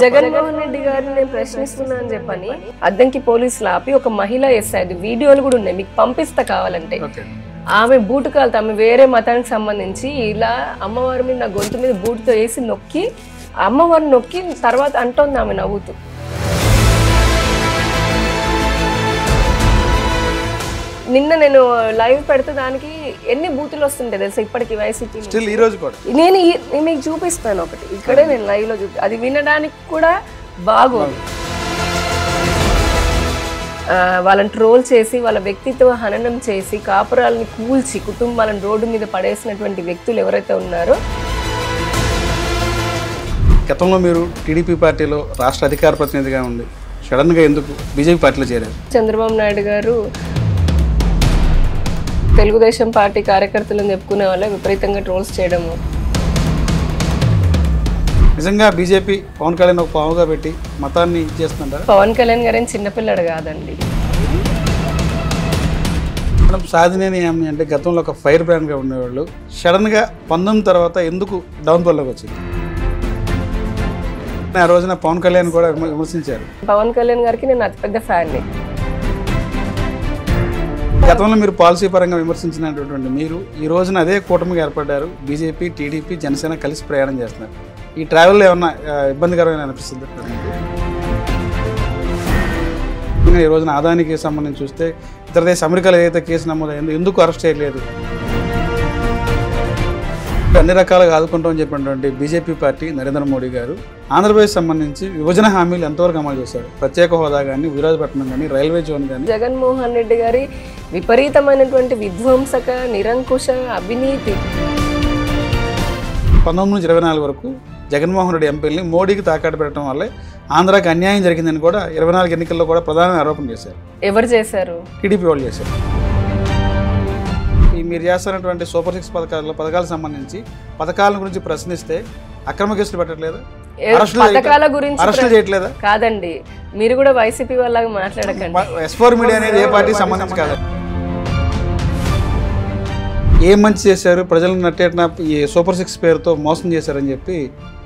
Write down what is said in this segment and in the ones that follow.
జగన్మోహన్ రెడ్డి గారిని నేను ప్రశ్నిస్తున్నా అని చెప్పని అద్దంకి పోలీసులు ఆపి ఒక మహిళ ఎస్ఐ, వీడియోలు కూడా ఉన్నాయి, మీకు పంపిస్తా కావాలంటే. ఆమె బూటుకాలతో, ఆమె వేరే మతానికి సంబంధించి ఇలా అమ్మవారి మీద నా గొంతు మీద బూటుతో వేసి నొక్కి, అమ్మవారిని నొక్కి తర్వాత అంటోంది ఆమె నవ్వుతూ. నిన్న నేను లైవ్ పెడితే దానికి ఎన్ని బూతులు వస్తుంటాయి తెలుసా ఇప్పటికి వైసీపీ. నేను మీకు చూపిస్తాను ఒకటి, ఇక్కడే నేను లైవ్ లో అది వినడానికి కూడా బాగోదు. వాళ్ళని ట్రోల్ చేసి, వాళ్ళ వ్యక్తిత్వ హననం చేసి, కాపురాలని కూల్చి, కుటుంబాలను రోడ్డు మీద పడేసినటువంటి వ్యక్తులు ఎవరైతే ఉన్నారో. గతంలో మీరు టీడీపీ పార్టీలో రాష్ట్ర అధికార ప్రతినిధిగా ఉండి సడన్గా ఎందుకు బీజేపీ పార్టీలో చేరారు? చంద్రబాబు నాయుడు గారు తెలుగుదేశం పార్టీ కార్యకర్తలను చెప్పుకునే వాళ్ళే విపరీతంగా ట్రోల్స్ చేయడము. నిజంగా బీజేపీ పవన్ కళ్యాణ్ ఒక పావుగా పెట్టి మతాన్ని ఇచ్చేస్తుంటారు. పవన్ కళ్యాణ్ గారేం చిన్నపిల్లడు కాదండి. మనం సాధినేని ఏమని అంటే గతంలో ఒక ఫైర్ బ్రాండ్గా ఉండేవాళ్ళు సడన్గా 19 తర్వాత ఎందుకు డౌన్ఫాల్లోకి వచ్చింది? ఆ రోజున పవన్ కళ్యాణ్ కూడా విమర్శించారు. పవన్ కళ్యాణ్ గారికి నేను అతిపెద్ద ఫ్యాన్ని. గతంలో మీరు పాలసీ పరంగా విమర్శించినటువంటి మీరు ఈ రోజున అదే కూటమిగా ఏర్పడ్డారు. బీజేపీ, టీడీపీ, జనసేన కలిసి ప్రయాణం చేస్తున్నారు. ఈ ట్రావెల్లో ఏమన్నా ఇబ్బందికరమైన అనిపిస్తుంది? ఈ రోజున ఆదానికి సంబంధించి చూస్తే ఇతర దేశ అమెరికాలో ఏదైతే కేసు నమోదైందో ఎందుకు అరెస్ట్ చేయలేదు? అన్ని రకాలుగా ఆదుకుంటామని చెప్పినటువంటి బీజేపీ పార్టీ నరేంద్ర మోడీ గారు ఆంధ్రప్రదేశ్ సంబంధించి విభజన హామీలు ఎంతవరకు అమలు చేశారు? ప్రత్యేక హోదా కానీ, విరాజపట్నం కానీ, రైల్వే జోన్ కానీ. జగన్మోహన్ రెడ్డి గారి విపరీతమైనటువంటి విధ్వంసక, నిరంకుశ అవినీతి. 1924 వరకు జగన్మోహన్ రెడ్డి ఎంపీల్ని మోడీకి తాకట్టు పెట్టడం వల్లే ఆంధ్రాకి అన్యాయం జరిగిందని కూడా 24 ఎన్నికల్లో కూడా ప్రధాన ఆరోపణ చేశారు. ఎవరు చేశారు? టీడీపీ వాళ్ళు చేశారు. ఈ మీరు చేస్తున్నటువంటి సూపర్ 6 పథకాలకు సంబంధించి పథకాల గురించి ప్రశ్నిస్తే అక్రమ కేసులు పెట్టట్లేదు, పథకాల గురించి అరెస్టులు చేయట్లేదా? కాదండి, మీరు కూడా వైసీపీ వాళ్ళగా మాట్లాడకండి. S4 మీడియా అనేది ఏ పార్టీకి సంబంధించి కాదు. ఏం మంచి చేశారు? ప్రజలను నట్టేట ఈ సూపర్ 6 పేరుతో మోసం చేశారని చెప్పి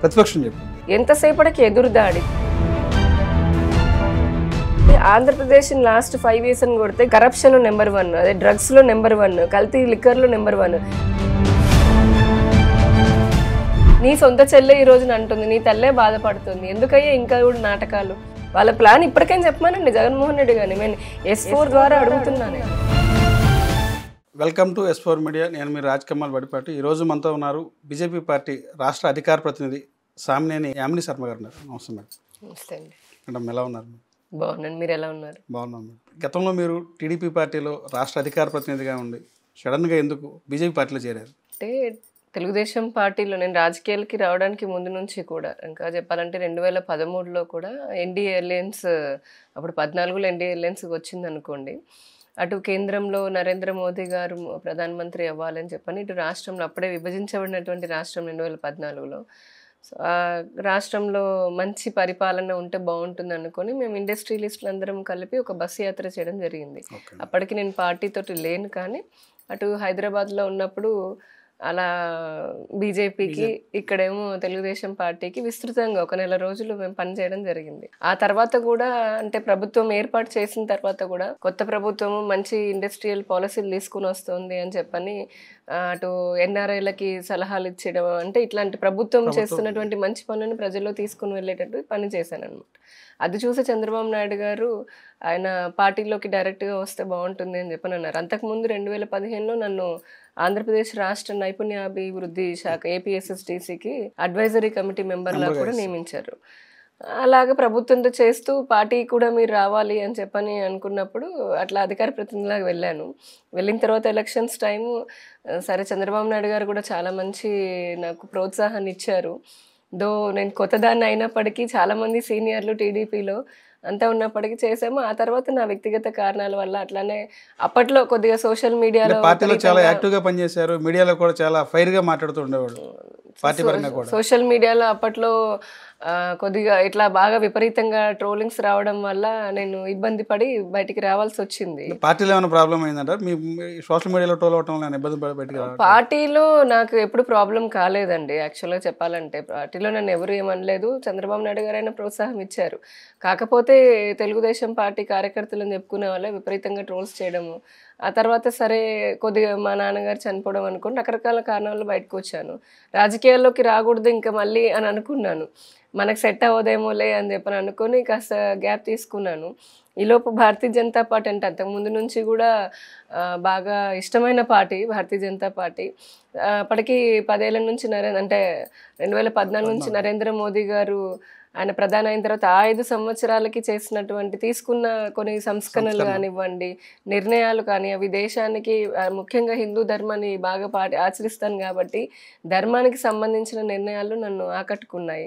ప్రతిపక్షం చెప్పింది. ఎంతసేపటికి ఎదురుదాడి. ఆంధ్రప్రదేశ్ లాస్ట్ 5 years అని కొడితే కరప్షన్ నెంబర్ 1, అదే డ్రగ్స్ లో నెంబర్ 1, కల్తీ లిక్కర్ లో నెంబర్ 1. నీ సొంత చెల్లె ఈ రోజున అంటుంది, నీ తల్లే బాధపడుతుంది. ఎందుకయ్యా ఇంకా కూడా నాటకాలు? వాళ్ళ ప్లాన్ ఇప్పటికైనా చెప్పమానండి జగన్మోహన్ రెడ్డి గారిని. నేను S4 ద్వారా అడుగుతున్నాను. Welcome to S4 media. నేను మీ రాజ్కమాల్ బడిపాటి. ఈరోజు మనతో ఉన్నారు బీజేపీ పార్టీ రాష్ట్ర అధికార ప్రతినిధి సామినేని యామిని శర్మ గారు ఉన్నారు. నమస్తే మేడం. నమస్తే అండి. మేడం ఎలా ఉన్నారు? బాగున్నాను, మీరు ఎలా ఉన్నారు? బాగున్నాం మేడం. గతంలో మీరు టీడీపీ పార్టీలో రాష్ట్ర అధికార ప్రతినిధిగా ఉండి సడన్గా ఎందుకు బీజేపీ పార్టీలో చేరారు? అంటే తెలుగుదేశం పార్టీలో నేను రాజకీయాలకి రావడానికి ముందు నుంచి కూడా, ఇంకా చెప్పాలంటే 2013లో కూడా ఎన్డీఏ అలయన్స్, అప్పుడు 14లో ఎన్డీఏ అలయన్స్కి వచ్చింది అనుకోండి. అటు కేంద్రంలో నరేంద్ర మోదీ గారు ప్రధానమంత్రి అవ్వాలని చెప్పని, ఇటు రాష్ట్రంలో అప్పుడే విభజించబడినటువంటి రాష్ట్రం 2014లో. సో ఆ రాష్ట్రంలో మంచి పరిపాలన ఉంటే బాగుంటుంది అనుకొని మేము ఇండస్ట్రియలిస్టులు అందరం కలిపి ఒక బస్సు యాత్ర చేయడం జరిగింది. అప్పటికి నేను పార్టీతోటి లేను, కానీ అటు హైదరాబాద్లో ఉన్నప్పుడు అలా బీజేపీకి, ఇక్కడేమో తెలుగుదేశం పార్టీకి విస్తృతంగా ఒక నెల రోజులు మేము పనిచేయడం జరిగింది. ఆ తర్వాత కూడా అంటే ప్రభుత్వం ఏర్పాటు చేసిన తర్వాత కూడా కొత్త ప్రభుత్వము మంచి ఇండస్ట్రియల్ పాలసీలు తీసుకుని వస్తుంది అని చెప్పని అటు ఎన్ఆర్ఐలకి సలహాలు ఇచ్చడం, అంటే ఇట్లాంటి ప్రభుత్వం చేస్తున్నటువంటి మంచి పనులను ప్రజల్లో తీసుకుని వెళ్ళేటట్టు పని చేశాను అనమాట. అది చూసి చంద్రబాబు నాయుడు గారు ఆయన పార్టీలోకి డైరెక్ట్గా వస్తే బాగుంటుంది అని చెప్పని అన్నారు. అంతకుముందు 2015లో నన్ను ఆంధ్రప్రదేశ్ రాష్ట్ర నైపుణ్యాభివృద్ధి శాఖ APSSDCకి అడ్వైజరీ కమిటీ మెంబర్లా కూడా నియమించారు. అలాగే ప్రభుత్వంతో చేస్తూ పార్టీ కూడా మీరు రావాలి అని చెప్పని అనుకున్నప్పుడు అట్లా అధికార ప్రతినిధిలాగా వెళ్ళాను. వెళ్ళిన తర్వాత ఎలక్షన్స్ టైము సరే చంద్రబాబు నాయుడు గారు కూడా చాలా మంచి నాకు ప్రోత్సాహాన్ని ఇచ్చారు. నేను కొత్తదాన్ని అయినప్పటికీ చాలామంది సీనియర్లు టీడీపీలో అంతా ఉన్నప్పటికీ చేసాము. ఆ తర్వాత నా వ్యక్తిగత కారణాల వల్ల అట్లానే అప్పట్లో కొద్దిగా సోషల్ మీడియాలో పార్టీలో చాలా యాక్టివ్గా పనిచేశారు, మీడియాలో కూడా చాలా ఫైర్గా మాట్లాడుతూ ఉండేవాడు. పార్టీ పరంగా కూడా సోషల్ మీడియాలో అప్పట్లో కొద్దిగా ఇట్లా బాగా విపరీతంగా ట్రోలింగ్స్ రావడం వల్ల నేను ఇబ్బంది పడి బయటికి రావాల్సి వచ్చింది. పార్టీలో ఏమైనా ప్రాబ్లం అయిందంట మీ సోషల్ మీడియాలో ట్రోల్ అవటం వల్ల ఇబ్బంది పడి బయటికి రావడం? పార్టీలో నాకు ఎప్పుడు ప్రాబ్లం కాలేదండి. యాక్చువల్గా చెప్పాలంటే పార్టీలో నన్ను ఎవరు ఏమనలేదు. చంద్రబాబు నాయుడు గారైనా ప్రోత్సాహం ఇచ్చారు. కాకపోతే తెలుగుదేశం పార్టీ కార్యకర్తలను చెప్పుకునే వాళ్ళే విపరీతంగా ట్రోల్స్ చేయడము, ఆ తర్వాత సరే కొద్దిగా మా నాన్నగారు చనిపోవడం అనుకోండి రకరకాల కారణాలు బయటకు వచ్చాను. రాజకీయాల్లోకి రాకూడదు ఇంకా మళ్ళీ అని అనుకున్నాను. మనకు సెట్ అవ్వదేమోలే అని చెప్పని అనుకొని కాస్త గ్యాప్ తీసుకున్నాను. ఈలోపు భారతీయ జనతా పార్టీ అంటే అంతకుముందు నుంచి కూడా బాగా ఇష్టమైన పార్టీ భారతీయ జనతా పార్టీ. అప్పటికి 10 ఏళ్ల నుంచి అంటే 2014 నుంచి నరేంద్ర మోదీ గారు ఆయన ప్రధాని అయిన తర్వాత 5 సంవత్సరాలకి చేసినటువంటి తీసుకున్న కొన్ని సంస్కరణలు కానివ్వండి, నిర్ణయాలు కానీ అవి దేశానికి ముఖ్యంగా హిందూ ధర్మాన్ని బాగా ఆచరిస్తాను కాబట్టి ధర్మానికి సంబంధించిన నిర్ణయాలు నన్ను ఆకట్టుకున్నాయి.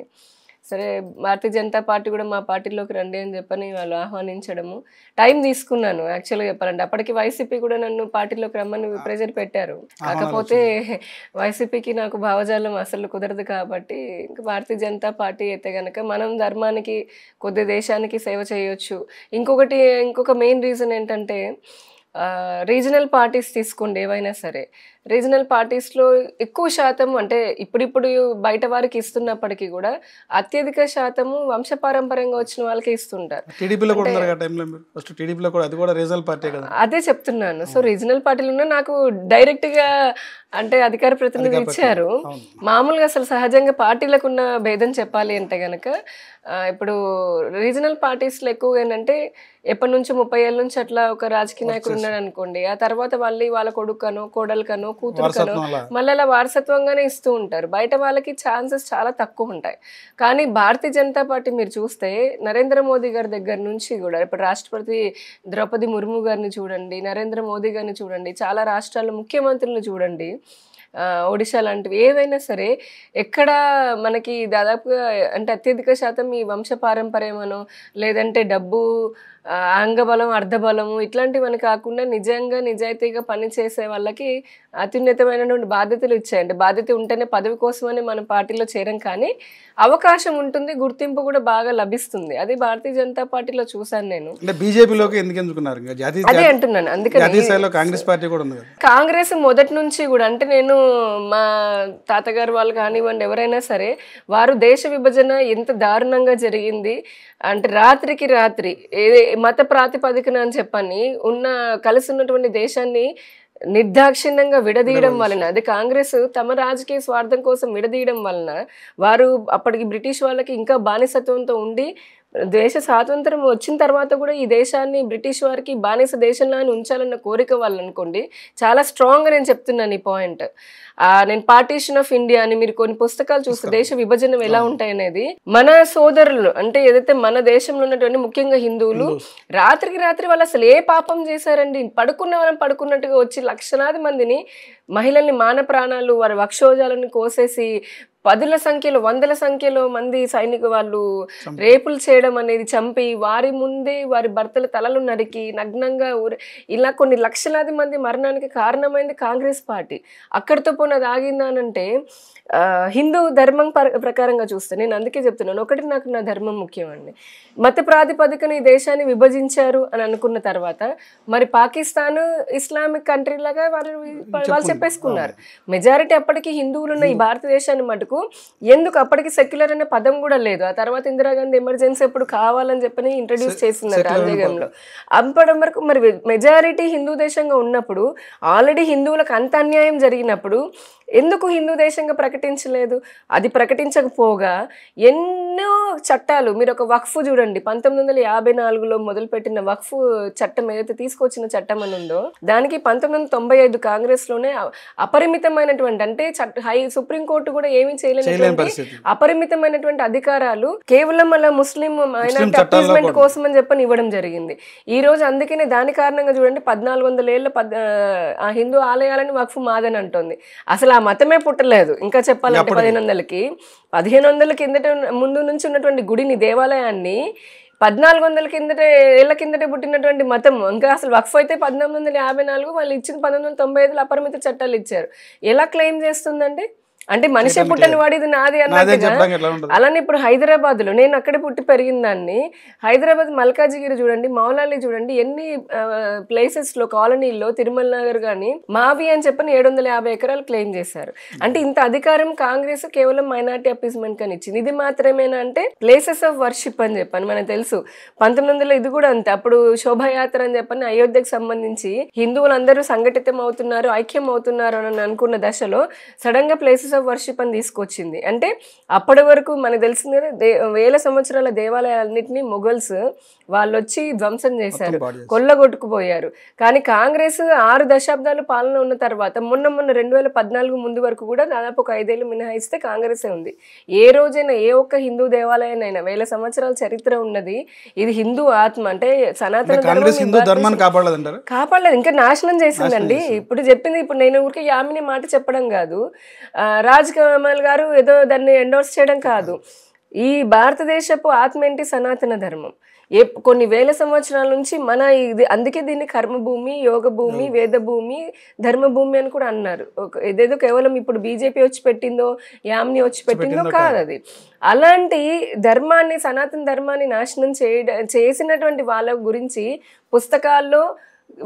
సరే భారతీయ జనతా పార్టీ కూడా మా పార్టీలోకి రండి అని చెప్పని వాళ్ళు ఆహ్వానించడము, టైం తీసుకున్నాను యాక్చువల్గా చెప్పాలంటే. అప్పటికి వైసీపీ కూడా నన్ను పార్టీలోకి రమ్మని ప్రెజర్ పెట్టారు. కాకపోతే వైసీపీకి నాకు భావజాలం అసలు కుదరదు కాబట్టి ఇంకా భారతీయ జనతా పార్టీ అయితే కనుక మనం ధర్మానికి కొద్ది దేశానికి సేవ చేయొచ్చు. ఇంకొక మెయిన్ రీజన్ ఏంటంటే రీజనల్ పార్టీస్ తీసుకోండి ఏవైనా సరే, రీజనల్ పార్టీస్లో ఎక్కువ శాతం అంటే ఇప్పుడు బయట వారికి ఇస్తున్నప్పటికీ కూడా అత్యధిక శాతము వంశపారంపర్యంగా వచ్చిన వాళ్ళకి ఇస్తుంటారు. అదే చెప్తున్నాను. సో రీజనల్ పార్టీలో నాకు డైరెక్ట్గా అంటే అధికార ప్రతినిధి ఇచ్చారు. మామూలుగా అసలు సహజంగా పార్టీలకు ఉన్న భేదం చెప్పాలి అంటే కనుక ఇప్పుడు రీజనల్ పార్టీస్లో ఎక్కువగా ఏంటంటే ఎప్పటి నుంచి 30 ఏళ్ళ నుంచి అట్లా ఒక రాజకీయ నాయకుడు ఉన్నాడు అనుకోండి, ఆ తర్వాత మళ్ళీ వాళ్ళ కొడుకనో కోడలకనో కూతురుకనో మళ్ళీ అలా వారసత్వంగానే ఇస్తూ ఉంటారు. బయట వాళ్ళకి ఛాన్సెస్ చాలా తక్కువ ఉంటాయి. కానీ భారతీయ జనతా పార్టీ మీరు చూస్తే నరేంద్ర మోదీ గారి దగ్గర నుంచి కూడా ఇప్పుడు రాష్ట్రపతి ద్రౌపది ముర్ము గారిని చూడండి, నరేంద్ర మోదీ గారిని చూడండి, చాలా రాష్ట్రాల ముఖ్యమంత్రులను చూడండి, ఒడిశా లాంటివి ఏవైనా సరే ఎక్కడ మనకి దాదాపుగా అంటే అత్యధిక శాతం ఈ వంశపారంపర్యమనో లేదంటే డబ్బు, అంగబలం, అర్ధబలము ఇట్లాంటివని కాకుండా నిజంగా నిజాయితీగా పనిచేసే వాళ్ళకి అత్యున్నతమైనటువంటి బాధ్యతలు ఇచ్చాయండి. బాధ్యత ఉంటేనే పదవి కోసమని మనం పార్టీలో చేరం, కానీ అవకాశం ఉంటుంది, గుర్తింపు కూడా బాగా లభిస్తుంది. అది భారతీయ జనతా పార్టీలో చూసాను నేను. బీజేపీలోకి ఎందుకు ఎంచుకున్నారు? అదే అంటున్నాను. అందుకని కాంగ్రెస్ పార్టీ కూడా ఉంది. కాంగ్రెస్ మొదటి నుంచి కూడా అంటే నేను మా తాతగారు వాళ్ళు కానివ్వండి ఎవరైనా సరే వారు దేశ విభజన ఎంత దారుణంగా జరిగింది అంటే రాత్రికి రాత్రి మత ప్రాతిపదికన అని చెప్పని కలిసి ఉన్నటువంటి దేశాన్ని నిర్దాక్షిణ్యంగా విడదీయడం వలన, అది కాంగ్రెస్ తమ రాజకీయ స్వార్థం కోసం విడదీయడం వలన వారు అప్పటికి బ్రిటిష్ వాళ్ళకి ఇంకా బానిసత్వంతో ఉండి దేశ స్వాతంత్రం వచ్చిన తర్వాత కూడా ఈ దేశాన్ని బ్రిటిష్ వారికి బానిస దేశంలానే ఉంచాలన్న కోరిక వాళ్ళు అనుకోండి. చాలా స్ట్రాంగ్గా నేను చెప్తున్నాను ఈ పాయింట్. నేను పార్టీషన్ ఆఫ్ ఇండియా అని మీరు కొన్ని పుస్తకాలు చూస్తే దేశ విభజన ఎలా ఉంటాయనేది, మన సోదరులు అంటే ఏదైతే మన దేశంలో ఉన్నటువంటి ముఖ్యంగా హిందువులు రాత్రికి రాత్రి వాళ్ళు అసలు ఏ పాపం చేశారండి? పడుకున్న వాళ్ళని పడుకున్నట్టుగా వచ్చి లక్షలాది మందిని, మహిళల్ని మాన ప్రాణాలు వారి వక్షోజాలను కోసేసి 10ల సంఖ్యలో 100ల సంఖ్యలో మంది సైనిక వాళ్ళు రేపులు చేయడం అనేది, చంపి వారి ముందే వారి భర్తల తలలు నరికి నగ్నంగా ఇలా కొన్ని లక్షలాది మంది మరణానికి కారణమైంది కాంగ్రెస్ పార్టీ. అక్కడితో పోనది ఆగిందానంటే హిందూ ధర్మం ప్రకారంగా చూస్తే నేను అందుకే చెప్తున్నాను, ఒకటి నాకు నా ధర్మం ముఖ్యం అండి. మత ప్రాతిపదికన ఈ దేశాన్ని విభజించారు అని అనుకున్న తర్వాత మరి పాకిస్తాన్ ఇస్లామిక్ కంట్రీ లాగా వాళ్ళు చెప్పేసుకున్నారు. మెజారిటీ అప్పటికి హిందువులు ఉన్న ఈ భారతదేశాన్ని మటుకు ఎందుకు అప్పటికి సెక్యులర్ అనే పదం కూడా లేదు. ఆ తర్వాత ఇందిరాగాంధీ ఎమర్జెన్సీ ఎప్పుడు కావాలని చెప్పని ఇంట్రడ్యూస్ చేస్తున్నారు రాజ్యాంగంలో. అప్పటి వరకు మరి మెజారిటీ హిందూ దేశంగా ఉన్నప్పుడు, ఆల్రెడీ హిందువులకు అంత అన్యాయం జరిగినప్పుడు ఎందుకు హిందూ దేశంగా ప్రకటించలేదు? అది ప్రకటించకపోగా ఎన్నో చట్టాలు, మీరు ఒక వక్ఫ్ చూడండి, 1954లో మొదలుపెట్టిన వక్ఫ్ చట్టం ఏదైతే తీసుకొచ్చిన చట్టం అని ఉందో దానికి 1995 కాంగ్రెస్లోనే అపరిమితమైనటువంటి అంటే సుప్రీంకోర్టు కూడా ఏమీ చేయలేనటువంటి అపరిమితమైనటువంటి అధికారాలు కేవలం అలా ముస్లిం మైనారిటీ అపీస్మెంట్ కోసం అని చెప్పని ఇవ్వడం జరిగింది. ఈ రోజు అందుకనే దాని కారణంగా చూడండి 1400 ఏళ్ళ ఆ హిందూ ఆలయాలని వక్ఫ్ మాదని అంటుంది. అసలు ఆ మతమే పుట్టలేదు. ఇంకా చెప్పాలంటే 1500 కిందట ముందు నుంచి ఉన్నటువంటి గుడిని, దేవాలయాన్ని 1400 ఏళ్ల కిందటే పుట్టినటువంటి మతం. ఇంకా అసలు వక్ఫ్ అయితే 1954, వాళ్ళు ఇచ్చిన 1995లో అపరిమిత చట్టాలు ఇచ్చారు. ఎలా క్లెయిమ్ చేస్తుందండి? అంటే మనిషి పుట్టని వాడిది నాది అన్నట్టుగా. అలానే ఇప్పుడు హైదరాబాద్ లో నేను అక్కడే పుట్టి పెరిగిన దాన్ని, హైదరాబాద్ మల్కాజిగిరి చూడండి, మౌలాలి చూడండి, ఎన్ని ప్లేసెస్ లో కాలనీల్లో తిరుమల నగర్ గాని మావి అని చెప్పని 750 ఎకరాలు క్లెయిమ్ చేశారు. అంటే ఇంత అధికారం కాంగ్రెస్ కేవలం మైనార్టీ అపీస్మెంట్ కని ఇచ్చింది. ఇది మాత్రమేనా అంటే ప్లేసెస్ ఆఫ్ వర్షిప్ అని చెప్పని మనకు తెలుసు. 1900 ఇది కూడా అంతే. అప్పుడు శోభాయాత్ర అని చెప్పని అయోధ్యకు సంబంధించి హిందువులందరూ సంఘటితం అవుతున్నారు, ఐక్యం అవుతున్నారు అని అనుకున్న దశలో సడన్ గా ప్లేసెస్ ఆఫ్ వర్షిప్ అని తీసుకొచ్చింది. అంటే అప్పటి వరకు మనకు తెలిసింది కదా, వేల సంవత్సరాల దేవాలయాలన్నింటినీ మొఘల్స్ వాళ్ళు వచ్చి ధ్వంసం చేశారు, కొల్లగొట్టుకుపోయారు. కానీ కాంగ్రెస్ 6 దశాబ్దాలు పాలన ఉన్న తర్వాత మొన్న 2014 ముందు వరకు కూడా దాదాపు ఒక 5 ఏళ్ళు మినహాయిస్తే కాంగ్రెసే ఉంది. ఏ రోజైనా ఏ ఒక్క హిందూ దేవాలయానైనా, వేల సంవత్సరాల చరిత్ర ఉన్నది, ఇది హిందూ ఆత్మ అంటే సనాతన ధర్మాన్ని కాపాడలేదు, ఇంకా నాశనం చేసిందండి. ఇప్పుడు చెప్పింది, ఇప్పుడు నేను ఊరికే యామిని మాట చెప్పడం కాదు, రాజ్ కమల్ గారు ఏదో దాన్ని ఎండోర్స్ చేయడం కాదు. ఈ భారతదేశపు ఆత్మ ఏంటి? సనాతన ధర్మం. కొన్ని వేల సంవత్సరాల నుంచి మన ఇది, అందుకే దీన్ని కర్మభూమి, యోగ భూమి, వేద భూమి, ధర్మభూమి అని కూడా అన్నారు. ఏదేదో కేవలం ఇప్పుడు బీజేపీ వచ్చి పెట్టిందో, యామిని వచ్చి పెట్టిందో కాదు అది. అలాంటి ధర్మాన్ని, సనాతన ధర్మాన్ని నాశనం చేసినటువంటి వాళ్ళ గురించి పుస్తకాల్లో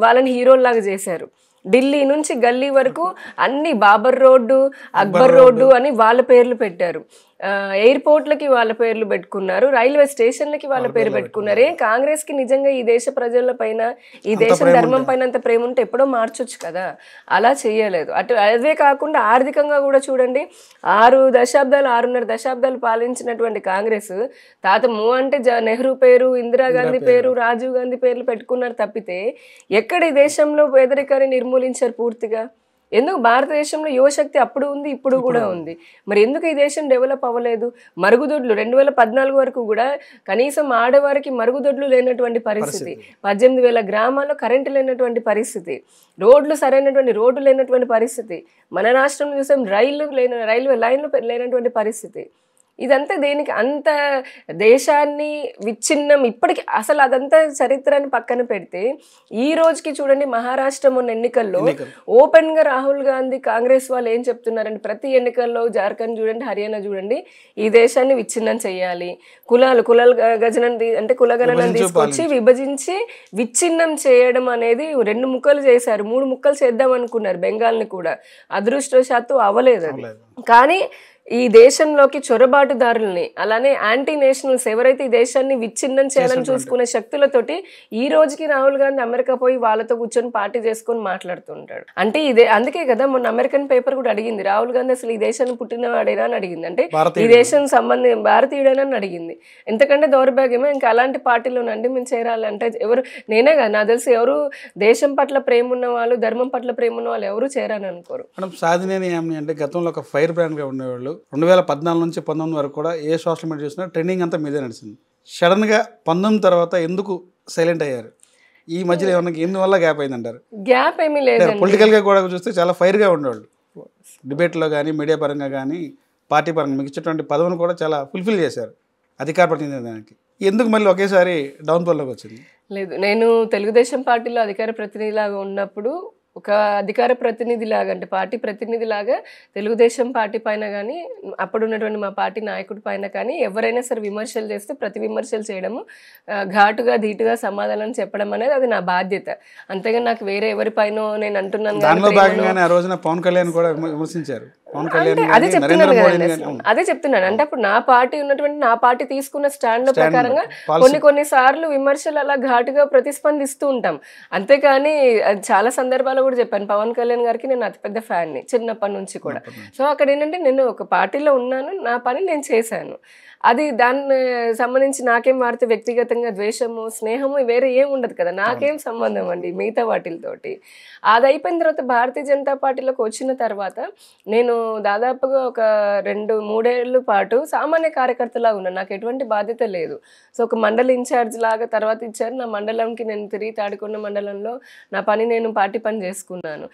వాళ్ళని హీరోల్లాగా చేశారు. ఢిల్లీ నుంచి గల్లీ వరకు అన్ని బాబర్ రోడ్డు, అక్బర్ రోడ్డు అని వాళ్ళ పేర్లు పెట్టారు. ఎయిర్పోర్ట్లకి వాళ్ళ పేర్లు పెట్టుకున్నారు, రైల్వే స్టేషన్లకి వాళ్ళ పేరు పెట్టుకున్నారు. కాంగ్రెస్ కి నిజంగా ఈ దేశ ప్రజల పైన, ఈ దేశం ధర్మం పైన అంత ప్రేమ ఉంటే ఎప్పుడో మార్చొచ్చు కదా, అలా చేయలేదు. అదే కాకుండా ఆర్థికంగా కూడా చూడండి, 6.5 దశాబ్దాలు పాలించినటువంటి కాంగ్రెస్ తాత అంటే నెహ్రూ పేరు, ఇందిరాగాంధీ పేరు, రాజీవ్ గాంధీ పేర్లు పెట్టుకున్నారు తప్పితే ఎక్కడ ఈ దేశంలో పేదరికాన్ని నిర్మూలించారు పూర్తిగా? ఎందుకు? భారతదేశంలో యువశక్తి అప్పుడు ఉంది, ఇప్పుడు కూడా ఉంది. మరి ఎందుకు ఈ దేశం డెవలప్ అవ్వలేదు? మరుగుదొడ్లు 2014 వరకు కూడా కనీసం ఆడవారికి మరుగుదొడ్లు లేనటువంటి పరిస్థితి, 18,000 గ్రామాల్లో కరెంటు లేనటువంటి పరిస్థితి, రోడ్లు సరైనటువంటి రోడ్లు లేనటువంటి పరిస్థితి, మన రాష్ట్రంలో చూసాం రైల్వే లైన్లు లేనటువంటి పరిస్థితి. ఇదంతా దేనికి? అంత దేశాన్ని విచ్ఛిన్నం ఇప్పటికి అసలు అదంతా చరిత్రని పక్కన పెడితే ఈ రోజుకి చూడండి, మహారాష్ట్ర మొన్న ఎన్నికల్లో ఓపెన్ గా రాహుల్ గాంధీ కాంగ్రెస్ వాళ్ళు ఏం చెప్తున్నారంటే, ప్రతి ఎన్నికల్లో జార్ఖండ్ చూడండి, హర్యానా చూడండి, ఈ దేశాన్ని విచ్ఛిన్నం చేయాలి, కులాల గజనం అంటే కులగణనం తీసుకొచ్చి విభజించి విచ్ఛిన్నం చేయడం అనేది 2 ముక్కలు చేశారు. 3 ముక్కలు చేద్దాం అనుకున్నారు బెంగాల్ని కూడా, అదృష్టవశాత్తు అవ్వలేదు అది. కానీ ఈ దేశంలోకి చొరబాటుదారుల్ని, అలానే యాంటీ నేషనల్స్ ఎవరైతే ఈ దేశాన్ని విచ్ఛిన్నం చేయాలని చూసుకునే శక్తులతోటి ఈ రోజుకి రాహుల్ గాంధీ అమెరికా పోయి వాళ్ళతో కూర్చొని పార్టీ చేసుకొని మాట్లాడుతుంటాడు. అంటే ఇదే, అందుకే కదా మొన్న అమెరికన్ పేపర్ కూడా అడిగింది, రాహుల్ గాంధీ అసలు ఈ దేశాన్ని పుట్టినవాడేనా అని అడిగింది. అంటే ఈ దేశం భారతీయుడేనా అని అడిగింది. ఎంతకంటే దౌర్భాగ్యమే. ఇంకా అలాంటి పార్టీలోనండి మేము చేరాలంటే ఎవరు, నేనే కదా నాకు తెలిసి ఎవరు దేశం పట్ల ప్రేమ ఉన్న వాళ్ళు, ధర్మం పట్ల ప్రేమ ఉన్న వాళ్ళు ఎవరు చేరాలని అనుకోరు. సాధినేని యామిని అంటే గతంలో ఒక ఫైర్ బ్రాండ్ గా ఉండేవాళ్ళు. 2014 నుంచి 19 వరకు కూడా ఏ సోషల్ మీడియా చూసినా ట్రెండింగ్ అంతా మీదే నడిచింది. సడన్గా 19 తర్వాత ఎందుకు సైలెంట్ అయ్యారు? ఈ మధ్యలో ఏమన్నా ఎందువల్ల గ్యాప్ అయిందంటారు? గ్యాప్ ఏమీ లేదు. పొలిటికల్గా కూడా చూస్తే చాలా ఫైర్గా ఉండేవాళ్ళు, డిబేట్లో కానీ మీడియా పరంగా కానీ పార్టీ పరంగా మీకు ఇచ్చేటువంటి పదవిని కూడా చాలా ఫుల్ఫిల్ చేశారు అధికార ప్రతినిధికి. ఎందుకు మళ్ళీ ఒకేసారి డౌన్ఫాల్లోకి వచ్చింది? లేదు, నేను తెలుగుదేశం పార్టీలో అధికార ప్రతినిధిలాగా ఉన్నప్పుడు ఒక అధికార ప్రతినిధిలాగా, అంటే పార్టీ ప్రతినిధిలాగా తెలుగుదేశం పార్టీ పైన కానీ అప్పుడు ఉన్నటువంటి మా పార్టీ నాయకుడి పైన కానీ ఎవరైనా సరే విమర్శలు చేస్తే ప్రతి విమర్శలు చేయడము, ఘాటుగా ధీటుగా సమాధానం చెప్పడం అనేది అది నా బాధ్యత. అంతేగా నాకు వేరే ఎవరిపైనో నేను అంటున్నాను. పవన్ కళ్యాణ్ కూడా విమర్శించారు. అదే చెప్తున్నాను అంటే అప్పుడు నా పార్టీ ఉన్నటువంటి, నా పార్టీ తీసుకున్న స్టాండ్ ప్రకారంగా కొన్ని సార్లు విమర్శలు అలా ఘాటుగా ప్రతిస్పందిస్తూ ఉంటాం. అంతేకాని చాలా సందర్భాలు కూడా చెప్పాను, పవన్ కళ్యాణ్ గారికి నేను అతిపెద్ద ఫ్యాన్ ని చిన్నప్పటి నుంచి కూడా. సో అక్కడ ఏంటంటే నేను ఒక పార్టీలో ఉన్నాను, నా పని నేను చేశాను. అది దాన్ని సంబంధించి నాకేం వాడితే వ్యక్తిగతంగా ద్వేషము, స్నేహము వేరే ఏం ఉండదు కదా, నాకేం సంబంధం అండి మిగతా వాటితోటి. అది అయిపోయిన తర్వాత భారతీయ జనతా పార్టీలోకి వచ్చిన తర్వాత నేను దాదాపుగా ఒక 2-3 ఏళ్ళ పాటు సామాన్య కార్యకర్తలాగా ఉన్నాను, నాకు ఎటువంటి బాధ్యత లేదు. సో ఒక మండలి ఇన్ఛార్జ్ లాగా తర్వాత ఇచ్చారు, నా మండలంకి నేను తిరిగి తాడికొండ మండలంలో నా పని నేను పార్టీ పని చేసుకున్నాను.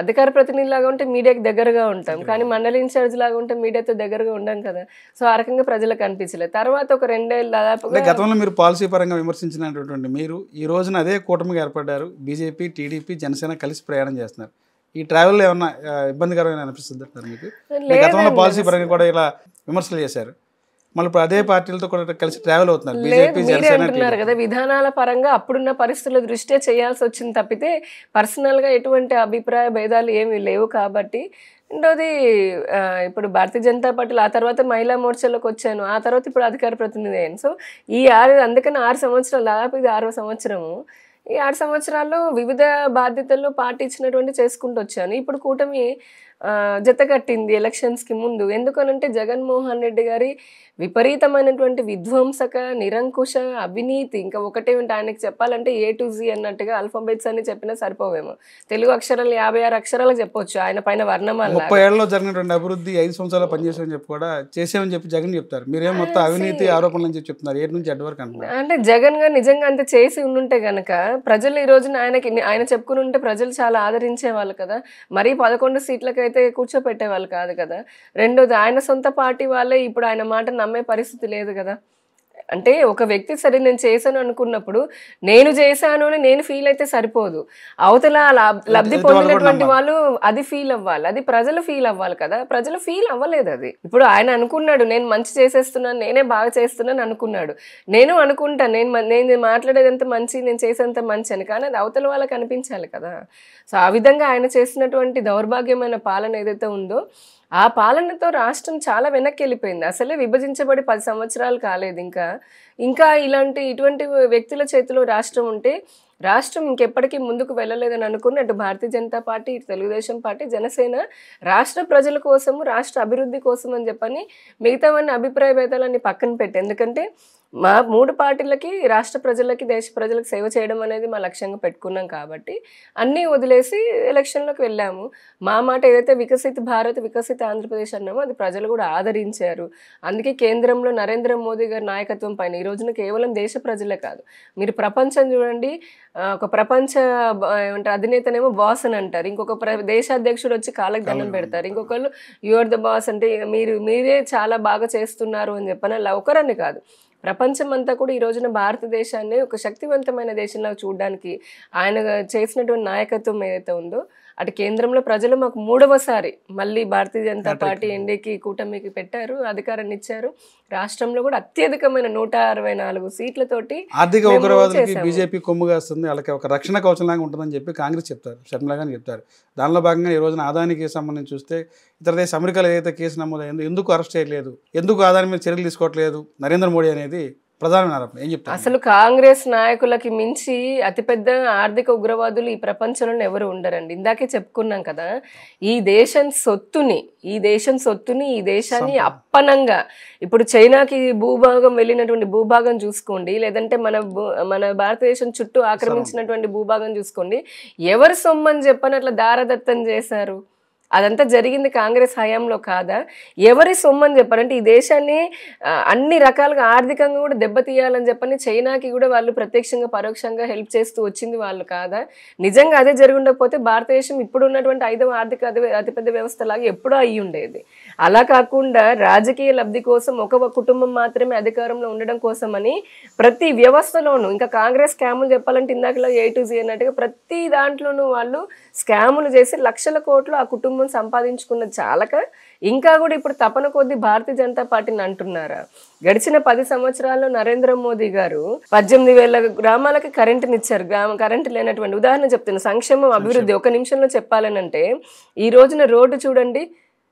అధికార ప్రతినిధిలాగా ఉంటే మీడియాకి దగ్గరగా ఉంటాం, కానీ మండలి ఇన్ఛార్జ్ లాగా ఉంటే మీడియాతో దగ్గరగా ఉండం కదా. సో ఆ రకంగా ప్రజలకు అనిపించలేదు. తర్వాత ఒక 2 ఏళ్ళు దాదాపుగా గతంలో మీరు పాలసీ పరంగా విమర్శించినటువంటి మీరు ఈ రోజున అదే కూటమిగా ఏర్పడ్డారు. బీజేపీ, టీడీపీ, జనసేన కలిసి ప్రయాణం చేస్తున్నారు. ఈ ట్రావెల్లో ఏమన్నా ఇబ్బందికరమైన అనిపిస్తుంది అంటారు మీకు? గతంలో లేదండి పాలసీ పరంగా కూడా ఇలా విమర్శలు చేశారు, మళ్ళీ ఇప్పుడు అదే పార్టీలతో కూడా కలిసి ట్రావెల్ అవుతున్నారు బీజేపీ మీరే జనసేన అంటున్నారు కదా విధానాల పరంగా అప్పుడున్న పరిస్థితుల దృష్ట్యా చేయాల్సి వచ్చింది తప్పితే పర్సనల్గా ఎటువంటి అభిప్రాయ భేదాలు ఏమీ లేవు కాబట్టి. రెండోది ఇప్పుడు భారతీయ జనతా పార్టీలో ఆ తర్వాత మహిళా మోర్చాలోకి వచ్చాను, ఆ తర్వాత ఇప్పుడు అధికార ప్రతినిధి అయ్యాను. సో ఈ అందుకని 6 సంవత్సరాలు, దాదాపు ఇది 6వ సంవత్సరము. ఈ 6 సంవత్సరాల్లో వివిధ బాధ్యతల్లో పార్టీ ఇచ్చినటువంటి చేసుకుంటూ వచ్చాను. ఇప్పుడు కూటమి జత కట్టింది ఎలక్షన్స్కి ముందు. ఎందుకనంటే జగన్మోహన్ రెడ్డి గారి విపరీతమైనటువంటి విధ్వంసక నిరంకుశ అవినీతి, ఇంకా ఒకటే ఉంటే ఆయనకి చెప్పాలంటే A to Z అన్నట్టుగా ఆల్ఫాబెట్స్ అని చెప్పినా సరిపోవేమో. తెలుగు అక్షరాలు 56 అక్షరాలకు చెప్పొచ్చు ఆయన పైన వర్ణమాల. 30 ఏళ్లలో జరిగినటువంటి అభివృద్ధి 5 సంవత్సరాలు పనిచేసామని చెప్పి కూడా చేసామని చెప్పి జగన్ చెప్తారు, మీరేం మొత్తం అవినీతి ఆరోపణలు అని చెప్పి చెప్తున్నారు, ఏడు నుంచి అడ్డు వరకు అంటున్నారు. అంటే జగన్ గారు నిజంగా అంత చేసి ఉండుంటే గనక ప్రజలు ఈ రోజున ఆయన చెప్పుకుని ఉంటే ప్రజలు చాలా ఆదరించే వాళ్ళు కదా, మరీ 11 సీట్లకైతే కూర్చోపెట్టే వాళ్ళు కాదు కదా. రెండోది ఆయన సొంత పార్టీ వాళ్ళే ఇప్పుడు ఆయన మాట నమ్మే పరిస్థితి లేదు కదా. అంటే ఒక వ్యక్తి సరే నేను చేశాను అనుకున్నప్పుడు నేను చేశాను అని నేను ఫీల్ అయితే సరిపోదు, అవతల లబ్ధి పొందినటువంటి వాళ్ళు అది ఫీల్ అవ్వాలి, అది ప్రజలు ఫీల్ అవ్వాలి కదా. ప్రజలు ఫీల్ అవ్వలేదు అది. ఇప్పుడు ఆయన అనుకున్నాడు నేను మంచి చేసేస్తున్నాను, నేనే బాగా చేస్తున్నాను అనుకున్నాడు. నేను అనుకుంటాను నేను మాట్లాడేదంత మంచి, నేను చేసేంత మంచి అని, కానీ అది అవతల వాళ్ళకి అనిపించాలి కదా. సో ఆ విధంగా ఆయన చేసినటువంటి దౌర్భాగ్యమైన పాలన ఏదైతే ఉందో ఆ పాలనతో రాష్ట్రం చాలా వెనక్కి వెళ్ళిపోయింది. అసలే విభజించబడి 10 సంవత్సరాలు కాలేదు. ఇంకా ఇటువంటి వ్యక్తుల చేతిలో రాష్ట్రం ఉంటే రాష్ట్రం ఇంకెప్పటికీ ముందుకు వెళ్ళలేదని అనుకుని అటు భారతీయ జనతా పార్టీ, ఇటు తెలుగుదేశం పార్టీ, జనసేన రాష్ట్ర ప్రజల కోసము, రాష్ట్ర అభివృద్ధి కోసం అని చెప్పని మిగతావన్నీ అభిప్రాయ భేదాలన్నీ పక్కన పెట్టి, ఎందుకంటే మా 3 పార్టీలకి రాష్ట్ర ప్రజలకి దేశ ప్రజలకు సేవ చేయడం అనేది మా లక్ష్యంగా పెట్టుకున్నాం కాబట్టి అన్నీ వదిలేసి ఎలక్షన్లోకి వెళ్ళాము. మా మాట ఏదైతే వికసిత భారత్, వికసిత ఆంధ్రప్రదేశ్ అన్నామో అది ప్రజలు కూడా ఆదరించారు. అందుకే కేంద్రంలో నరేంద్ర మోదీ గారి నాయకత్వం పైన ఈ రోజున కేవలం దేశ ప్రజలే కాదు, మీరు ప్రపంచం చూడండి, ఒక ప్రపంచ ఏమంటారు అధినేతనేమో బాస్ అని అంటారు, ఇంకొక దేశాధ్యక్షుడు వచ్చి కాళ్ళకి దండం పెడతారు, ఇంకొకళ్ళు యువర్ ద బాస్ అంటే మీరే చాలా బాగా చేస్తున్నారు అని చెప్పని అలా ఒకరని కాదు, ప్రపంచం అంతా కూడా ఈ రోజున భారతదేశాన్ని ఒక శక్తివంతమైన దేశంలో చూడడానికి ఆయన చేసినటువంటి నాయకత్వం ఏదైతే ఉందో అటు కేంద్రంలో ప్రజలు మాకు 3వసారి మళ్ళీ భారతీయ జనతా పార్టీ ఎన్డీకి కూటమికి పెట్టారు, అధికారాన్ని ఇచ్చారు. రాష్ట్రంలో కూడా అత్యధికమైన 164 సీట్లతోటి ఆర్థిక ఉగ్రవాదులకి బీజేపీ కొమ్ము కాస్తుంది, వాళ్ళకి ఒక రక్షణ కవచంలాగా ఉంటుందని చెప్పి కాంగ్రెస్ చెప్తారు, షర్మిలా గారు చెప్తారు. దానిలో భాగంగా ఈ రోజున ఆదాని కేసు సంబంధించి చూస్తే ఇతర దేశ అమెరికాలో ఏదైతే కేసు నమోదైందో ఎందుకు అరెస్ట్ చేయలేదు, ఎందుకు ఆదాని మీద చర్యలు తీసుకోవట్లేదు నరేంద్ర మోడీ అనేది ప్రధానమైన ఆరోపణ. ఏం చెప్తారు? అసలు కాంగ్రెస్ నాయకులకి మించి అతిపెద్ద ఆర్థిక ఉగ్రవాదులు ఈ ప్రపంచంలో ఎవరు ఉండరండి. ఇందాకే చెప్పుకున్నాం కదా, ఈ దేశం సొత్తుని ఈ దేశాన్ని అప్పనంగా ఇప్పుడు చైనాకి భూభాగం వెళ్ళినటువంటి భూభాగం చూసుకోండి, లేదంటే మన భారతదేశం చుట్టూ ఆక్రమించినటువంటి భూభాగం చూసుకోండి, ఎవరు సొమ్మని చెప్పని అట్లా దారదత్తం చేశారు. అదంతా జరిగింది కాంగ్రెస్ హయాంలో కాదా? ఎవరి సొమ్మని చెప్పారంటే ఈ దేశాన్ని అన్ని రకాలుగా ఆర్థికంగా కూడా దెబ్బతీయాలని చెప్పని చైనాకి కూడా వాళ్ళు ప్రత్యక్షంగా పరోక్షంగా హెల్ప్ చేస్తూ వచ్చింది వాళ్ళు కాదా? నిజంగా అదే జరిగి ఉండకపోతే భారతదేశం ఇప్పుడు ఉన్నటువంటి 5వ ఆర్థిక అతిపెద్ద వ్యవస్థ లాగా ఎప్పుడో అయ్యి ఉండేది. అలా కాకుండా రాజకీయ లబ్ధి కోసం ఒక కుటుంబం మాత్రమే అధికారంలో ఉండడం కోసమని ప్రతి వ్యవస్థలోనూ, ఇంకా కాంగ్రెస్ స్కాములు చెప్పాలంటే ఇందాకలో A to Z అన్నట్టుగా ప్రతి దాంట్లోనూ వాళ్ళు స్కాములు చేసి లక్షల కోట్లు ఆ కుటుంబం సంపాదించుకున్నది చాలక ఇంకా కూడా ఇప్పుడు తపన కొద్దీ భారతీయ జనతా పార్టీని అంటున్నారా? గడిచిన 10 సంవత్సరాల్లో నరేంద్ర మోదీ గారు 18,000 గ్రామాలకి కరెంటునిచ్చారు. కరెంటు లేనటువంటి ఉదాహరణ చెప్తున్నా, సంక్షేమం అభివృద్ధి ఒక నిమిషంలో చెప్పాలనంటే ఈ రోజున రోడ్డు చూడండి,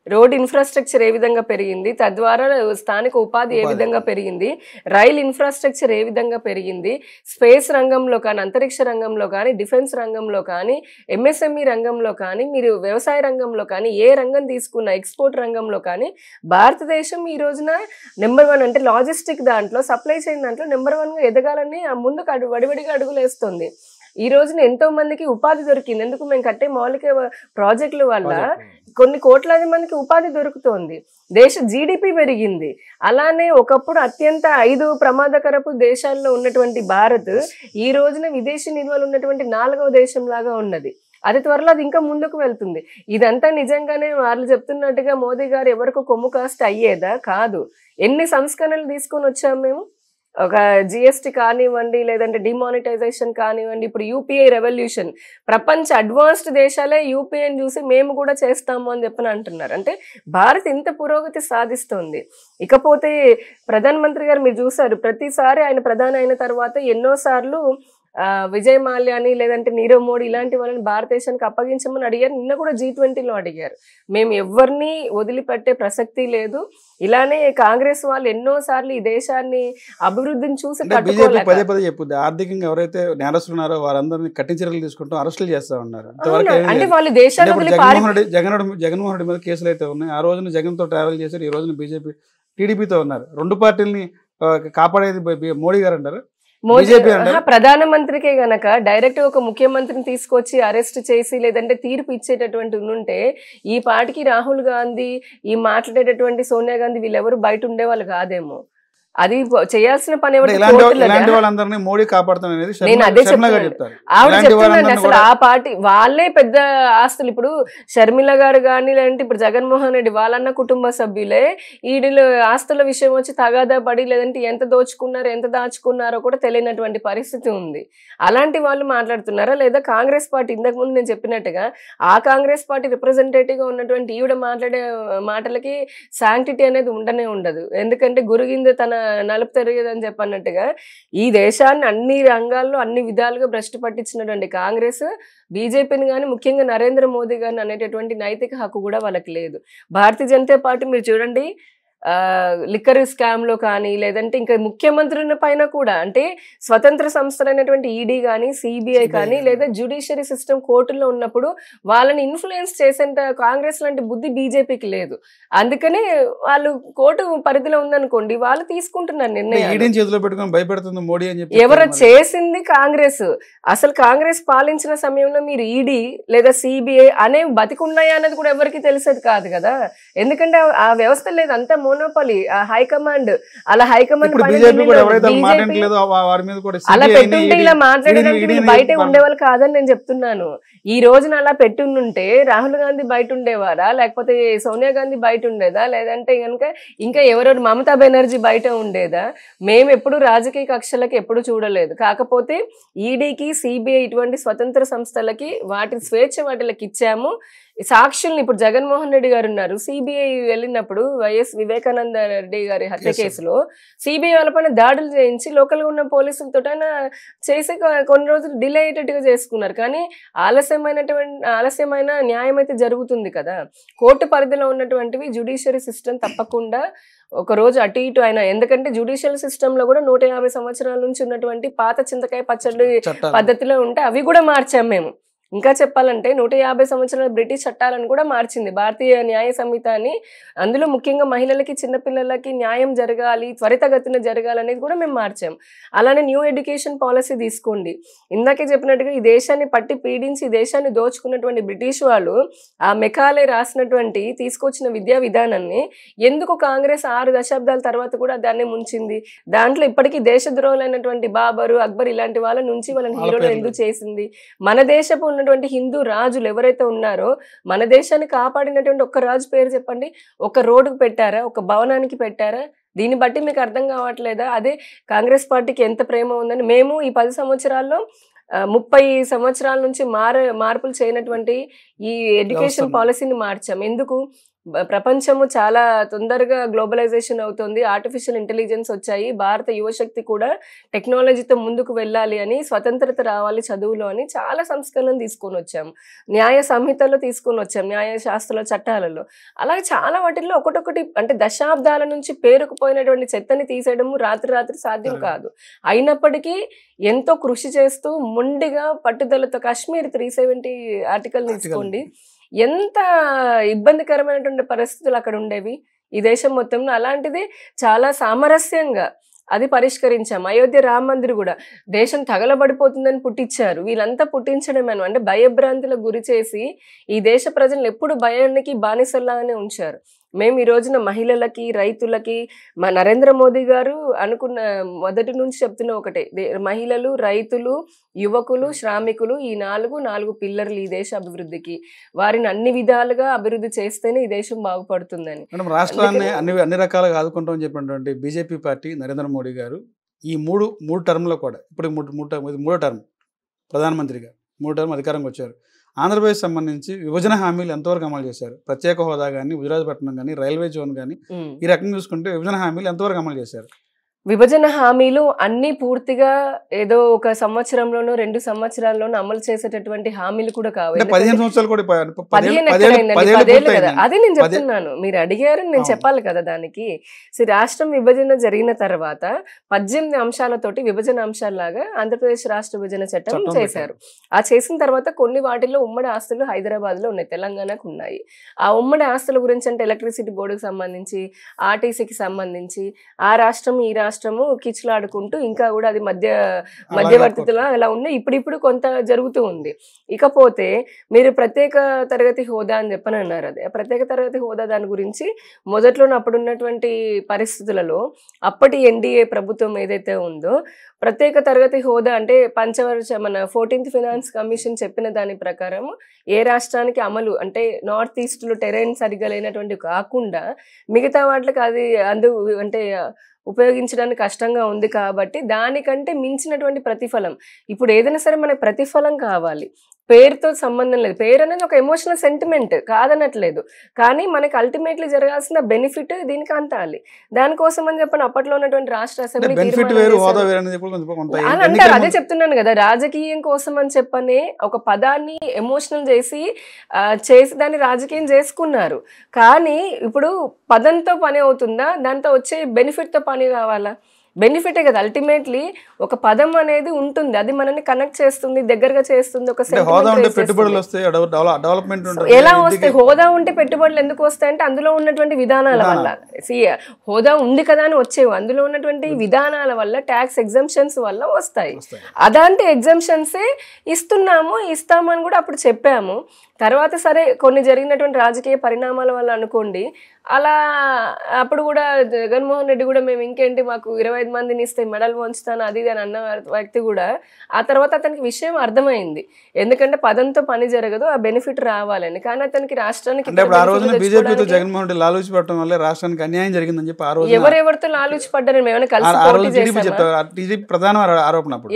రోడ్ ఇన్ఫ్రాస్ట్రక్చర్ ఏ విధంగా పెరిగింది, తద్వారా స్థానిక ఉపాధి ఏ విధంగా పెరిగింది, రైల్ ఇన్ఫ్రాస్ట్రక్చర్ ఏ విధంగా పెరిగింది, స్పేస్ రంగంలో కానీ, అంతరిక్ష రంగంలో కానీ, డిఫెన్స్ రంగంలో కానీ, MSME రంగంలో కానీ, మీరు వ్యవసాయ రంగంలో కానీ, ఏ రంగం తీసుకున్న ఎక్స్పోర్ట్ రంగంలో కానీ భారతదేశం ఈ రోజున నెంబర్ 1 అంటే లాజిస్టిక్ దాంట్లో, సప్లై చైన్ దాంట్లో నెంబర్ 1గా ఎదగాలని ముందుకు వడివడిగా అడుగులేస్తుంది. ఈ రోజున ఎంతో మందికి ఉపాధి దొరికింది. ఎందుకు? మేము కట్టే మౌలిక ప్రాజెక్టుల వల్ల కొన్ని కోట్లాది మందికి ఉపాధి దొరుకుతోంది, దేశ GDP పెరిగింది. అలానే ఒకప్పుడు అత్యంత 5 ప్రమాదకరపు దేశాల్లో ఉన్నటువంటి భారత్ ఈ రోజున విదేశీ నిల్వలు ఉన్నటువంటి 4వ దేశం లాగా ఉన్నది. అది త్వరలో అది ఇంకా ముందుకు వెళ్తుంది. ఇదంతా నిజంగానే వాళ్ళు చెప్తున్నట్టుగా మోదీ గారు ఎవరికి కొమ్ము కాస్ట్ అయ్యేదా? కాదు. ఎన్ని సంస్కరణలు తీసుకొని వచ్చాము మేము. ఒక జిఎస్టి కానివ్వండి, లేదంటే డిమానిటైజేషన్ కానివ్వండి, ఇప్పుడు యూపీఐ రెవల్యూషన్, ప్రపంచ అడ్వాన్స్డ్ దేశాలే యూపీఐని చూసి మేము కూడా చేస్తాము అని చెప్పని అంటున్నారు. అంటే భారత్ ఇంత పురోగతి సాధిస్తుంది. ఇకపోతే ప్రధానమంత్రి గారు మీరు చూసారు, ప్రతిసారి ఆయన ప్రధాని అయిన తర్వాత ఎన్నోసార్లు విజయ్ మాల్యాని లేదంటే నీరవ్ మోడీ ఇలాంటి వాళ్ళని భారతదేశానికి అప్పగించమని అడిగారు. నిన్న కూడా G20లో అడిగారు. మేము ఎవరిని వదిలిపెట్టే ప్రసక్తి లేదు. ఇలానే కాంగ్రెస్ వాళ్ళు ఎన్నోసార్లు ఈ దేశాన్ని అభివృద్ధిని చూసి బీజేపీ పదే పదే చెప్పుద్ది, ఆర్థికంగా ఎవరైతే నేరస్తులు ఉన్నారో వారందరినీ కఠిన చర్యలు తీసుకుంటాం, అరెస్టులు చేస్తా ఉన్నారు. అంటే వాళ్ళు దేశాన్ని జగన్మోహన్ రెడ్డి మీద కేసులు అయితే ఉన్నాయి. ఆ రోజున జగన్ తో ట్రావెల్ చేశారు, ఈ రోజున బీజేపీ టీడీపీతో ఉన్నారు. రెండు పార్టీలని కాపాడేది మోడీ గారు అంటారు. ప్రధానమంత్రికే గనక డైరెక్ట్ ఒక ముఖ్యమంత్రిని తీసుకొచ్చి అరెస్ట్ చేసి లేదంటే తీర్పు ఇచ్చేటటువంటి ఉంటే ఈ పార్టీకి రాహుల్ గాంధీ, ఈ మాట్లాడేటటువంటి సోనియా గాంధీ వీళ్ళెవరు బయట ఉండేవాళ్ళు కాదేమో. అది చేయాల్సిన పని మోడీ కాపాడుతాను అనేది నేను అదే చెప్తాను. ఆవిడ చెప్తున్నాను అసలు ఆ పార్టీ వాళ్ళే పెద్ద ఆస్తులు. ఇప్పుడు షర్మిల గారు కానీ లేదంటే ఇప్పుడు జగన్మోహన్ రెడ్డి వాళ్ళన్న కుటుంబ సభ్యులే ఈడిలో ఆస్తుల విషయం వచ్చి తగాదా పడి లేదంటే ఎంత దోచుకున్నారో ఎంత దాచుకున్నారో కూడా తెలియనటువంటి పరిస్థితి ఉంది. అలాంటి వాళ్ళు మాట్లాడుతున్నారా? లేదా కాంగ్రెస్ పార్టీ ఇంతకు ముందు నేను చెప్పినట్టుగా ఆ కాంగ్రెస్ పార్టీ రిప్రజెంటేటివ్ గా ఉన్నటువంటి ఈవిడ మాట్లాడే మాటలకి శాంక్టిటీ అనేది ఉండనే ఉండదు. ఎందుకంటే గురుగింద తన నలుపు తిరిగేదని చెప్పన్నట్టుగా ఈ దేశాన్ని అన్ని రంగాల్లో అన్ని విధాలుగా భ్రష్టు పట్టించినటువంటి కాంగ్రెస్ బీజేపీని కానీ ముఖ్యంగా నరేంద్ర మోదీ గారిని అనేటటువంటి నైతిక హక్కు కూడా వాళ్ళకి లేదు. భారతీయ జనతా పార్టీ మీరు చూడండి, లిక్కర్ స్కామ్ లో కానీ లేదంటే ఇంకా ముఖ్యమంత్రుల పైన కూడా అంటే స్వతంత్ర సంస్థలైనటువంటి ఈడీ కానీ సిబిఐ కానీ లేదా జ్యుడిషియరీ సిస్టమ్ కోర్టుల్లో ఉన్నప్పుడు వాళ్ళని ఇన్ఫ్లుయెన్స్ చేసేంత కాంగ్రెస్ లాంటి బుద్ధి బీజేపీకి లేదు. అందుకనే వాళ్ళు కోర్టు పరిధిలో ఉందనుకోండి వాళ్ళు తీసుకుంటున్నారు నిర్ణయం. ఎవరు చేసింది కాంగ్రెస్. అసలు కాంగ్రెస్ పాలించిన సమయంలో మీరు ఈడీ లేదా సిబిఐ అనేవి బతికున్నాయా అన్నది కూడా ఎవరికి తెలిసేది కాదు కదా. ఎందుకంటే ఆ వ్యవస్థ లేదు, అంతా మోనోపాలి. హైకమాండ్ అలా హైకమాండ్ అలా పెట్టుంటే ఇలా మాట్లాడడానికి బయట ఉండేవాళ్ళు కాదని నేను చెప్తున్నాను. ఈ రోజున అలా పెట్టుంటే రాహుల్ గాంధీ బయట ఉండేవారా, లేకపోతే సోనియా గాంధీ బయట ఉండేదా, లేదంటే కనుక ఇంకా ఎవరెవరు మమతా బెనర్జీ బయట ఉండేదా? మేము ఎప్పుడు రాజకీయ కక్షలకి ఎప్పుడు చూడలేదు. కాకపోతే ఈడీకి సిబిఐ ఇటువంటి స్వతంత్ర సంస్థలకి వాటి స్వేచ్ఛ వాటికి ఇచ్చాము. సాక్షుల్ని ఇప్పుడు జగన్మోహన్ రెడ్డి గారు ఉన్నారు, సిబిఐ వెళ్ళినప్పుడు వైఎస్ వివేకానంద రెడ్డి గారి హత్య కేసులో సిబిఐ వాళ్ళపైన దాడులు చేయించి లోకల్గా ఉన్న పోలీసులతో చేసి కొన్ని రోజులు డిలే అయ్యేటట్టుగా చేసుకున్నారు. కానీ ఆలస్యమైన న్యాయం అయితే జరుగుతుంది కదా. కోర్టు పరిధిలో ఉన్నటువంటివి జ్యుడిషియరీ సిస్టమ్ తప్పకుండా ఒక రోజు అటు ఇటు అయినా, ఎందుకంటే జ్యుడిషియల్ సిస్టమ్ లో కూడా 150 సంవత్సరాల నుంచి ఉన్నటువంటి పాత చింతకాయ పచ్చడి పద్ధతిలో ఉంటే అవి కూడా మార్చాం మేము. ఇంకా చెప్పాలంటే 150 సంవత్సరాల బ్రిటిష్ చట్టాలను కూడా మార్చింది భారతీయ న్యాయ సంహిత అని. అందులో ముఖ్యంగా మహిళలకి చిన్నపిల్లలకి న్యాయం జరగాలి, త్వరితగతిన జరగాలనేది కూడా మేము మార్చాం. అలానే న్యూ ఎడ్యుకేషన్ పాలసీ తీసుకోండి. ఇందాకే చెప్పినట్టుగా ఈ దేశాన్ని పట్టి పీడించి ఈ దేశాన్ని దోచుకున్నటువంటి బ్రిటిష్ వాళ్ళు ఆ మెకాలే రాసినటువంటి తీసుకొచ్చిన విద్యా విధానాన్ని ఎందుకు కాంగ్రెస్ 6 దశాబ్దాల తర్వాత కూడా దాన్ని ముంచింది? దాంట్లో ఇప్పటికీ దేశద్రోహులైనటువంటి బాబరు, అక్బర్ ఇలాంటి వాళ్ళ నుంచి వాళ్ళని హీరోలు ఎందుకు చేసింది? మన దేశపు ఉన్నటువంటి హిందూ రాజులు ఎవరైతే ఉన్నారో మన దేశాన్ని కాపాడినటువంటి ఒక్క రాజు పేరు చెప్పండి. ఒక రోడ్డుకు పెట్టారా, ఒక భవనానికి పెట్టారా? దీన్ని బట్టి మీకు అర్థం కావట్లేదా అదే కాంగ్రెస్ పార్టీకి ఎంత ప్రేమ ఉందని? మేము ఈ 10 సంవత్సరాల్లో 30 సంవత్సరాల నుంచి మార్పులు చేయనటువంటి ఈ ఎడ్యుకేషన్ పాలసీని మార్చాం. ఎందుకు? ప్రపంచము చాలా తొందరగా గ్లోబలైజేషన్ అవుతుంది, ఆర్టిఫిషియల్ ఇంటెలిజెన్స్ వచ్చాయి, భారత యువశక్తి కూడా టెక్నాలజీతో ముందుకు వెళ్ళాలి అని, స్వతంత్రత రావాలి చదువులో అని చాలా సంస్కరణలు తీసుకొని వచ్చాము. న్యాయ సంహితలో తీసుకొని వచ్చాము, న్యాయ శాస్త్రాల చట్టాలలో. అలాగే చాలా వాటిల్లో ఒకటొకటి అంటే దశాబ్దాల నుంచి పేరుకుపోయినటువంటి చెత్తని తీసేయడము రాత్రి సాధ్యం కాదు. అయినప్పటికీ ఎంతో కృషి చేస్తూ మొండిగా పట్టుదలతో కాశ్మీర్ 370 ఆర్టికల్ తీసుకోండి, ఎంత ఇబ్బందికరమైనటువంటి పరిస్థితులు అక్కడ ఉండేవి ఈ దేశం మొత్తంలో. అలాంటిది చాలా సామరస్యంగా అది పరిష్కరించాం. అయోధ్య రామ మందిర్ కూడా దేశం తగలబడిపోతుందని పుట్టించారు. వీళ్ళంతా పుట్టించడమే అంటే భయభ్రాంతులకు గురి చేసి ఈ దేశ ప్రజలను ఎప్పుడు భయానికి బానిసల్లాగానే ఉంచారు. మేము ఈ రోజున మహిళలకి, రైతులకి మా నరేంద్ర మోదీ గారు అనుకున్న మొదటి నుంచి చెప్తున్న ఒకటే, మహిళలు, రైతులు, యువకులు, శ్రామికులు ఈ నాలుగు పిల్లర్లు ఈ దేశ అభివృద్ధికి. వారిని అన్ని విధాలుగా అభివృద్ధి చేస్తేనే ఈ దేశం బాగుపడుతుందని. రాష్ట్రాన్ని అన్ని రకాలుగా ఆదుకుంటామని చెప్పినటువంటి బీజేపీ పార్టీ నరేంద్ర మోడీ గారు ఈ మూడు టర్మ్లో కూడా ఇప్పుడు మూడో టర్మ్ ప్రధానమంత్రిగా 3 టర్మ్ అధికారంకి వచ్చారు. ఆంధ్రప్రదేశ్ సంబంధించి విభజన హామీలు ఎంతవరకు అమలు చేశారు? ప్రత్యేక హోదా కానీ, గుజరాత్పట్నం కానీ, రైల్వే జోన్ కానీ, ఈ రకంగా చూసుకుంటే విభజన హామీలు ఎంతవరకు అమలు చేశారు? విభజన హామీలు అన్ని పూర్తిగా ఏదో ఒక సంవత్సరంలోనో 2 సంవత్సరాల్లోనో అమలు చేసేటటువంటి హామీలు కూడా కావు. 15 సంవత్సరాలు కూడా 10 కదా, అదే నేను చెప్తున్నాను. మీరు అడిగారు, నేను చెప్పాలి కదా దానికి. రాష్ట్రం విభజన జరిగిన తర్వాత 18 అంశాలతోటి విభజన అంశాల్లాగా ఆంధ్రప్రదేశ్ రాష్ట్ర విభజన చట్టం చేశారు. ఆ చేసిన తర్వాత కొన్ని వాటిల్లో ఉమ్మడి ఆస్తులు హైదరాబాద్ లో ఉన్నాయి, తెలంగాణకు ఉన్నాయి. ఆ ఉమ్మడి ఆస్తుల గురించి అంటే ఎలక్ట్రిసిటీ బోర్డుకి సంబంధించి, ఆర్టీసీకి సంబంధించి ఆ రాష్ట్రం ఈ రాష్ట్రము కిచ్చులాడుకుంటూ ఇంకా కూడా అది మధ్యవర్తిలో అలా ఉన్నాయి. ఇప్పుడు కొంత జరుగుతూ ఉంది. ఇకపోతే మీరు ప్రత్యేక తరగతి హోదా అని చెప్పని అన్నారు. అదే ప్రత్యేక తరగతి హోదా దాని గురించి మొదట్లో అప్పుడున్నటువంటి పరిస్థితులలో అప్పటి ఎన్డీఏ ప్రభుత్వం ఏదైతే ఉందో ప్రత్యేక తరగతి హోదా అంటే మన 14th ఫైనాన్స్ కమిషన్ చెప్పిన దాని ప్రకారం ఏ రాష్ట్రానికి అమలు అంటే నార్త్ ఈస్ట్ లో టెరైన్ సరిగ్గా లేనటువంటి కాకుండా మిగతా వాటికి అది అంటే ఉపయోగించడానికి కష్టంగా ఉంది కాబట్టి దానికంటే మించినటువంటి ప్రతిఫలం. ఇప్పుడు ఏదైనా సరే మనకు ప్రతిఫలం కావాలి, పేరుతో సంబంధం లేదు. పేరు అనేది ఒక ఎమోషనల్ సెంటిమెంట్ కాదనట్లేదు, కానీ మనకి అల్టిమేట్లీ జరగాల్సిన బెనిఫిట్ దీనికి అంతాలి. దానికోసం అని చెప్పని అప్పట్లో ఉన్నటువంటి రాష్ట్ర అసెంబ్లీ అని అంటారు. అదే చెప్తున్నాను కదా, రాజకీయం కోసం అని చెప్పని ఒక పదాన్ని ఎమోషనల్ చేసి దాన్ని రాజకీయం చేసుకున్నారు. కానీ ఇప్పుడు పదంతో పని అవుతుందా, దాంతో వచ్చే బెనిఫిట్ తో పని కావాలా? బెనిఫిటే కదా అల్టిమేట్లీ. ఒక పదం అనేది ఉంటుంది, అది మనల్ని కనెక్ట్ చేస్తుంది, దగ్గరగా చేస్తుంది. ఒక ఎలా వస్తాయి? హోదా ఉంటే పెట్టుబడులు ఎందుకు వస్తాయంటే అందులో ఉన్నటువంటి విధానాల వల్ల. హోదా ఉంది కదా అని వచ్చేవి, అందులో ఉన్నటువంటి విధానాల వల్ల, ట్యాక్స్ ఎగ్జంప్షన్స్ వల్ల వస్తాయి. అదాంటి ఎగ్జంప్షన్సే ఇస్తామని కూడా అప్పుడు చెప్పాము. తర్వాత సరే కొన్ని జరిగినటువంటి రాజకీయ పరిణామాల వల్ల అనుకోండి, అలా అప్పుడు కూడా జగన్మోహన్ రెడ్డి కూడా మేము ఇంకేంటి మాకు 25 మందిని ఇస్తే మెడల్ వంచుతాను అది అని అన్న వ్యక్తి కూడా ఆ తర్వాత అతనికి విషయం అర్థమైంది. ఎందుకంటే పదంతో పని జరగదు, ఆ బెనిఫిట్ రావాలని. కానీ అతనికి రాష్ట్రానికి ఎవరెవరితో లాలూచి పడ్డారని మేమైనా కలిసి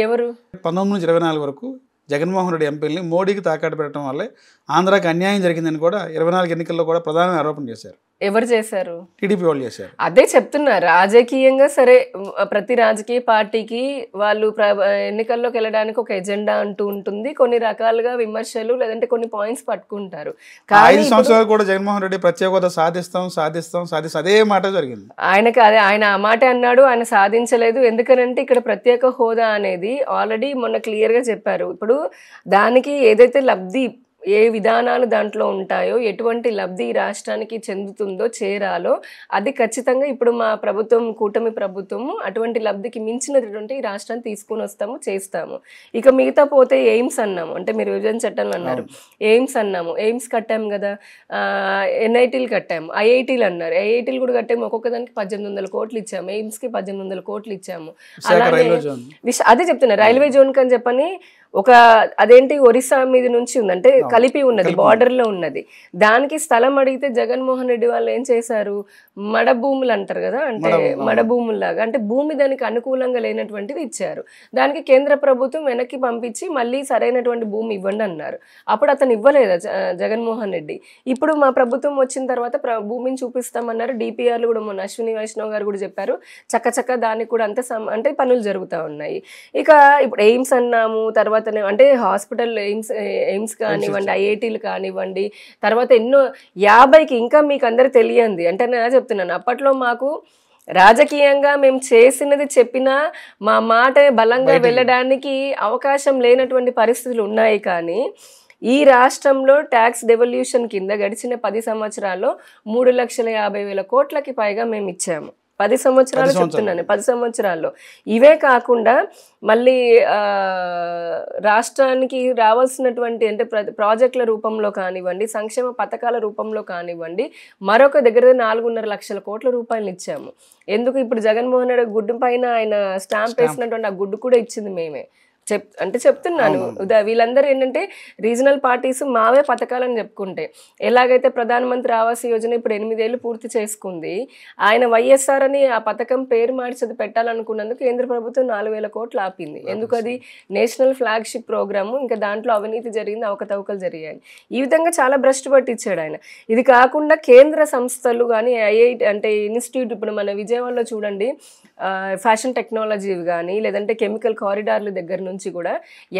ఎవరు 1924 వరకు జగన్మోహన్ రెడ్డి ఎంపీని మోడీకి తాకట్టు పెట్టడం వల్లే ఆంధ్రాకి అన్యాయం జరిగిందని కూడా 24 ఎన్నికల్లో కూడా ప్రధానమైన ఆరోపణ చేశారు. ఎవరు చేశారు? టీడీపీ వాళ్ళు చేశారు. అదే చెప్తున్నా, రాజకీయంగా సరే ప్రతి రాజకీయ పార్టీకి వాళ్ళు ఎన్నికల్లోకి వెళ్ళడానికి ఒక ఎజెండా అంటూ ఉంటుంది, కొన్ని రకాలుగా విమర్శలు లేదంటే కొన్ని పాయింట్స్ పట్టుకుంటారు. 5 సంవత్సరాలు కూడా జగన్మోహన్ రెడ్డి ప్రత్యేక హోదా సాధిస్తాం అదే మాట జరిగింది. ఆయన ఆ మాట అన్నాడు, ఆయన సాధించలేదు. ఎందుకనంటే ఇక్కడ ప్రత్యేక హోదా అనేది ఆల్రెడీ మొన్న క్లియర్ గా చెప్పారు. ఇప్పుడు దానికి ఏదైతే లబ్ధి ఏ విధానాలు దాంట్లో ఉంటాయో, ఎటువంటి లబ్ధి రాష్ట్రానికి చెందుతుందో, చేరాలో అది ఖచ్చితంగా ఇప్పుడు మా ప్రభుత్వం, కూటమి ప్రభుత్వము అటువంటి లబ్ధికి మించినటువంటి రాష్ట్రాన్ని తీసుకుని వస్తాము, చేస్తాము. ఇక మిగతా పోతే ఎయిమ్స్ అన్నాము, అంటే మీరు విభజన చట్టంలో అన్నారు, ఎయిమ్స్ అన్నాము, ఎయిమ్స్ కట్టాము కదా, ఎన్ఐటీలు కట్టాము, ఐఐటీలు అన్నారు, ఐఐటీలు కూడా కట్టాము. ఒక్కొక్క దానికి 1800 కోట్లు ఇచ్చాము, ఎయిమ్స్కి 1800 కోట్లు ఇచ్చాము. అలాగే అదే చెప్తున్నా, రైల్వే జోన్కి అని చెప్పని ఒక అదేంటి ఒరిస్సా మీద నుంచి ఉంది, అంటే కలిపి ఉన్నది, బార్డర్ లో ఉన్నది. దానికి స్థలం అడిగితే జగన్మోహన్ రెడ్డి వాళ్ళు ఏం చేశారు, మడ భూములు అంటారు కదా, అంటే మడ భూముల్లాగా, అంటే భూమి దానికి అనుకూలంగా లేనటువంటిది ఇచ్చారు. దానికి కేంద్ర ప్రభుత్వం వెనక్కి పంపించి మళ్ళీ సరైనటువంటి భూమి ఇవ్వండి అన్నారు. అప్పుడు అతను ఇవ్వలేదు జగన్మోహన్ రెడ్డి. ఇప్పుడు మా ప్రభుత్వం వచ్చిన తర్వాత భూమిని చూపిస్తామన్నారు. డిపిఆర్లు కూడా మొన్న అశ్విని వైష్ణవ్ గారు కూడా చెప్పారు, చక్క దానికి కూడా అంటే పనులు జరుగుతూ ఉన్నాయి. ఇక ఇప్పుడు ఎయిమ్స్ అన్నాము, తర్వాత అంటే హాస్పిటల్ ఎయిమ్స్ కానివ్వండి, ఐఐటీలు కానివ్వండి, తర్వాత ఎన్నో 50కి ఇంకా మీకు అందరు తెలియంది. అంటే నేను చెప్తున్నాను, అప్పట్లో మాకు రాజకీయంగా మేము చేసినది చెప్పినా మా మాట బలంగా వెళ్ళడానికి అవకాశం లేనటువంటి పరిస్థితులు ఉన్నాయి. కానీ ఈ రాష్ట్రంలో ట్యాక్స్ డెవల్యూషన్ కింద గడిచిన 10 సంవత్సరాల్లో 3,50,000 కోట్లకి పైగా మేము ఇచ్చాము. 10 సంవత్సరాలు చెప్తున్నాను, 10 సంవత్సరాల్లో. ఇవే కాకుండా మళ్ళీ రాష్ట్రానికి రావాల్సినటువంటి అంటే ప్రాజెక్టుల రూపంలో కానివ్వండి, సంక్షేమ పథకాల రూపంలో కానివ్వండి, మరొక దగ్గర 4.5 లక్షల కోట్ల రూపాయలు ఇచ్చాము. ఎందుకు? ఇప్పుడు జగన్మోహన్ రెడ్డి గుడ్డు పైన ఆయన స్టాంప్ వేసినటువంటి ఆ గుడ్డు కూడా ఇచ్చింది మేమే. అంటే చెప్తున్నాను వీళ్ళందరూ ఏంటంటే రీజనల్ పార్టీస్ మావే పథకాలని చెప్పుకుంటే ఎలాగైతే ప్రధానమంత్రి ఆవాస్ యోజన ఇప్పుడు 8 ఏళ్ళు పూర్తి చేసుకుంది, ఆయన వైఎస్ఆర్ అని ఆ పథకం పేరు మార్చి పెట్టాలనుకున్నందుకు కేంద్ర ప్రభుత్వం 4,000 కోట్లు ఆపింది. ఎందుకు? అది నేషనల్ ఫ్లాగ్షిప్ ప్రోగ్రాము, ఇంకా దాంట్లో అవినీతి జరిగింది, అవకతవకలు జరిగాయి. ఈ విధంగా చాలా భ్రష్టు పట్టించాడు ఆయన. ఇది కాకుండా కేంద్ర సంస్థలు కానీ ఐఐటి అంటే ఇన్స్టిట్యూట్, ఇప్పుడు మన విజయవాడలో చూడండి ఫ్యాషన్ టెక్నాలజీ కానీ లేదంటే కెమికల్ కారిడార్ల దగ్గర నుంచి కూడా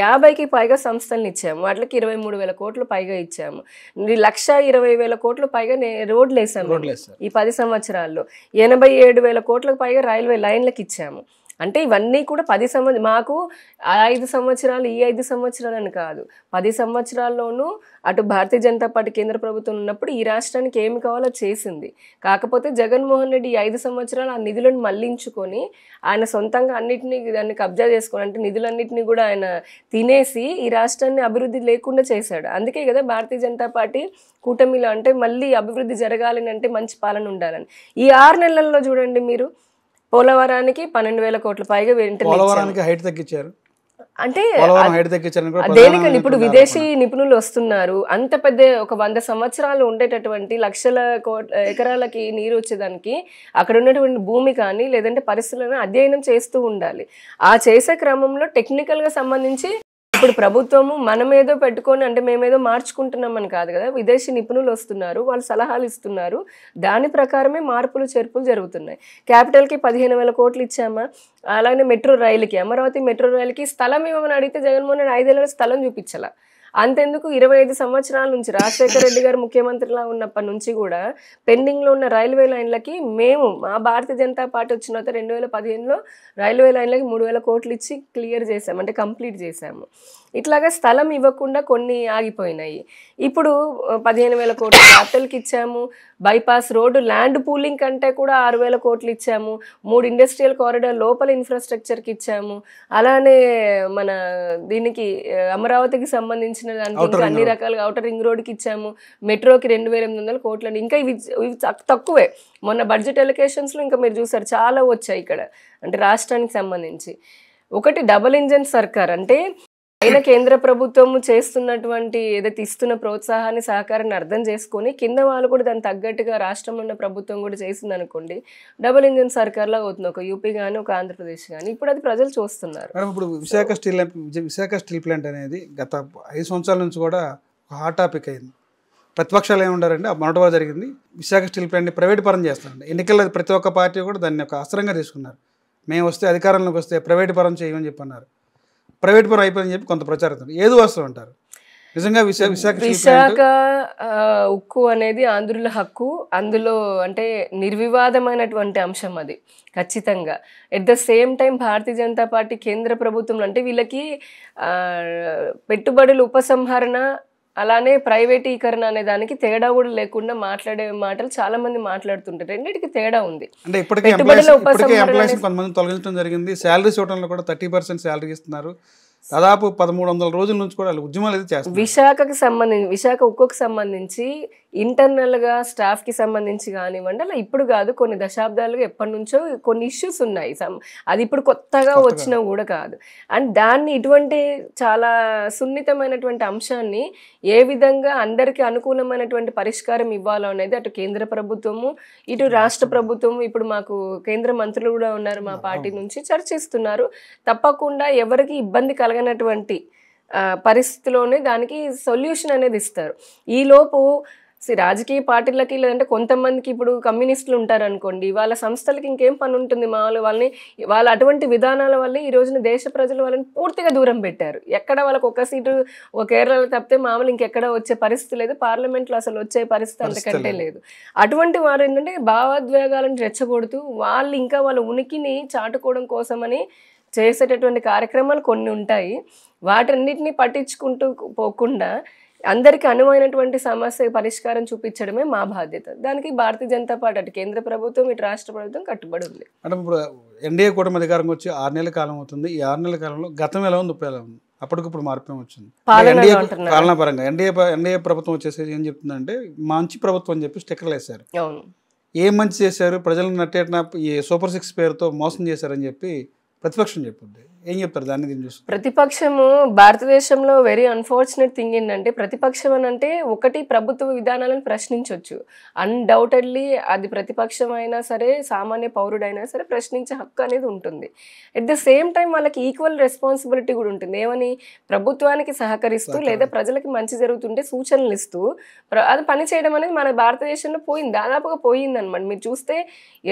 50కి పైగా సంస్థలను ఇచ్చాము. వాటికి 23,000 కోట్లు పైగా ఇచ్చాము. 1,20,000 కోట్లు పైగా రోడ్లు వేసాము ఈ 10 సంవత్సరాల్లో. 87,000 కోట్లకు పైగా రైల్వే లైన్లకు ఇచ్చాము. అంటే ఇవన్నీ కూడా 10 సంవత్సరాలు, మాకు 5 సంవత్సరాలు ఈ 5 సంవత్సరాలు అని కాదు, 10 సంవత్సరాల్లోనూ అటు భారతీయ జనతా పార్టీ కేంద్ర ప్రభుత్వం ఉన్నప్పుడు ఈ రాష్ట్రానికి ఏమి కావాలో చేసింది. కాకపోతే జగన్మోహన్ రెడ్డి ఈ 5 సంవత్సరాలు ఆ నిధులను మళ్లించుకొని ఆయన సొంతంగా అన్నిటినీ దాన్ని కబ్జా చేసుకొని, అంటే నిధులన్నింటినీ కూడా ఆయన తినేసి ఈ రాష్ట్రాన్ని అభివృద్ధి లేకుండా చేశాడు. అందుకే కదా భారతీయ జనతా పార్టీ కూటమిలో అంటే మళ్ళీ అభివృద్ధి జరగాలని అంటే మంచి పాలన ఉండాలని. ఈ 6 నెలల్లో చూడండి మీరు, పోలవరానికి 12,000 కోట్ల పైగా హైట్ తగ్గించారు. అంటే దేనికండి ఇప్పుడు విదేశీ నిపుణులు వస్తున్నారు. అంత పెద్ద ఒక 100 సంవత్సరాలు ఉండేటటువంటి లక్షల ఎకరాలకి నీరు వచ్చేదానికి అక్కడ ఉన్నటువంటి భూమి కానీ లేదంటే పరిస్థితులను అధ్యయనం చేస్తూ ఉండాలి. ఆ చేసే క్రమంలో టెక్నికల్గా సంబంధించి ఇప్పుడు ప్రభుత్వము మనమేదో పెట్టుకొని అంటే మేమేదో మార్చుకుంటున్నామని కాదు కదా, విదేశీ నిపుణులు వస్తున్నారు, వాళ్ళు సలహాలు ఇస్తున్నారు, దాని ప్రకారమే మార్పులు చేర్పులు జరుగుతున్నాయి. క్యాపిటల్కి 15,000 కోట్లు ఇచ్చామా, అలాగే మెట్రో రైలుకి, అమరావతి మెట్రో రైలుకి స్థలం ఇవ్వమని అడిగితే జగన్మోహన్ రెడ్డి 5 ఏళ్ళ స్థలం చూపించాల. అంతెందుకు 25 సంవత్సరాల నుంచి రాజశేఖర రెడ్డి గారు ముఖ్యమంత్రిలా ఉన్నప్పటి నుంచి కూడా పెండింగ్లో ఉన్న రైల్వే లైన్లకి మేము మా భారతీయ జనతా పార్టీ వచ్చిన తర్వాత 2015లో రైల్వే లైన్లకి 3,000 కోట్లు ఇచ్చి క్లియర్ చేసాము, అంటే కంప్లీట్ చేసాము. ఇట్లాగా స్థలం ఇవ్వకుండా కొన్ని ఆగిపోయినాయి. ఇప్పుడు 15,000 కోట్లు క్యాపిటల్కి ఇచ్చాము. బైపాస్ రోడ్డు ల్యాండ్ పూలింగ్ కంటే కూడా 6,000 కోట్లు ఇచ్చాము. 3 ఇండస్ట్రియల్ కారిడార్ లోపల ఇన్ఫ్రాస్ట్రక్చర్కి ఇచ్చాము. అలానే మన దీనికి అమరావతికి సంబంధించిన దానికి అన్ని రకాలుగా ఔటర్ రింగ్ రోడ్కి ఇచ్చాము. మెట్రోకి 2,800 కోట్లు. ఇంకా ఇవి తక్కువే. మొన్న బడ్జెట్ ఎలొకేషన్స్లో ఇంకా మీరు చూసారు చాలా వచ్చాయి ఇక్కడ, అంటే రాష్ట్రానికి సంబంధించి. ఒకటి డబుల్ ఇంజన్ సర్కార్, అంటే అయినా కేంద్ర ప్రభుత్వం చేస్తున్నటువంటి ఏదైతే ఇస్తున్న ప్రోత్సాహాన్ని సహకారాన్ని అర్థం చేసుకొని కింద వాళ్ళు కూడా దానికి తగ్గట్టుగా రాష్ట్రంలో ఉన్న ప్రభుత్వం కూడా చేసింది అనుకోండి, డబుల్ ఇంజన్ సర్కార్లా అవుతుంది, ఒక యూపీ కానీ ఒక ఆంధ్రప్రదేశ్ కానీ. ఇప్పుడు అది ప్రజలు చూస్తున్నారు. ఇప్పుడు విశాఖ స్టీల్ ప్లాంట్ అనేది గత 5 సంవత్సరాల నుంచి కూడా ఒక హాట్ టాపిక్ అయింది. ప్రతిపక్షాలు ఏమంటారంటే మొదటివారు జరిగింది విశాఖ స్టీల్ ప్లాంట్ని ప్రైవేట్ పరం చేస్తారండి. ఎన్నికల్లో ప్రతి ఒక్క పార్టీ కూడా దాన్ని ఒక అస్త్రంగా తీసుకున్నారు. మేము వస్తే అధికారంలోకి వస్తే ప్రైవేట్ పరం చేయమని చెప్పి అన్నారు. ప్రైవేట్ పరం అయిపోయిందని చెప్పి కొంత ప్రచారం ఏది వస్తూ ఉంటారు. నిజంగా విశాఖ ఉక్కు అనేది ఆంధ్రుల హక్కు, అందులో అంటే నిర్వివాదమైనటువంటి అంశం అది ఖచ్చితంగా. At the same time Bharatiya Janata party కేంద్ర ప్రభుత్వం అంటే వీళ్ళకి పెట్టుబడుల ఉపసంహరణ అలానే ప్రైవేటీకరణ అనే దానికి తేడా కూడా లేకుండా మాట్లాడే మాటలు చాలా మంది మాట్లాడుతుంటారు. రెండింటికి తేడా ఉంది. అంటే ఇప్పటికే కొంతమంది తొలగించడం జరిగింది. శాలరీస్ ఇవ్వడంలో కూడా 30% శాలరీ ఇస్తున్నారు. దాదాపు 1,300 రోజుల నుంచి కూడా ఉద్యమాలు అయితే చేస్తారు. విశాఖ ఉక్కుకు సంబంధించి ఇంటర్నల్గా స్టాఫ్కి సంబంధించి కానివ్వండి, అలా ఇప్పుడు కాదు, కొన్ని దశాబ్దాలుగా ఎప్పటి నుంచో కొన్ని ఇష్యూస్ ఉన్నాయి. అది ఇప్పుడు కొత్తగా వచ్చినా కూడా కాదు. అండ్ దాన్ని ఇటువంటి చాలా సున్నితమైనటువంటి అంశాన్ని ఏ విధంగా అందరికీ అనుకూలమైనటువంటి పరిష్కారం ఇవ్వాలో అనేది అటు కేంద్ర ప్రభుత్వము ఇటు రాష్ట్ర ప్రభుత్వము, ఇప్పుడు మాకు కేంద్ర మంత్రులు కూడా ఉన్నారు మా పార్టీ నుంచి, చర్చిస్తున్నారు. తప్పకుండా ఎవరికి ఇబ్బంది కలగనటువంటి పరిస్థితిలోనే దానికి సొల్యూషన్ అనేది ఇస్తారు. ఈలోపు రాజకీయ పార్టీలకి లేదంటే కొంతమందికి ఇప్పుడు కమ్యూనిస్టులు ఉంటారు అనుకోండి, వాళ్ళ సంస్థలకి ఇంకేం పని ఉంటుంది, వాళ్ళ అటువంటి విధానాల వల్ల ఈ రోజున దేశ ప్రజలు వాళ్ళని పూర్తిగా దూరం పెట్టారు. ఎక్కడ వాళ్ళకి ఒక సీటు ఒక కేరళలో తప్పితే మామూలు ఇంకెక్కడ వచ్చే పరిస్థితి లేదు, పార్లమెంట్లో అసలు వచ్చే పరిస్థితి అంతకంటే లేదు. అటువంటి వారు ఏంటంటే భావోద్వేగాలను రెచ్చగొడుతూ వాళ్ళు ఇంకా వాళ్ళ ఉనికిని చాటుకోవడం కోసమని చేసేటటువంటి కార్యక్రమాలు కొన్ని ఉంటాయి. వాటన్నిటిని పట్టించుకుంటూ పోకుండా అందరికీ అనువైనటువంటి సమస్య పరిష్కారం చూపించడమే మా బాధ్యత. దానికి భారతీయ జనతా పార్టీ అటు కేంద్ర ప్రభుత్వం ఇటు రాష్ట్ర ప్రభుత్వం కట్టుబడి ఉంది. అంటే ఇప్పుడు ఎన్డీఏ కూటమి అధికారం వచ్చి 6 నెలల కాలం అవుతుంది. ఈ 6 నెలల కాలంలో గతం ఎలా ఉంది, ఇప్పుడు ఎలా ఉంది? అప్పటికిప్పుడు మార్పు వచ్చింది పాలనా పరంగా. ఎన్డీఏ ప్రభుత్వం వచ్చేసి ఏం చెప్తుందంటే మంచి ప్రభుత్వం అని చెప్పి స్టిక్కర్లు వేశారు. ఏం మంచి చేశారు, ప్రజలను నట్టేట ఈ సూపర్ 6 పేరుతో మోసం చేశారని చెప్పి ప్రతిపక్షం చెప్తుంది. ఏం చెప్తారు దాన్ని దీన్ని చూసి? ప్రతిపక్షము భారతదేశంలో వెరీ అన్ఫార్చునేట్ థింగ్ ఏంటంటే, ప్రతిపక్షం అని అంటే ఒకటి ప్రభుత్వ విధానాలను ప్రశ్నించవచ్చు. అన్డౌటెడ్లీ అది ప్రతిపక్షం అయినా సరే, సామాన్య పౌరుడైనా సరే ప్రశ్నించే హక్కు అనేది ఉంటుంది. ఎట్ ద సేమ్ టైం వాళ్ళకి ఈక్వల్ రెస్పాన్సిబిలిటీ కూడా ఉంటుంది. ఏమని? ప్రభుత్వానికి సహకరిస్తూ లేదా ప్రజలకి మంచి జరుగుతుంటే సూచనలు ఇస్తూ అది పని చేయడం అనేది మన భారతదేశంలో పోయింది, దాదాపుగా పోయింది అనమాట. మీరు చూస్తే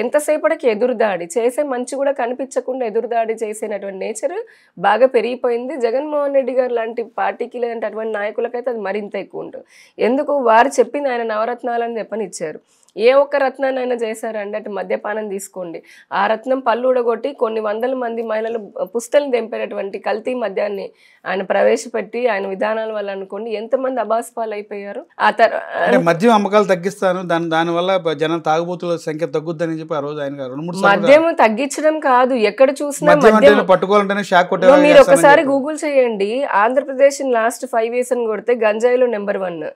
ఎంతసేపటికి ఎదురుదాడి చేసే మంచి కూడా కనిపించకుండా ఎదురుదాడి చేసేటటువంటి నేచర్ బాగా పెరిగిపోయింది. జగన్మోహన్ రెడ్డి గారు లాంటి పార్టీకి లేదంటే అటువంటి నాయకులకైతే అది మరింత ఎక్కువ ఉంటుంది. ఎందుకు? వారు చెప్పింది ఆయన నవరత్నాలని చెప్పని ఇచ్చారు. ఏ ఒక్క రత్నాన్ని అయినా చేశారండి? అంటే మద్యపానం తీసుకోండి, ఆ రత్నం పళ్ళు ఊడగొట్టి కొన్ని వందల మంది మహిళలు పుస్తలు తెంపేటటువంటి కల్తీ మద్యాన్ని ఆయన ప్రవేశపెట్టి ఆయన విధానాల వల్ల అనుకోండి ఎంతమంది అబాస్పాలు అయిపోయారు. ఆ తర్వాత మద్యం అమ్మకాలు తగ్గిస్తాను, దానివల్ల జనం తాగుబోతుల సంఖ్య తగ్గుద్దని చెప్పి ఆ రోజు ఆయన 2-3 మద్యం తగ్గించడం కాదు, ఎక్కడ చూసినా పట్టుకోవాలంటేనే షాక్ కొట్టే. మీరు ఒకసారి గూగుల్ చేయండి, ఆంధ్రప్రదేశ్ లాస్ట్ 5 years అని కొడితే గంజాయిలో నెంబర్ 1,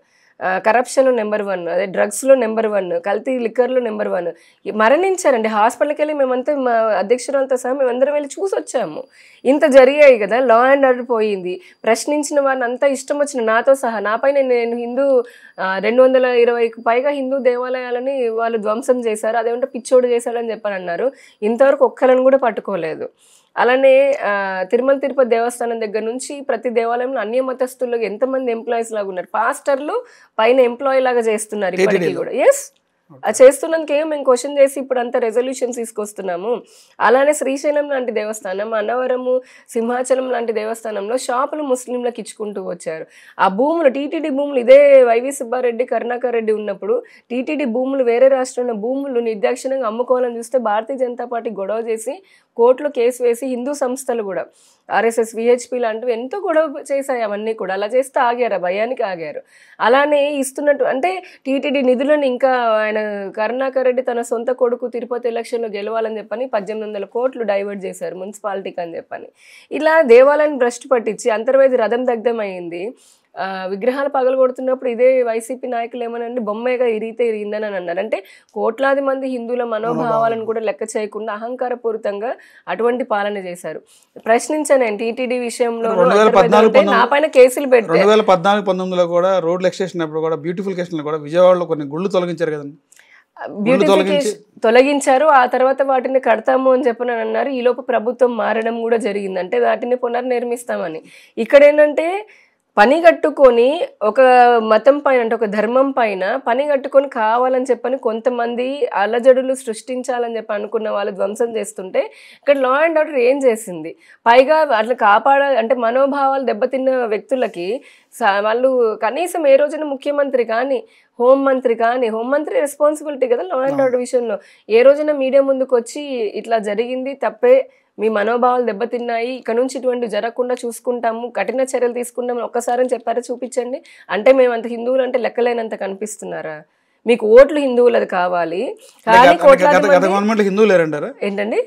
కరప్షన్లో నెంబర్ 1, అదే డ్రగ్స్లో నెంబర్ 1, కల్తీ లిక్కర్లో నెంబర్ 1. మరణించారండి. హాస్పిటల్కి వెళ్ళి మేమంతా మా అధ్యక్షురాలతో సహా మేమందరం వెళ్ళి చూసి వచ్చాము. ఇంత జరిగాయి కదా, లా అండ్ ఆర్డర్ పోయింది. ప్రశ్నించిన వారిని అంతా ఇష్టం వచ్చిన నాతో సహా నాపైన నేను హిందూ 220కు పైగా హిందూ దేవాలయాలని వాళ్ళు ధ్వంసం చేశారు, అదేమంటే పిచ్చోడు చేశాడని చెప్పని అన్నారు. ఇంతవరకు ఒక్కరిని కూడా పట్టుకోలేదు. అలానే తిరుమల తిరుపతి దేవస్థానం దగ్గర నుంచి ప్రతి దేవాలయంలో అన్య మతస్థుల్లో ఎంతమంది ఎంప్లాయీస్ లాగా ఉన్నారు. పాస్టర్లు పైన ఎంప్లాయీ లాగా చేస్తున్నారు ఇప్పటికీ కూడా. ఎస్, అది చేస్తున్నందుకేమో మేము క్వశ్చన్ చేసి ఇప్పుడు అంత రెజల్యూషన్స్ తీసుకొస్తున్నాము. అలానే శ్రీశైలం లాంటి దేవస్థానం, అన్నవరము, సింహాచలం లాంటి దేవస్థానంలో షాపులు ముస్లింలకు ఇచ్చుకుంటూ వచ్చారు. ఆ భూములు టీటీడీ భూములు ఇదే వైవి సుబ్బారెడ్డి, కరుణాకర్ రెడ్డి ఉన్నప్పుడు టీటీడీ భూములు వేరే రాష్ట్రంలో భూములు నిర్దాక్షిణ్యంగా అమ్ముకోవాలని చూస్తే భారతీయ జనతా పార్టీ గొడవ చేసి కోర్టులో కేసు వేసి హిందూ సంస్థలు కూడా ఆర్ఎస్ఎస్, విహెచ్పి లాంటివి ఎంతో గొడవ చేశాయి. అవన్నీ కూడా అలా చేస్తే ఆగారు, భయానికి ఆగారు. అలానే ఇస్తున్నట్టు అంటే టీటీడీ నిధులను ఇంకా ఆయన కరుణాకర్ రెడ్డి తన సొంత కొడుకు తిరుపతి ఎలక్షన్లో గెలవాలని చెప్పని 1800 కోట్లు డైవర్ట్ చేశారు మున్సిపాలిటీకి అని చెప్పని. ఇలా దేవాలయాన్ని భ్రష్టు పట్టించి అంతర్వేది రథం దగ్ధమైంది. విగ్రహాలు పగలగొడుతున్నప్పుడు ఇదే వైసీపీ నాయకులు ఏమనండి, బొమ్మగా ఇరిగితే ఇరిగిందని అని అన్నారు. అంటే కోట్లాది మంది హిందువుల మనోభావాలను కూడా లెక్క చేయకుండా అహంకారపూరితంగా అటువంటి పాలన చేశారు. ప్రశ్నించాను టీటీడీ విషయంలో నా పైన కేసులు పెట్టారు. 2014-19లో కూడా రోడ్లు ఎక్స్టేషన్ అప్పుడు కూడా బ్యూటిఫికేషన్ కూడా విజయవాడలో కొన్ని గుళ్ళు తొలగించారు కదండి. తొలగించారు. ఆ తర్వాత వాటిని కడతాము అని చెప్పని అన్నారు. ఈలోపు ప్రభుత్వం మారడం కూడా జరిగింది. అంటే వాటిని పునర్నిర్మిస్తామని. ఇక్కడ ఏంటంటే పని కట్టుకొని ఒక మతం పైన అంటే ఒక ధర్మం పైన పని కట్టుకొని కావాలని చెప్పని కొంతమంది అలజడులు సృష్టించాలని చెప్పి అనుకున్న వాళ్ళు ధ్వంసం చేస్తుంటే ఇక్కడ లా అండ్ ఆర్డర్ ఏం చేసింది? పైగా అట్లా కాపాడాలి అంటే మనోభావాలు దెబ్బతిన్న వ్యక్తులకి వాళ్ళు కనీసం ఏ రోజున ముఖ్యమంత్రి కానీ హోంమంత్రి రెస్పాన్సిబిలిటీ కదా లా అండ్ ఆర్డర్ విషయంలో. ఏ రోజున మీడియా ముందుకు వచ్చి ఇట్లా జరిగింది తప్పే, మీ మనోభావాలు దెబ్బతిన్నాయి, ఇక్కడ నుంచి ఇటువంటి జరగకుండా చూసుకుంటాము, కఠిన చర్యలు తీసుకుంటాము ఒక్కసారి చెప్పారా? చూపించండి. అంటే మేము అంత హిందువులు అంటే లెక్కలేనంత కనిపిస్తున్నారా? మీకు ఓట్లు హిందువులది కావాలి కానీ ఏంటండి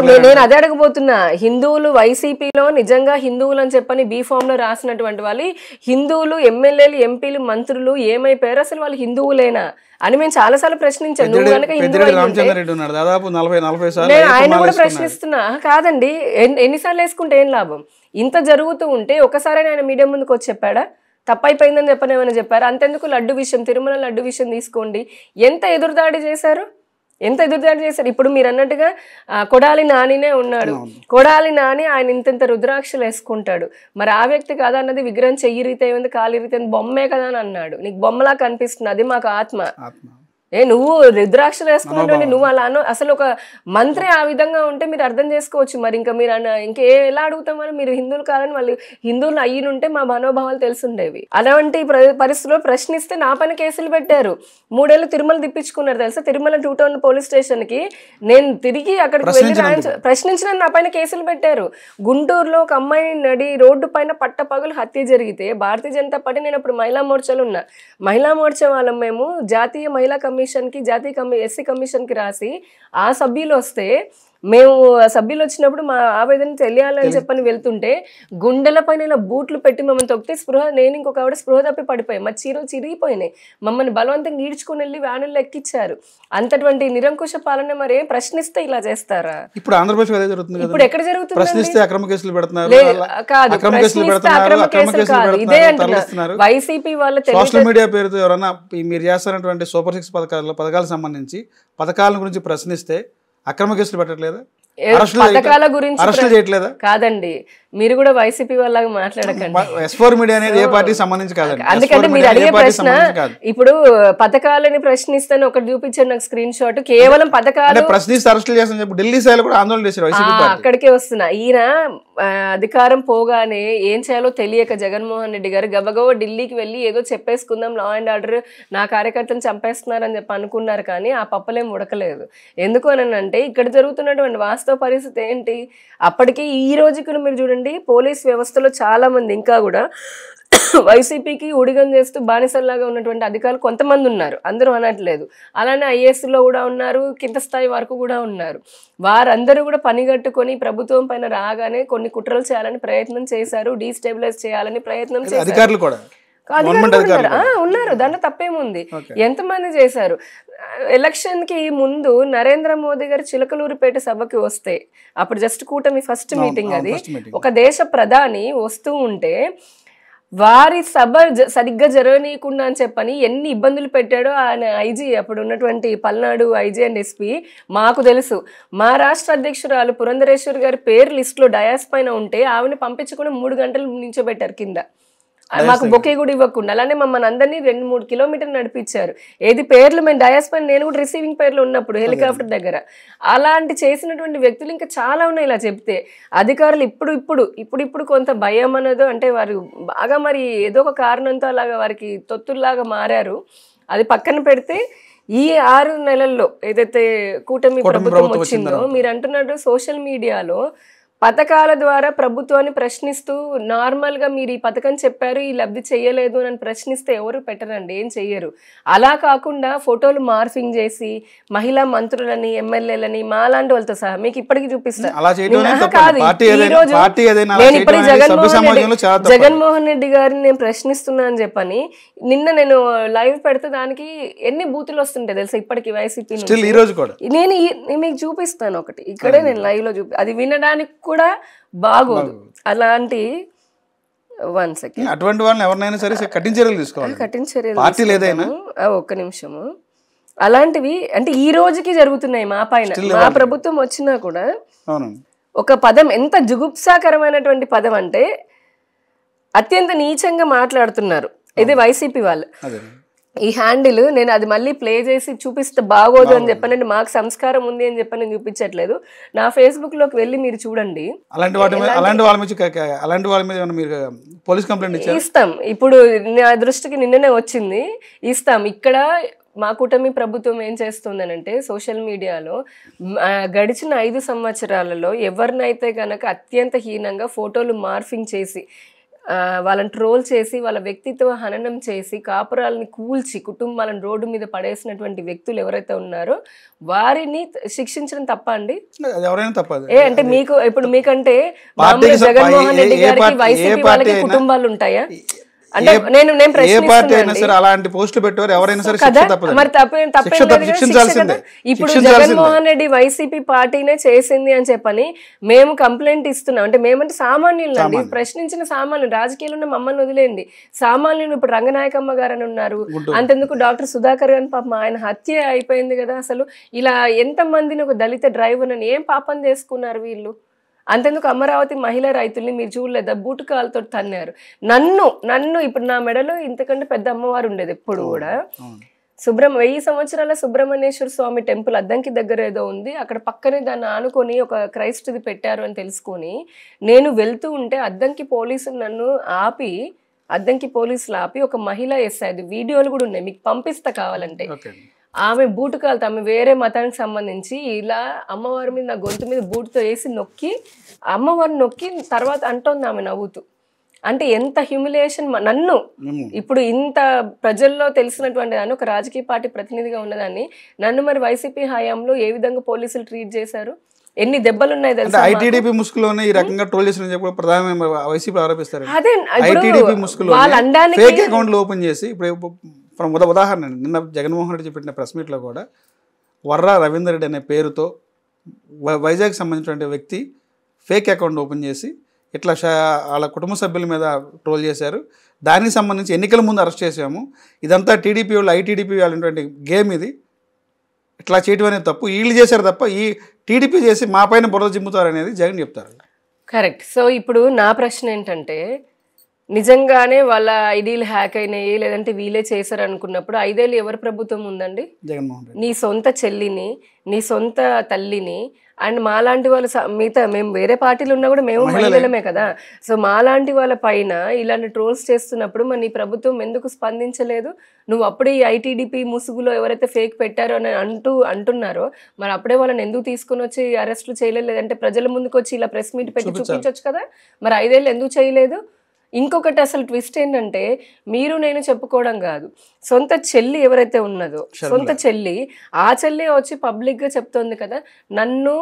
నేను అదే అడగబోతున్నా. హిందువులు వైసీపీలో నిజంగా హిందువులు అని చెప్పని బీఫామ్ లో రాసినటువంటి వాళ్ళు హిందువులు ఎమ్మెల్యేలు, ఎంపీలు, మంత్రులు ఏమైపోయారు? అసలు వాళ్ళు హిందువులేనా అని మేము చాలా సార్లు ప్రశ్నించాను. నువ్వు కనుక ఆయన కూడా ప్రశ్నిస్తున్నా. కాదండి, ఎన్నిసార్లు వేసుకుంటే ఏం లాభం? ఇంత జరుగుతూ ఉంటే ఒకసారి ఆయన మీడియా ముందుకు వచ్చి చెప్పాడా? తప్పైపోయిందని చెప్పని ఏమైనా చెప్పారు? అంతెందుకు లడ్డు విషయం, తిరుమల లడ్డు విషయం తీసుకోండి, ఎంత ఎదురుదాడి చేశారు. ఇప్పుడు మీరు అన్నట్టుగా కొడాలి నానినే ఉన్నాడు. కొడాలి నాని ఆయన ఇంత రుద్రాక్షలు వేసుకుంటాడు. మరి ఆ వ్యక్తి కదా అన్నది విగ్రహం చెయ్యిరితే ఉంది, కాలిరితే బొమ్మే కదా అని అన్నాడు. నీకు బొమ్మలా కనిపిస్తుంది, అది మాకు ఆత్మ. నువ్వు రుద్రాక్షలు వేసుకున్నటువంటి నువ్వు అలా అసలు ఒక మంత్రి ఆ విధంగా ఉంటే మీరు అర్థం చేసుకోవచ్చు. మరి ఇంకా మీరు ఎలా అడుగుతామని? మీరు హిందువులు కాదని వాళ్ళు హిందువులు అయ్యినుంటే మా మనోభావాలు తెలుసుండేవి. అలాంటి పరిస్థితుల్లో ప్రశ్నిస్తే నా పైన కేసులు పెట్టారు. 3 ఏళ్ళు తిరుమల తిప్పించుకున్నారు తెలుసా. తిరుమల 2 Town పోలీస్ స్టేషన్ కి నేను తిరిగి అక్కడికి వెళ్ళి ప్రశ్నించిన నా పైన కేసులు పెట్టారు. గుంటూరులో ఒక అమ్మాయి నడి రోడ్డు పైన పట్టపగలు హత్య జరిగితే భారతీయ జనతా పార్టీ, నేను అప్పుడు మహిళా మోర్చాలు ఉన్నా, మహిళా మోర్చా వాళ్ళం మేము జాతీయ మహిళా కమిషన్కి, జాతీయ ఎస్సీ కమిషన్కి రాసి ఆ సభ్యులు వస్తే మేము సభ్యులు వచ్చినప్పుడు మా ఆవేదన తెలియాలని చెప్పని వెళ్తుంటే గుండెల పైన ఇలా బూట్లు పెట్టి మమ్మల్ని తొక్కితే స్పృహ, నేను ఇంకొక ఆవిడ స్పృహ తప్పి పడిపోయాయి, మా చీరలు చిరిగిపోయినాయి, మమ్మల్ని బలవంతంగా ఈడ్చుకుని వెళ్ళి వ్యానుల్లో ఎక్కిచ్చారు. అంతటువంటి నిరంకుశ పాలన మరి ప్రశ్నిస్తే ఇలా చేస్తారా? ఇప్పుడు ఆంధ్రప్రదేశ్ అదే జరుగుతుంది కదా. ఇప్పుడు ఎక్కడ జరుగుతుంది? ప్రశ్నిస్తే అక్రమ కేసులు పెడుతున్నారు, కాదు, అక్రమ కేసులు కాదు, ఇదే అంటున్నారు వైసీపీ వాళ్ళ సోషల్ మీడియా పేరుతో ఎవరన్నా మీరు చేస్తున్నటువంటి సూపర్ 6 పథకాలకు సంబంధించి పథకాల గురించి ప్రశ్నిస్తే అక్రమ కేసులు పెట్టట్లేదా? పథకాల గురించి అరెస్టులు చేయట్లేదా? కాదండి, మీరు కూడా వైసీపీ వాళ్ళగా మాట్లాడకండి. S4 మీడియా అనేది ఏ పార్టీ సంబంధించి కాదండి. అందుకంటే మీరు అడిగే ప్రశ్న ఇప్పుడు పథకాలని ప్రశ్నిస్తాను ఒకటి చూపించారు నాకు స్క్రీన్ షాట్, కేవలం పథకాలు ప్రశ్నిస్తే అరెస్టులు చేస్తాను చెప్పి ఢిల్లీ స్థాయిలో కూడా ఆందోళన చేశారు వైసీపీ పార్టీ. అక్కడికే వస్తున్నా. ఈయన అధికారం పోగానే ఏం చేయాలో తెలియక జగన్మోహన్ రెడ్డి గారు గబగబా ఢిల్లీకి వెళ్ళి ఏదో చెప్పేసుకుందాం, లా అండ్ ఆర్డర్ నా కార్యకర్తలు చంపేస్తున్నారని చెప్పి అనుకున్నారు, కానీ ఆ పప్పలేం ఉడకలేదు. ఎందుకు అని అంటే ఇక్కడ జరుగుతున్నటువంటి వాస్తవ పరిస్థితి ఏంటి? అప్పటికి ఈ రోజుకి మీరు చూడండి, పోలీస్ వ్యవస్థలో చాలా మంది ఇంకా కూడా వైసీపీకి ఉడిగం చేస్తూ బానిసల్లాగా ఉన్నటువంటి అధికారులు కొంతమంది ఉన్నారు, అందరూ అనట్లేదు. అలానే ఐఏఎస్లో కూడా ఉన్నారు, కింద స్థాయి వరకు కూడా ఉన్నారు. వారందరూ కూడా పనిగట్టుకొని ప్రభుత్వం పైన రాగానే కొన్ని కుట్రలు చేయాలని ప్రయత్నం చేశారు, డీస్టెబిలైజ్ చేయాలని ప్రయత్నం చేశారు. ఉన్నారు, దాంట్లో తప్పేముంది? ఎంతమంది చేశారు? ఎలక్షన్ కి ముందు నరేంద్ర మోదీ గారు చిలకలూరిపేట సభకి వస్తే, అప్పుడు జస్ట్ కూటమి ఫస్ట్ మీటింగ్ అది, ఒక దేశ ప్రధాని వస్తూ ఉంటే వారి సభ సరిగ్గా జరగనీయకుండా అని చెప్పని ఎన్ని ఇబ్బందులు పెట్టాడో ఆయన ఐజీ, అప్పుడు ఉన్నటువంటి పల్నాడు ఐజీ అండ్ ఎస్పీ మాకు తెలుసు. మా రాష్ట్ర అధ్యక్షురాలు పురంధరేశ్వరి గారి పేరు లిస్టులో డయాస్ పైన ఉంటే ఆవిడని పంపించకుండా 3 గంటలు నించోబెట్టారు కింద, మాకు బొకే కూడా ఇవ్వకుండా. అలానే మమ్మల్ని అందరినీ 2-3 కిలోమీటర్లు నడిపించారు. ఏది పేర్లు మేము డయాస్ పైన, నేను కూడా రిసీవింగ్ పేర్లు ఉన్నప్పుడు హెలికాప్టర్ దగ్గర. అలాంటి చేసినటువంటి వ్యక్తులు ఇంకా చాలా ఉన్నాయి. ఇలా చెప్తే అధికారులు ఇప్పుడు కొంత భయం అన్నదో, అంటే వారు బాగా మరి ఏదో ఒక కారణంతో అలాగా వారికి తొత్తుల్లాగా మారారు. అది పక్కన పెడితే ఈ 6 నెలల్లో ఏదైతే కూటమి ప్రభుత్వం వచ్చిందో, మీరు అంటున్నట్టు సోషల్ మీడియాలో పథకాల ద్వారా ప్రభుత్వాన్ని ప్రశ్నిస్తూ నార్మల్గా మీరు ఈ పథకం చెప్పారు, ఈ లబ్ధి చేయలేదు అని ప్రశ్నిస్తే ఎవరు పెట్టరండి, ఏం చెయ్యరు. అలా కాకుండా ఫోటోలు మార్ఫింగ్ చేసి మహిళా మంత్రులని, ఎమ్మెల్యేలని, మాలాంటి వాళ్ళతో సహా మీకు ఇప్పటికీ చూపిస్తారు. కాదు, ఈరోజు నేను ఇప్పటికీ జగన్మోహన్ రెడ్డి గారిని నేను ప్రశ్నిస్తున్నా అని చెప్పని నిన్న నేను లైవ్ పెడితే దానికి ఎన్ని బూతులు వస్తుంటాయి తెలుసా ఇప్పటికి వైసీపీ. నేను మీకు చూపిస్తాను ఒకటి, ఇక్కడే నేను లైవ్ లో అది వినడానికి కూడా బాగోదు. అలాంటి 1 సెకండ్, అటువంటి వాళ్ళని ఎవరినైనా సరే కఠిన చర్యలు తీసుకోవాలి. ఒక్క నిమిషము. అలాంటివి అంటే ఈ రోజుకి జరుగుతున్నాయి మా పైన. మా ప్రభుత్వం వచ్చినా కూడా ఒక పదం ఎంత జుగుప్సాకరమైనటువంటి పదం అంటే అత్యంత నీచంగా మాట్లాడుతున్నారు. ఇది వైసీపీ వాళ్ళు. ఈ హ్యాండిల్ నేను అది మళ్ళీ ప్లే చేసి చూపిస్తే బాగోదు అని చెప్పనండి, మాకు సంస్కారం ఉంది అని చెప్పని నేను చూపించట్లేదు. నా ఫేస్బుక్ లోకి వెళ్ళి మీరు చూడండి. ఇస్తాం, ఇప్పుడు నా దృష్టికి నిన్ననే వచ్చింది, ఇస్తాం. ఇక్కడ మా కూటమి ప్రభుత్వం ఏం చేస్తుందనంటే సోషల్ మీడియాలో గడిచిన 5 సంవత్సరాలలో ఎవరినైతే గనక అత్యంత హీనంగా ఫోటోలు మార్ఫింగ్ చేసి వాళ్ళని ట్రోల్ చేసి వాళ్ళ వ్యక్తిత్వ హననం చేసి కాపురాలని కూల్చి కుటుంబాలను రోడ్డు మీద పడేసినటువంటి వ్యక్తులు ఎవరైతే ఉన్నారో వారిని శిక్షించడం తప్ప అండి? అంటే మీకు ఇప్పుడు మీకంటే జగన్మోహన్ రెడ్డి గారికి వైసీపీ వాళ్ళకి కుటుంబాలు ఉంటాయా? అంటే నేను అలాంటి పోస్టులు పెట్టారు ఎవరైనా సరే మరి ఇప్పుడు జగన్మోహన్ రెడ్డి వైసీపీ పార్టీనే చేసింది అని చెప్పని మేము కంప్లైంట్ ఇస్తున్నాం. అంటే మేమంటే సామాన్యులు అండి, ప్రశ్నించిన సామాన్యులు. రాజకీయాలు ఉన్న మమ్మల్ని వదిలేండి, సామాన్యులు. ఇప్పుడు రంగనాయకమ్మ గారు అని ఉన్నారు, అంతెందుకు డాక్టర్ సుధాకర్ గారిని పాపం ఆయన హత్య అయిపోయింది కదా. అసలు ఇలా ఎంత మందిని ఒక దళిత డ్రైవర్ అని ఏం పాపం చేసుకున్నారు వీళ్ళు? అంతెందుకు అమరావతి మహిళా రైతుల్ని మీరు చూడలేదా, బూటకాలతో తన్నారు. నన్ను ఇప్పుడు నా మెడలో ఇంతకంటే పెద్ద అమ్మవారు ఉండేది ఎప్పుడు కూడా. 1000 సంవత్సరాల సుబ్రహ్మణ్యేశ్వర స్వామి టెంపుల్ అద్దంకి దగ్గర ఏదో ఉంది, అక్కడ పక్కనే దాన్ని ఆనుకొని ఒక క్రైస్తుది పెట్టారు అని తెలుసుకొని నేను వెళ్తూ ఉంటే అద్దంకి పోలీసులు నన్ను ఆపి, అద్దంకి పోలీసులు ఆపి ఒక మహిళ వేసాయి, వీడియోలు కూడా ఉన్నాయి, మీకు పంపిస్తా కావాలంటే. ఆమె బూటుకాలతో, ఆమె వేరే మతానికి సంబంధించి ఇలా అమ్మవారి మీద నా గొంతు మీద బూటుతో వేసి నొక్కి అమ్మవారిని నొక్కి తర్వాత అంటోంది ఆమె నవ్వుతూ. అంటే ఎంత హ్యూమిలియేషన్ నన్ను. ఇప్పుడు ఇంత ప్రజల్లో తెలిసినటువంటి దాన్ని, ఒక రాజకీయ పార్టీ ప్రతినిధిగా ఉన్నదాన్ని నన్ను మరి వైసీపీ హయాంలో ఏ విధంగా పోలీసులు ట్రీట్ చేశారు? ఎన్ని దెబ్బలు ఉన్నాయి అంటే తెలుసా మాకు? ఐటీడీపీ ముసుగులోనే ఈ రకంగా ట్రోల్ చేసిన చెప్పి ప్రధాన వైసీపీ ఆరోపిస్తారు. అదే ఇప్పుడు ఐటీడీపీ ముసుగులో వాళ్ళు అనడానికి ఫేక్ అకౌంట్లు ఓపెన్ చేసి ఇప్పుడు ఉదాహరణ అండి, నిన్న జగన్మోహన్ రెడ్డి పెట్టిన ప్రెస్ మీట్లో కూడా వర్రా రవీందర్ రెడ్డి అనే పేరుతో వైజాగ్ సంబంధించిన వ్యక్తి ఫేక్ అకౌంట్ ఓపెన్ చేసి ఇట్లా వాళ్ళ కుటుంబ సభ్యుల మీద ట్రోల్ చేశారు. దానికి సంబంధించి ఎన్నికల ముందు అరెస్ట్ చేసాము, ఇదంతా టీడీపీ వాళ్ళు ఐటీడీపీ వాళ్ళటువంటి గేమ్, ఇది ఇట్లా చేయడం అనేది తప్పు, వీళ్ళు చేశారు తప్ప ఈ టీడీపీ చేసి మా పైన బురద జిమ్ముతారు అనేది జగన్ చెప్తారు. కరెక్ట్. సో ఇప్పుడు నా ప్రశ్న ఏంటంటే, నిజంగానే వాళ్ళ ఐడీలు హ్యాక్ అయినాయి లేదంటే వీళ్ళే చేశారు అనుకున్నప్పుడు 5 ఏళ్ళు ఎవరి ప్రభుత్వం ఉందండి? జగన్మోహన్ రెడ్డి నీ సొంత చెల్లిని, నీ సొంత తల్లిని, అండ్ మాలాంటి వాళ్ళు మిగతా మేము వేరే పార్టీలు ఉన్నా కూడా మేము మహిళలమే కదా. సో మాలాంటి వాళ్ళ పైన ఇలాంటి ట్రోల్స్ చేస్తున్నప్పుడు మరి నీ ప్రభుత్వం ఎందుకు స్పందించలేదు? నువ్వు అప్పుడే ఈ ఐటీడీపీ ముసుగులో ఎవరైతే ఫేక్ పెట్టారో అని అంటున్నారో మరి అప్పుడే వాళ్ళని ఎందుకు తీసుకుని వచ్చి అరెస్టులు చేయలేదు? లేదంటే ప్రజల ముందుకు వచ్చి ఇలా ప్రెస్ మీట్ పెట్టి చూపించవచ్చు కదా. మరి 5 ఏళ్ళు ఎందుకు చేయలేదు? ఇంకొకటి అసలు ట్విస్ట్ ఏంటంటే, మీరు నేను చెప్పుకోవడం కాదు, సొంత చెల్లి ఎవరైతే ఉన్నదో సొంత చెల్లి, ఆ చెల్లి వచ్చి పబ్లిక్గా చెప్తోంది కదా, నన్ను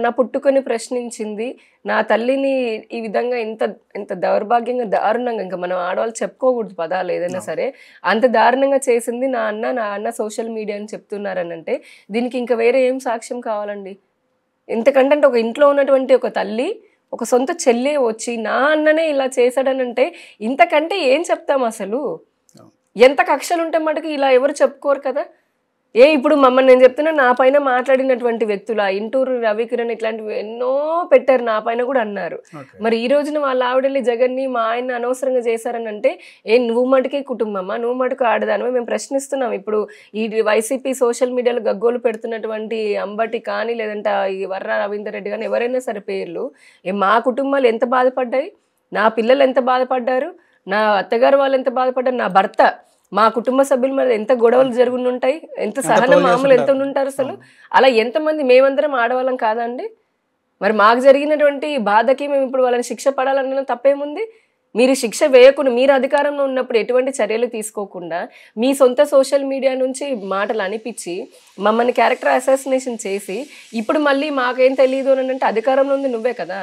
నా పుట్టుకొని ప్రశ్నించింది, నా తల్లిని ఈ విధంగా ఇంత దౌర్భాగ్యంగా దారుణంగా, ఇంకా మనం ఆడవాళ్ళు చెప్పుకోకూడదు పదాలు ఏదైనా సరే, అంత దారుణంగా చేసింది నా అన్న సోషల్ మీడియా అని చెప్తున్నారనంటే దీనికి ఇంకా వేరే ఏం సాక్ష్యం కావాలండి? ఇంతకంటే ఒక ఇంట్లో ఉన్నటువంటి ఒక తల్లి, ఒక సొంత చెల్లె వచ్చి నా అన్ననే ఇలా చేశాడనంటే ఇంతకంటే ఏం చెప్తాం అసలు? ఎంత కక్షలు ఉంటే మటుకు ఇలా ఎవరు చెప్పుకోరు కదా. ఇప్పుడు మమ్మల్ని నేను చెప్తున్నా, నా పైన మాట్లాడినటువంటి వ్యక్తులు ఇంటూరు రవికిరణ్ ఇట్లాంటివి ఎన్నో పెట్టారు, నా పైన కూడా అన్నారు. మరి ఈ రోజున వాళ్ళ ఆవిడల్ని జగన్ని మా ఆయన అనవసరంగా చేశారని అంటే నువ్వు మటుకే కుటుంబమా, నువ్వు మటుకు ఆడదానమా? మేము ప్రశ్నిస్తున్నాం. ఇప్పుడు ఈ వైసీపీ సోషల్ మీడియాలో గగ్గోలు పెడుతున్నటువంటి అంబటి కానీ లేదంటే ఈ వర్రా రవీందర్ రెడ్డి కానీ ఎవరైనా సరే పేర్లు, మా కుటుంబాలు ఎంత బాధపడ్డాయి, నా పిల్లలు ఎంత బాధపడ్డారు, నా అత్తగారు వాళ్ళు ఎంత బాధపడ్డారు, నా భర్త, మా కుటుంబ సభ్యుల మీద ఎంత గొడవలు జరుగుతుంటాయి, ఎంత సహనం మామూలు ఎంత ఉంటారు అసలు. అలా ఎంతమంది, మేమందరం ఆడవాళ్ళం కాదా అండి? మరి మాకు జరిగినటువంటి బాధకి మేము ఇప్పుడు వాళ్ళని శిక్ష పడాలన్న తప్పేముంది? మీరు శిక్ష వేయకుండా, మీరు అధికారంలో ఉన్నప్పుడు ఎటువంటి చర్యలు తీసుకోకుండా మీ సొంత సోషల్ మీడియా నుంచి మాటలు అనిపించి మమ్మల్ని క్యారెక్టర్ అసాసినేషన్ చేసి ఇప్పుడు మళ్ళీ మాకేం తెలియదు అని అంటే అధికారంలో ఉంది నువ్వే కదా,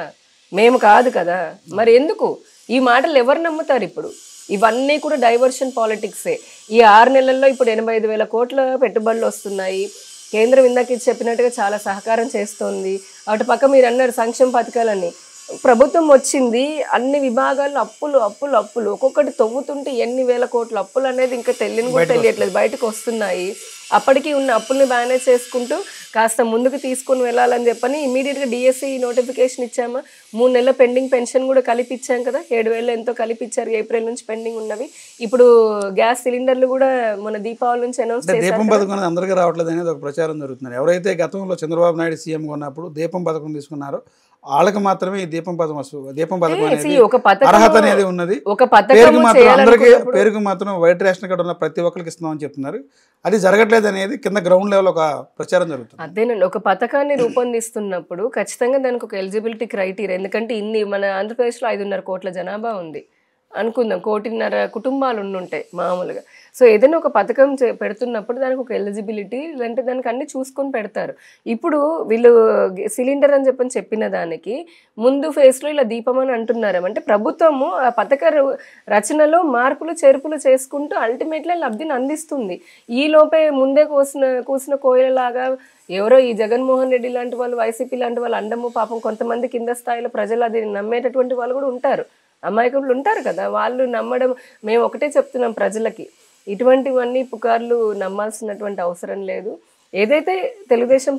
మేము కాదు కదా. మరి ఎందుకు ఈ మాటలు ఎవరు నమ్ముతారు? ఇప్పుడు ఇవన్నీ కూడా డైవర్షన్ పాలిటిక్సే. ఈ 6 నెలల్లో ఇప్పుడు 85,000 కోట్ల పెట్టుబడులు వస్తున్నాయి. కేంద్రం ఇందాక చెప్పినట్టుగా చాలా సహకారం చేస్తోంది. అటు పక్క మీరు అన్నారు సంక్షేమ పథకాలని, ప్రభుత్వం వచ్చింది అన్ని విభాగాల్లో అప్పులు అప్పులు అప్పులు, ఒక్కొక్కటి తవ్వుతుంటే ఎన్ని వేల కోట్ల అప్పులు అనేది ఇంకా తెలియట్లేదు, బయటకు వస్తున్నాయి. అప్పటికి ఉన్న అప్పుల్ని మేనేజ్ చేసుకుంటూ కాస్త ముందుకు తీసుకుని వెళ్ళాలని చెప్పని ఇమీడియట్గా డిఎస్సి నోటిఫికేషన్ ఇచ్చామా, 3 నెలల పెండింగ్ పెన్షన్ కూడా కలిపి ఇచ్చాం కదా, 7,000 ఎంతో కలిపి ఇచ్చారు ఏప్రిల్ నుంచి పెండింగ్ ఉన్నవి. ఇప్పుడు గ్యాస్ సిలిండర్లు కూడా మన దీపావళి నుంచి అనౌన్స్ చేశారు. దీపం పథకం అందరికీ రావట్లేదు అనేది ఒక ప్రచారం జరుగుతుంది. ఎవరైతే గతంలో చంద్రబాబు నాయుడు సీఎంగా ఉన్నప్పుడు దీపం పథకం తీసుకున్నారో వాళ్ళకి మాత్రమే ఈ దీపం పథకం అనేది అర్హత అనేది ఉన్నది. పేరుకు మాత్రం వైట్ రేషన్ కార్డు ఉన్న ప్రతి ఒక్కరికి ఇస్తున్నామని చెప్తున్నారు. అది జరగట్లేదు అనేది కింద గ్రౌండ్ లెవెల్ ఒక ప్రచారం జరుగుతుంది. అదేనండి, ఒక పథకాన్ని రూపొందిస్తున్నప్పుడు ఖచ్చితంగా దానికి ఒక ఎలిజిబిలిటీ క్రైటీరియా, ఎందుకంటే మన ఆంధ్రప్రదేశ్లో 5.5 కోట్ల జనాభా ఉంది అనుకుందాం, 1.5 కోటి కుటుంబాలు ఉండుంటాయి మామూలుగా. సో ఏదైనా ఒక పథకం పెడుతున్నప్పుడు దానికి ఒక ఎలిజిబిలిటీ లేదంటే దానికి అన్ని చూసుకొని పెడతారు. ఇప్పుడు వీళ్ళు సిలిండర్ అని చెప్పిన దానికి ముందు ఫేజ్లో ఇలా దీపం అని అంటున్నారు. అంటే ప్రభుత్వము ఆ పథక రచనలో మార్పులు చేర్పులు చేసుకుంటూ అల్టిమేట్లీ లబ్ధిని అందిస్తుంది. ఈ లోపే ముందే కూసిన కోయిలలాగా ఎవరో ఈ జగన్మోహన్ రెడ్డి లాంటి వాళ్ళు, వైసీపీ లాంటి వాళ్ళు అండము, పాపం కొంతమంది కింద స్థాయిలో ప్రజలు అది నమ్మేటటువంటి వాళ్ళు కూడా ఉంటారు, అమాయకులు ఉంటారు కదా, వాళ్ళు నమ్మడం. మేము ఒకటే చెప్తున్నాం ప్రజలకి, ఇటువంటివన్నీ పుకార్లు నమ్మాల్సినటువంటి అవసరం లేదు. ఏదైతే తెలుగుదేశం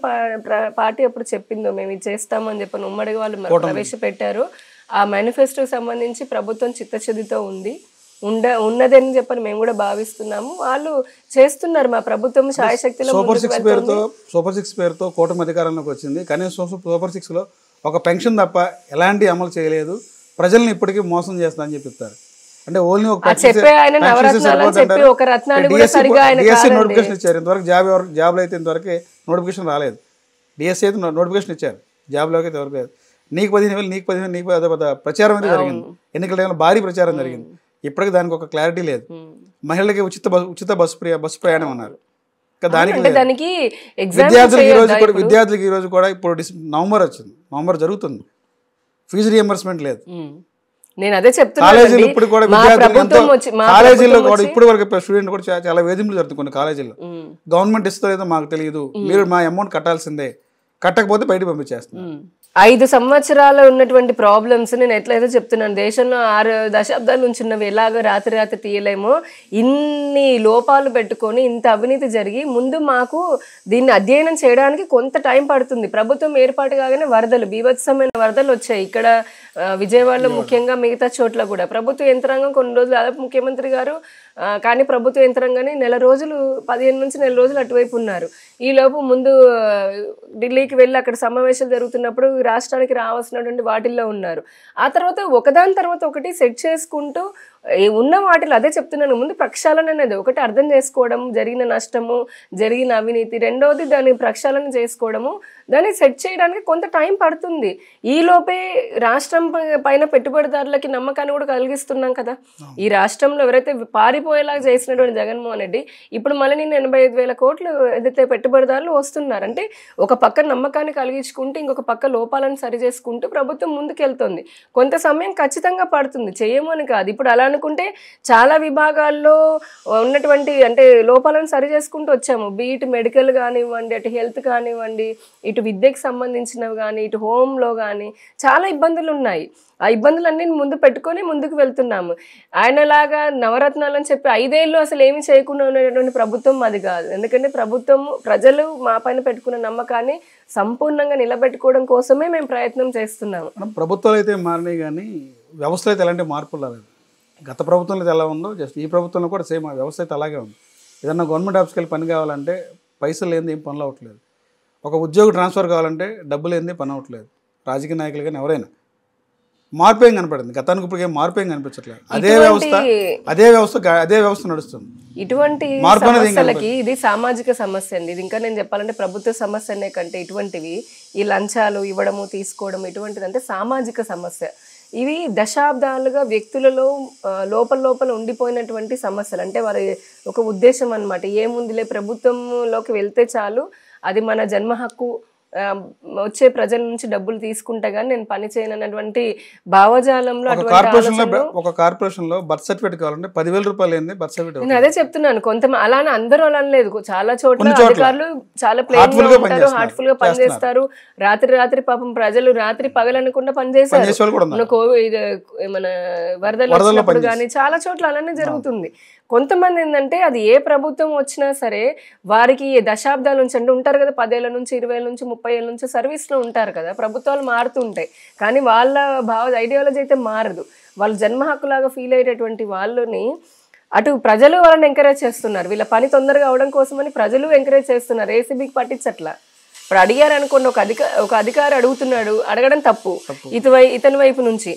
పార్టీ అప్పుడు చెప్పిందో మేము ఇది చేస్తామని చెప్పని ఉమ్మడిగా వాళ్ళు ప్రవేశపెట్టారో ఆ మేనిఫెస్టోకి సంబంధించి ప్రభుత్వం చిత్తశుద్ధితో ఉన్నదని చెప్పని మేము కూడా భావిస్తున్నాము. వాళ్ళు చేస్తున్నారు, మా ప్రభుత్వం శాయశక్తిలో. సూపర్ సిక్స్ పేరుతో కూటమి అధికారంలోకి వచ్చింది, కనీసం సూపర్ 6లో ఒక పెన్షన్ తప్ప ఎలాంటి అమలు చేయలేదు, ప్రజల్ని ఇప్పటికీ మోసం చేస్తా అని చెప్తారు. అంటే ఓన్లీ నోటిఫికేషన్ ఇచ్చారు, ఇంతవరకు జాబ్లో అయితే ఇంతవరకు నోటిఫికేషన్ రాలేదు. డిఎస్సీ అయితే నోటిఫికేషన్ ఇచ్చారు, జాబ్లోకి అయితే ఎవరికి లేదు. నీకు 15,000 నీకు 15,000 నీకు ప్రచారం అయితే జరిగింది, ఎన్నికల టైంలో భారీ ప్రచారం జరిగింది. ఇప్పటికీ దానికి ఒక క్లారిటీ లేదు. మహిళలకి ఉచిత బస్సు ప్రయాణం అన్నారు, దానికి అంటే దానికి విద్యార్థులకి ఈ రోజు కూడా ఇప్పుడు నవంబర్ వచ్చింది, నవంబర్ జరుగుతుంది, ఫీజు రియంబర్స్మెంట్ లేదు. నేను అదే చెప్తున్నా, కాలేజీలు ఇప్పుడు కూడా కాలేజీల్లో కూడా ఇప్పుడు వరకు స్టూడెంట్ కూడా చాలా వేధింపులు జరుగుతుంది కొన్ని కాలేజీల్లో. గవర్నమెంట్ ఇస్తుందో లేదో మాకు తెలియదు, మీరు మా అమౌంట్ కట్టాల్సిందే, కట్టకపోతే బయటకు పంపించేస్తున్నారు. 5 సంవత్సరాలు ఉన్నటువంటి ప్రాబ్లమ్స్ నేను ఎట్లయితే చెప్తున్నాను, దేశంలో 6 దశాబ్దాల నుంచి ఉన్నవి ఎలాగో రాత్రి రాత్రి తీయలేమో, ఇన్ని లోపాలు పెట్టుకొని ఇంత అవినీతి జరిగి ముందు మాకు దీన్ని అధ్యయనం చేయడానికి కొంత టైం పడుతుంది. ప్రభుత్వం ఏర్పాటు కాగానే వరదలు, బీభత్సమైన వరదలు వచ్చాయి ఇక్కడ విజయవాడలో ముఖ్యంగా, మిగతా చోట్ల కూడా. ప్రభుత్వ యంత్రాంగం కొన్ని రోజులు, దాదాపు ముఖ్యమంత్రి గారు కానీ ప్రభుత్వ యంత్రాంగాన్ని 15 రోజులు 15 నుంచి 4 రోజులు అటువైపు ఉన్నారు. ఈలోపు ముందు ఢిల్లీకి వెళ్ళి అక్కడ సమావేశాలు జరుగుతున్నప్పుడు రాష్ట్రానికి రావాల్సినటువంటి వాటిల్లో ఉన్నారు. ఆ తర్వాత ఒకదాని తర్వాత ఒకటి సెట్ చేసుకుంటూ ఉన్న వాటిలో అదే చెప్తున్నాను, ముందు ప్రక్షాళన అనేది ఒకటి అర్థం చేసుకోవడం, జరిగిన నష్టము, జరిగిన అవినీతి, రెండవది దాన్ని ప్రక్షాళన చేసుకోవడము, దాన్ని సెట్ చేయడానికి కొంత టైం పడుతుంది. ఈలోపే రాష్ట్రం పైన పెట్టుబడిదారులకి నమ్మకాన్ని కూడా కలిగిస్తున్నాం కదా. ఈ రాష్ట్రంలో ఎవరైతే పారిపోయేలాగా చేసినటువంటి జగన్మోహన్ రెడ్డి ఇప్పుడు మళ్ళీ నేను 85,000 కోట్లు ఏదైతే పెట్టుబడిదారులు వస్తున్నారు అంటే, ఒక పక్క నమ్మకాన్ని కలిగించుకుంటూ ఇంకొక పక్క లోపాలను సరి చేసుకుంటూ ప్రభుత్వం ముందుకెళ్తుంది. కొంత సమయం ఖచ్చితంగా పడుతుంది, చేయము అని కాదు. ఇప్పుడు అలా అనుకుంటే చాలా విభాగాల్లో ఉన్నటువంటి అంటే లోపాలను సరి చేసుకుంటూ వచ్చాము. బీట్ మెడికల్ కానివ్వండి, అటు హెల్త్ కానివ్వండి, ఇటు విద్యకు సంబంధించినవి కానీ, ఇటు హోంలో కానీ చాలా ఇబ్బందులు ఉన్నాయి. ఆ ఇబ్బందులన్నీ ముందు పెట్టుకొని ముందుకు వెళ్తున్నాము. ఆయనలాగా నవరత్నాలని చెప్పి 5 ఏళ్ళు అసలు ఏమి చేయకుండా ఉండేటువంటి ప్రభుత్వం అది కాదు. ఎందుకంటే ప్రభుత్వం ప్రజలు మా పైన పెట్టుకున్న నమ్మకాన్ని సంపూర్ణంగా నిలబెట్టుకోవడం కోసమే మేము ప్రయత్నం చేస్తున్నాము. ప్రభుత్వాలు అయితే మారినాయి కానీ వ్యవస్థలో అయితే ఎలాంటి మార్పులు రాలేదు. గత ప్రభుత్వంలో ఎలా ఉందో జస్ట్ ఈ ప్రభుత్వంలో కూడా సేమ్ ఆ వ్యవస్థ అయితే అలాగే ఉంది. ఏదన్నా గవర్నమెంట్ ఆఫీస్కి వెళ్ళి పని కావాలంటే పైసలు లేనిది ఏం పనులు అవ్వట్లేదు. ఒక ఉద్యోగి ట్రాన్స్ఫర్ కావాలంటే డబ్బులు లేనిది పని అవ్వట్లేదు. రాజకీయ నాయకులు కానీ ఎవరైనా మార్పు ఏం కనపడింది, గతానికి ఇప్పుడు ఏం మార్పు ఏం కనిపించట్లేదు. అదే వ్యవస్థ నడుస్తుంది. ఇటువంటి సమస్యలకి ఇది సామాజిక సమస్య అండి. ఇది ఇంకా నేను చెప్పాలంటే ప్రభుత్వ సమస్య అనే కంటే ఇటువంటివి ఈ లంచాలు ఇవ్వడము తీసుకోవడం ఇటువంటిది అంటే సామాజిక సమస్య. ఇవి దశాబ్దాలుగా వ్యక్తులలో లోపల ఉండిపోయినటువంటి సమస్యలు. అంటే వారి ఒక ఉద్దేశం అన్నమాట, ఏముందిలే ప్రభుత్వంలోకి వెళ్తే చాలు, అది మన జన్మ హక్కు, వచ్చే ప్రజల నుంచి డబ్బులు తీసుకుంటే గానీ నేను పని చేయను అన్నటువంటి భావజాలంలో ఒక కార్పొరేషన్ లో బర్త్ సర్టిఫికేట్ కావాలంటే 10,000 రూపాయలు ఏంది బర్త్ సర్టిఫికేట్. నేను అదే చెప్తున్నాను, కొంత అలానే అందరూ అలా లేదు, చాలా చోట్ల అధికారులు చాలా ప్లేన్ గా ఉంటారు, హార్ట్ఫుల్ గా పనిచేస్తారు. రాత్రి పాపం ప్రజలు రాత్రి పగలనకుండా పనిచేస్తారు. మన కోవిడ్ మన వరదలు వచ్చినప్పుడు కానీ చాలా చోట్ల అలానే జరుగుతుంది. కొంతమంది ఏంటంటే అది ఏ ప్రభుత్వం వచ్చినా సరే వారికి దశాబ్దాల నుంచి అంటే ఉంటారు కదా, 10 ఏళ్ల నుంచి 20 ఏళ్ళ నుంచి 30 ఏళ్ళ నుంచి సర్వీస్లో ఉంటారు కదా. ప్రభుత్వాలు మారుతూ ఉంటాయి కానీ వాళ్ళ ఐడియాలజీ అయితే మారదు. వాళ్ళు జన్మ హక్కులాగా ఫీల్ అయ్యేటటువంటి వాళ్ళని అటు ప్రజలు వాళ్ళని ఎంకరేజ్ చేస్తున్నారు. వీళ్ళ పని తొందరగా అవడం కోసమని ప్రజలు ఎంకరేజ్ చేస్తున్నారు. ఏసీబీకి పట్టించట్లా. ఇప్పుడు అడిగారు అనుకోండి, ఒక అధికారి అడుగుతున్నాడు, అడగడం తప్పు ఇతని వైపు నుంచి.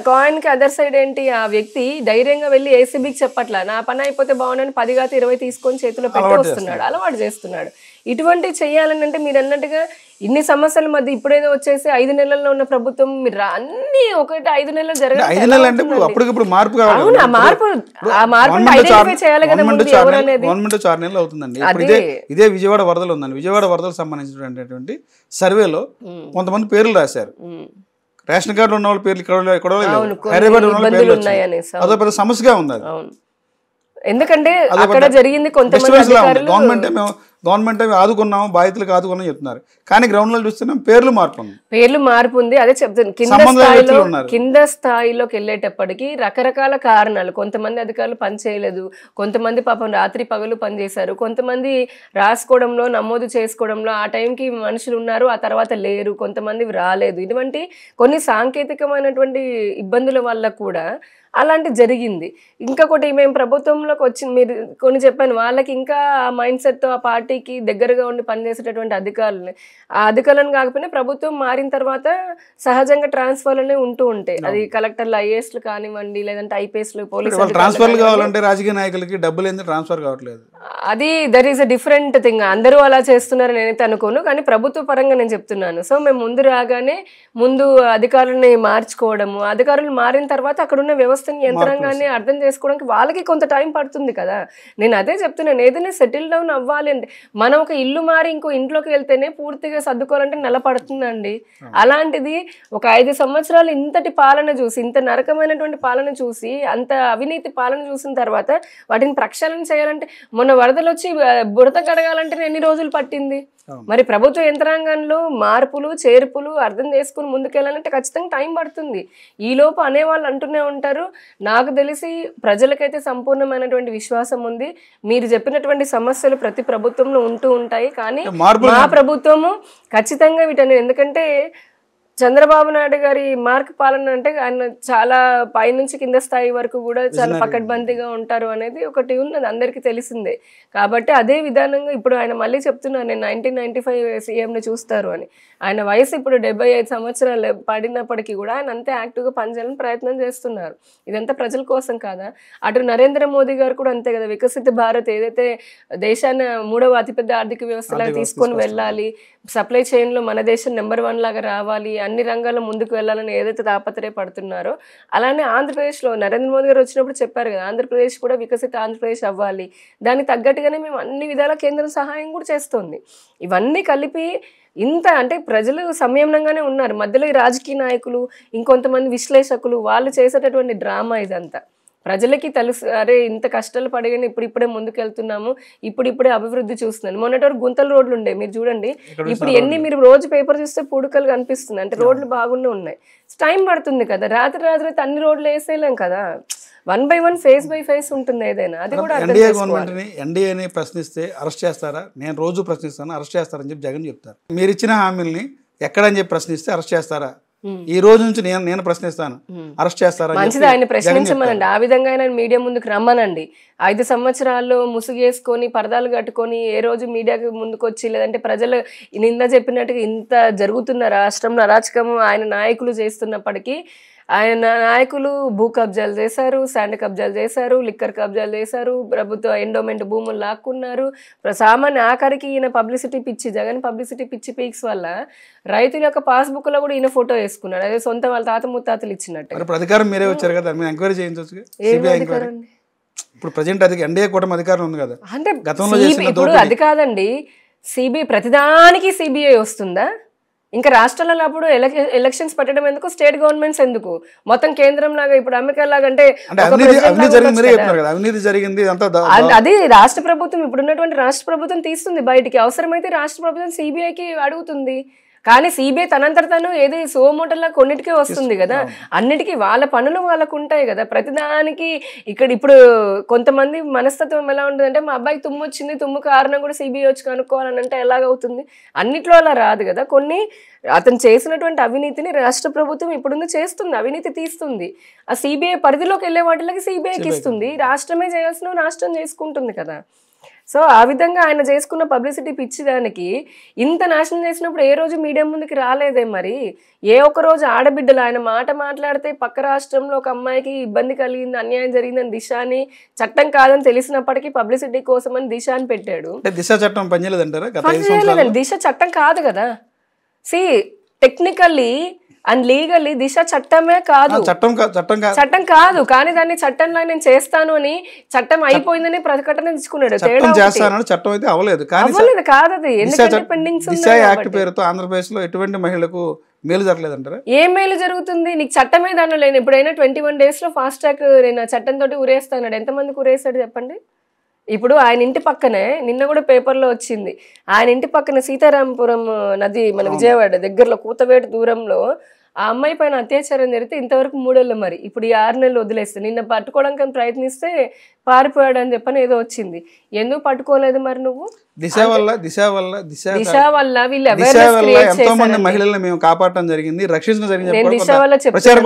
కాయిన్కి అదర్ సైడ్ ఏంటి, ఆ వ్యక్తి ధైర్యంగా వెళ్ళి ఏసీబీకి చెప్పట్లా, నా పని అయిపోతే బాగుండని 10 కాదు 20 తీసుకొని చేతిలో పెట్టి వస్తున్నాడు, అలవాటు చేస్తున్నాడు. ఇటువంటివి చెయ్యాలని అంటే మీరు అన్నట్టుగా ఇన్ని సమస్యల మధ్య ఇప్పుడేదో వచ్చేసి 5 నెలల్లో ఉన్న ప్రభుత్వం మీరు అన్ని ఒకటి 5 నెలలు జరగాలి. ఆ మార్పు ఐడెంటిఫై చేయాలి కదా ముందు ఎవరు అనేది. గవర్నమెంట్ 4 నెలలు అవుతుందండి. ఇదే విజయవాడ వరదలు ఉందండి. విజయవాడ వరదలకు సంబంధించినటువంటి సర్వేలో కొంతమంది పేర్లు రాశారు. రేషన్ కార్డు ఉన్న వాళ్ళ పేర్లు ఇక్కడ హైదరాబాద్ ఉన్న వాళ్ళ పేర్లు అదో పెద్ద సమస్యగా ఉంది. ఎందుకంటే అక్కడ జరిగింది కొంతమంది గవర్నమెంట్ ఆదుకున్నాము, బాధితులకు ఆదుకున్నాం చెప్తున్నారు కానీ గ్రౌండ్ లో చూస్తున్నాం పేర్లు మార్పు ఉంది. అదే చెప్తున్నాను, కింద స్థాయిలోకి వెళ్ళేటప్పటికి రకరకాల కారణాలు. కొంతమంది అధికారులు పని చేయలేదు, కొంతమంది పాపం రాత్రి పగలు పనిచేశారు, కొంతమంది రాసుకోవడంలో నమోదు చేసుకోవడంలో ఆ టైంకి మనుషులు ఉన్నారు, ఆ తర్వాత లేరు, కొంతమంది రాలేదు. ఇటువంటి కొన్ని సాంకేతికమైనటువంటి ఇబ్బందుల వల్ల కూడా అలాంటి జరిగింది. ఇంకొకటి మేము ప్రభుత్వంలోకి వచ్చి మీరు కొన్ని చెప్పాను, వాళ్ళకి ఇంకా ఆ మైండ్ సెట్తో ఆ పార్టీకి దగ్గరగా ఉండి పనిచేసేటటువంటి అధికారులని, ఆ అధికారులను కాకపోయినా ప్రభుత్వం మారిన తర్వాత సహజంగా ట్రాన్స్ఫర్లనే ఉంటూ ఉంటాయి. అది కలెక్టర్లు ఐఏఎస్లు కానివ్వండి, లేదంటే ఐపీఎస్లు పోలీసులు ట్రాన్స్ఫర్లు కావాలంటే రాజకీయ నాయకులకి డబ్బులు ఎందుకు ట్రాన్స్ఫర్ కావట్లేదు, అది that is a different thing. అందరూ అలా చేస్తున్నారు నేనైతే అనుకోను, కానీ ప్రభుత్వ పరంగా నేను చెప్తున్నాను. సో మేము ముందు రాగానే ముందు అధికారులని మార్చుకోవడము, అధికారులు మారిన తర్వాత అక్కడ ఉన్న వ్యవస్థని యంత్రాంగాన్ని అర్థం చేసుకోవడానికి వాళ్ళకి కొంత టైం పడుతుంది కదా. నేను అదే చెప్తున్నాను, ఏదైనా సెటిల్ డౌన్ అవ్వాలి అంటే మనం ఒక ఇల్లు మారి ఇంకో ఇంట్లోకి వెళ్తేనే పూర్తిగా సర్దుకోవాలంటే నెల పడుతుందండి. అలాంటిది ఒక 5 సంవత్సరాలు ఇంతటి పాలన చూసి, ఇంత నరకమైనటువంటి పాలన చూసి, అంత అవినీతి పాలన చూసిన తర్వాత వాటిని ప్రక్షాళన చేయాలంటే, మొన్న వరదలు వచ్చి బురద కడగాలంటే ఎన్ని రోజులు పట్టింది? మరి ప్రభుత్వ యంత్రాంగంలో మార్పులు చేర్పులు అర్థం చేసుకుని ముందుకెళ్ళాలంటే ఖచ్చితంగా టైం పడుతుంది. ఈలోపు అనేవాళ్ళు అంటూనే ఉంటారు. నాకు తెలిసి ప్రజలకైతే సంపూర్ణమైనటువంటి విశ్వాసం ఉంది. మీరు చెప్పినటువంటి సమస్యలు ప్రతి ప్రభుత్వంలో ఉంటూ ఉంటాయి, కానీ మా ప్రభుత్వము ఖచ్చితంగా వీటని, ఎందుకంటే చంద్రబాబు నాయుడు గారి మార్క్ పాలన అంటే ఆయన చాలా పైనుంచి కింద స్థాయి వరకు కూడా చాలా పకడ్బందీగా ఉంటారు అనేది ఒకటి ఉన్నది, అందరికీ తెలిసిందే. కాబట్టి అదే విధానంగా ఇప్పుడు ఆయన మళ్ళీ చెప్తున్నారు, నేను 1995 సీఎంని చూస్తారు అని. ఆయన వయసు ఇప్పుడు 75 సంవత్సరాలు పడినప్పటికీ కూడా ఆయన అంతే యాక్టివ్గా పనిచేయాలని ప్రయత్నం చేస్తున్నారు. ఇదంతా ప్రజల కోసం కాదా? అటు నరేంద్ర మోదీ గారు కూడా అంతే కదా, వికసిత భారత్ ఏదైతే దేశాన్ని 3వ అతిపెద్ద ఆర్థిక వ్యవస్థలాగా తీసుకొని వెళ్ళాలి, సప్లై చైన్లో మన దేశం నెంబర్ 1 లాగా రావాలి, అన్ని రంగాల్లో ముందుకు వెళ్ళాలని ఏదైతే తాపత్రయపడుతున్నారో, అలానే ఆంధ్రప్రదేశ్లో నరేంద్ర మోదీ గారు వచ్చినప్పుడు చెప్పారు కదా, ఆంధ్రప్రదేశ్ కూడా వికసిత ఆంధ్రప్రదేశ్ అవ్వాలి, దానికి తగ్గట్టుగానే మేము అన్ని విధాల కేంద్రం సహాయం కూడా చేస్తుంది. ఇవన్నీ కలిపి ఇంత అంటే ప్రజలు సంయమనంగానే ఉన్నారు. మధ్యలో ఈ రాజకీయ నాయకులు, ఇంకొంతమంది విశ్లేషకులు వాళ్ళు చేసేటటువంటి డ్రామా ఇదంతా. ప్రజలకి తెలుసు, అరే ఇంత కష్టాలు పడిగానే ఇప్పుడిప్పుడే ముందుకెళ్తున్నాము, ఇప్పుడిప్పుడే అభివృద్ధి చూస్తున్నాను. మొన్నటి వరకు గుంతల రోడ్లు ఉండే, మీరు చూడండి ఇప్పుడు ఎన్ని, మీరు రోజు పేపర్ చూస్తే పూడుకలు కనిపిస్తుంది, అంటే రోడ్లు బాగునే ఉన్నాయి. టైం పడుతుంది కదా, రాత్రి అన్ని రోడ్లు వేసేయలేం కదా, 1 by 1 ఫేస్ బై ఫేస్ ఉంటుంది ఏదైనా. అది కూడా ఎన్డీఏ గవర్నమెంట్ని ఎన్డీఏని ప్రశ్నిస్తే అరెస్ట్ చేస్తారా? నేను రోజు ప్రశ్నిస్తాను, అరెస్ట్ చేస్తారని చెప్పి జగన్ చెప్తారు. మీరు ఇచ్చిన హామీల్ని ఎక్కడని చెప్పి ప్రశ్నిస్తే అరెస్ట్ చేస్తారా? ఈ రోజు నుంచి నేను ప్రశ్నిస్తాను, అరెస్ట్ చేస్తారా? మంచిది, ఆయన ప్రశ్నించమనండి. ఆ విధంగా ఆయన మీడియా ముందుకు రమ్మనండి. 5 సంవత్సరాల్లో ముసుగేసుకొని పరదాలు కట్టుకొని ఏ రోజు మీడియాకి ముందుకు వచ్చి, లేదంటే ప్రజలు నింద చెప్పినట్టుగా ఇంత జరుగుతున్న రాష్ట్రంలో అరాచకము ఆయన నాయకులు చేస్తున్నప్పటికీ, ఆయన నాయకులు భూ కబ్జాలు చేశారు, శాండ్ కబ్జాలు చేశారు, లిక్కర్ కబ్జాలు చేశారు, ప్రభుత్వ ఎండోమెంట్ భూములు లాక్కున్నారు. సామాన్య ఆఖరికి ఈయన పబ్లిసిటీ పిచ్చి, జగన్ పబ్లిసిటీ పిచ్చి పీక్స్ వల్ల రైతుల యొక్క పాస్బుక్ లో కూడా ఈయన ఫోటో వేసుకున్నాడు, అదే సొంత వాళ్ళ తాత ముత్తాతలు ఇచ్చినట్టు. అధికారం మీరే వచ్చారు కదా, మీరు ఎంక్వైరీ చేయించవచ్చు. ఇప్పుడు ప్రజెంట్ అది ఎన్డీఏ కూటమి అధికారం ఉంది కదా, అంటే ఇప్పుడు అది కాదండి, సిబిఐ ప్రతిదానికి సిబిఐ వస్తుందా? ఇంకా రాష్ట్రాలలో అప్పుడు ఎలక్షన్స్ పెట్టడం ఎందుకు, స్టేట్ గవర్నమెంట్స్ ఎందుకు, మొత్తం కేంద్రం లాగా ఇప్పుడు అమెరికా లాగా, అంటే అది రాష్ట్ర ప్రభుత్వం, ఇప్పుడున్నటువంటి రాష్ట్ర ప్రభుత్వం తీస్తుంది బయటికి, అవసరమైతే రాష్ట్ర ప్రభుత్వం సిబిఐకి అడుగుతుంది. కానీ సిబిఐ తనంతట తను ఏది సోమోటల్లా కొన్నిటికే వస్తుంది కదా, అన్నిటికీ వాళ్ళ పనులు వాళ్ళకు ఉంటాయి కదా. ప్రతిదానికి ఇక్కడ ఇప్పుడు కొంతమంది మనస్తత్వం ఎలా ఉంటుందంటే, మా అబ్బాయికి తుమ్ము వచ్చింది, తుమ్ము కారణం కూడా సిబిఐ వచ్చి కనుక్కోవాలని అంటే ఎలాగవుతుంది? అన్నిట్లో అలా రాదు కదా. కొన్ని అతను చేసినటువంటి అవినీతిని రాష్ట్ర ప్రభుత్వం ఇప్పుడుంది చేస్తుంది, అవినీతి తీస్తుంది, ఆ సిబిఐ పరిధిలోకి వెళ్ళే వాటికి సిబిఐకి ఇస్తుంది, రాష్ట్రమే చేయాల్సిన రాష్ట్రం చేసుకుంటుంది కదా. సో ఆ విధంగా ఆయన చేసుకున్న పబ్లిసిటీ పిచ్చిదానికి ఇంత నాశనం చేసినప్పుడు ఏ రోజు మీడియా ముందుకి రాలేదే మరి? ఏ ఒక్క రోజు ఆడబిడ్డలు ఆయన మాట మాట్లాడితే పక్క రాష్ట్రంలో ఒక అమ్మాయికి ఇబ్బంది కలిగింది, అన్యాయం జరిగిందని దిశాని, చట్టం కాదని తెలిసినప్పటికీ పబ్లిసిటీ కోసం అని దిశాని పెట్టాడు. దిశ చట్టం పనిచేయలేదంటారా? దిశ చట్టం కాదు కదా. సి టెక్నికల్లీ అండ్ లీగల్లీ దిశ చట్టమే కాదు, చట్టం కాదు, కానీ దాన్ని చట్టంలో నేను చేస్తాను అని చట్టం అయిపోయిందని ప్రకటన ఇచ్చుకున్నాడు. చట్టం అయితే అవ్వలేదు కాదు, అది ఎందుకంటే పెండింగ్స్ పేరుతో ఆంధ్రప్రదేశ్ లో ఎటువంటి మహిళలకు మేలు జరగలేదంటారా? ఏ మేలు జరుగుతుంది? నీకు చట్టమే దానిలో లేని, ఎప్పుడైనా 21 days లో ఫాస్ట్ ట్రాక్ నేను చట్టంతో ఉరేస్తాడు. ఎంతమందికి ఉరేస్తాడు చెప్పండి? ఇప్పుడు ఆయన ఇంటి పక్కనే నిన్న కూడా పేపర్లో వచ్చింది, ఆయన ఇంటి పక్కన సీతారాంపురం నది మన విజయవాడ దగ్గరలో కూతవేటు దూరంలో ఆ అమ్మాయి పైన అత్యాచారం జరిగితే ఇంతవరకు 3 ఏళ్ళు, మరి ఇప్పుడు ఈ 6 నెలలు వదిలేస్తే, నిన్న పట్టుకోవడానికి ప్రయత్నిస్తే పారిపోయాడు అని చెప్పని ఏదో వచ్చింది. ఎందుకు పట్టుకోలేదు మరి నువ్వు? దిశ వల్ల వీళ్ళు మహిళల్ని మేము కాపాడటం జరిగింది, రక్షించడం జరిగింది. నేను దిశ వల్ల చెప్పాను,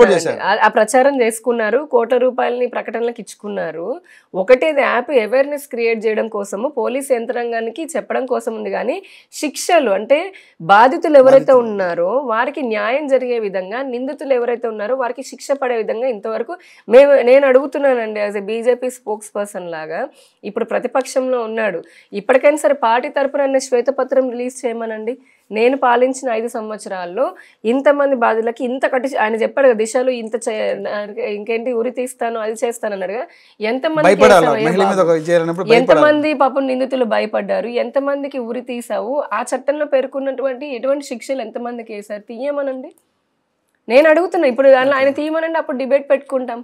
ఆ ప్రచారం చేసుకున్నారు, ₹1,00,00,000 ప్రకటనలకు ఇచ్చుకున్నారు. ఒకటి యాప్ అవేర్నెస్ క్రియేట్ చేయడం కోసము, పోలీస్ యంత్రాంగానికి చెప్పడం కోసం ఉంది, కానీ శిక్షలు అంటే బాధితులు ఎవరైతే ఉన్నారో వారికి న్యాయం జరిగే విధంగా, నిందితులు ఎవరైతే ఉన్నారో వారికి శిక్ష పడే విధంగా ఇంతవరకు నేను అడుగుతున్నానండి as a BJP spokesperson లాగా. ఇప్పుడు ప్రతిపక్షంలో ఉన్నాడు, ఇప్పటికైనా సరే పార్టీ తరపున శ్వేతపత్రం రిలీజ్ చేయమనండి. నేను పాలించిన 5 సంవత్సరాల్లో ఇంతమంది బాధితులకి ఇంత కట్టి ఆయన చెప్పాడు కదా దిశలో ఇంత ఇంకేంటి ఉరి తీస్తాను అది చేస్తాను అన్నాడుగా. ఎంతమంది పాపం నిందితులు భయపడ్డారు, ఎంతమందికి ఉరి తీసావు, ఆ చట్టంలో పేర్కొన్నటువంటి ఎటువంటి శిక్షలు ఎంతమందికి వేశారు, తీయమనండి. నేను అడుగుతున్నా ఇప్పుడు ఆయన తీయమనండి, అప్పుడు డిబేట్ పెట్టుకుంటాం.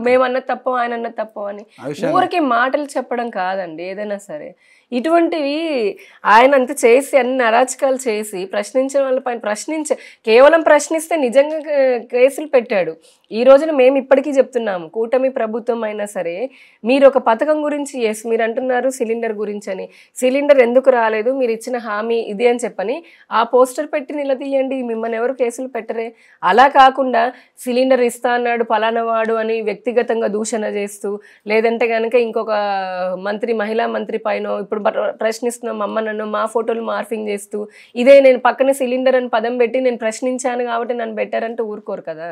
మేమన్నది తప్ప ఆయన అన్నది తప్ప అని ఊరికి మాటలు చెప్పడం కాదండి. ఏదైనా సరే ఇటువంటివి ఆయన అంత చేసి అన్ని అరాచకాలు చేసి ప్రశ్నించిన వాళ్ళపైన కేవలం ప్రశ్నిస్తే నిజంగా కేసులు పెట్టాడు. ఈ రోజున మేము ఇప్పటికీ చెప్తున్నాము, కూటమి ప్రభుత్వం అయినా సరే మీరు ఒక పథకం గురించి మీరు అంటున్నారు సిలిండర్ గురించి అని, సిలిండర్ ఎందుకు రాలేదు, మీరు ఇచ్చిన హామీ ఇది అని చెప్పని ఆ పోస్టర్ పెట్టి నిలదీయండి, మిమ్మల్ని ఎవరు కేసులు పెట్టరే. అలా కాకుండా సిలిండర్ ఇస్తా అన్నాడు పలానా వాడు అని వ్యక్తిగతంగా దూషణ చేస్తూ, లేదంటే కనుక ఇంకొక మంత్రి మహిళా మంత్రి పైన ఇప్పుడు ప్రశ్నిస్తున్నాం అమ్మ నన్ను మా ఫోటోలు మార్ఫింగ్ చేస్తూ, ఇదే నేను పక్కన సిలిండర్ అని పదం పెట్టి నేను ప్రశ్నించాను కాబట్టి నన్ను పెట్టారంటూ ఊరుకోరు కదా.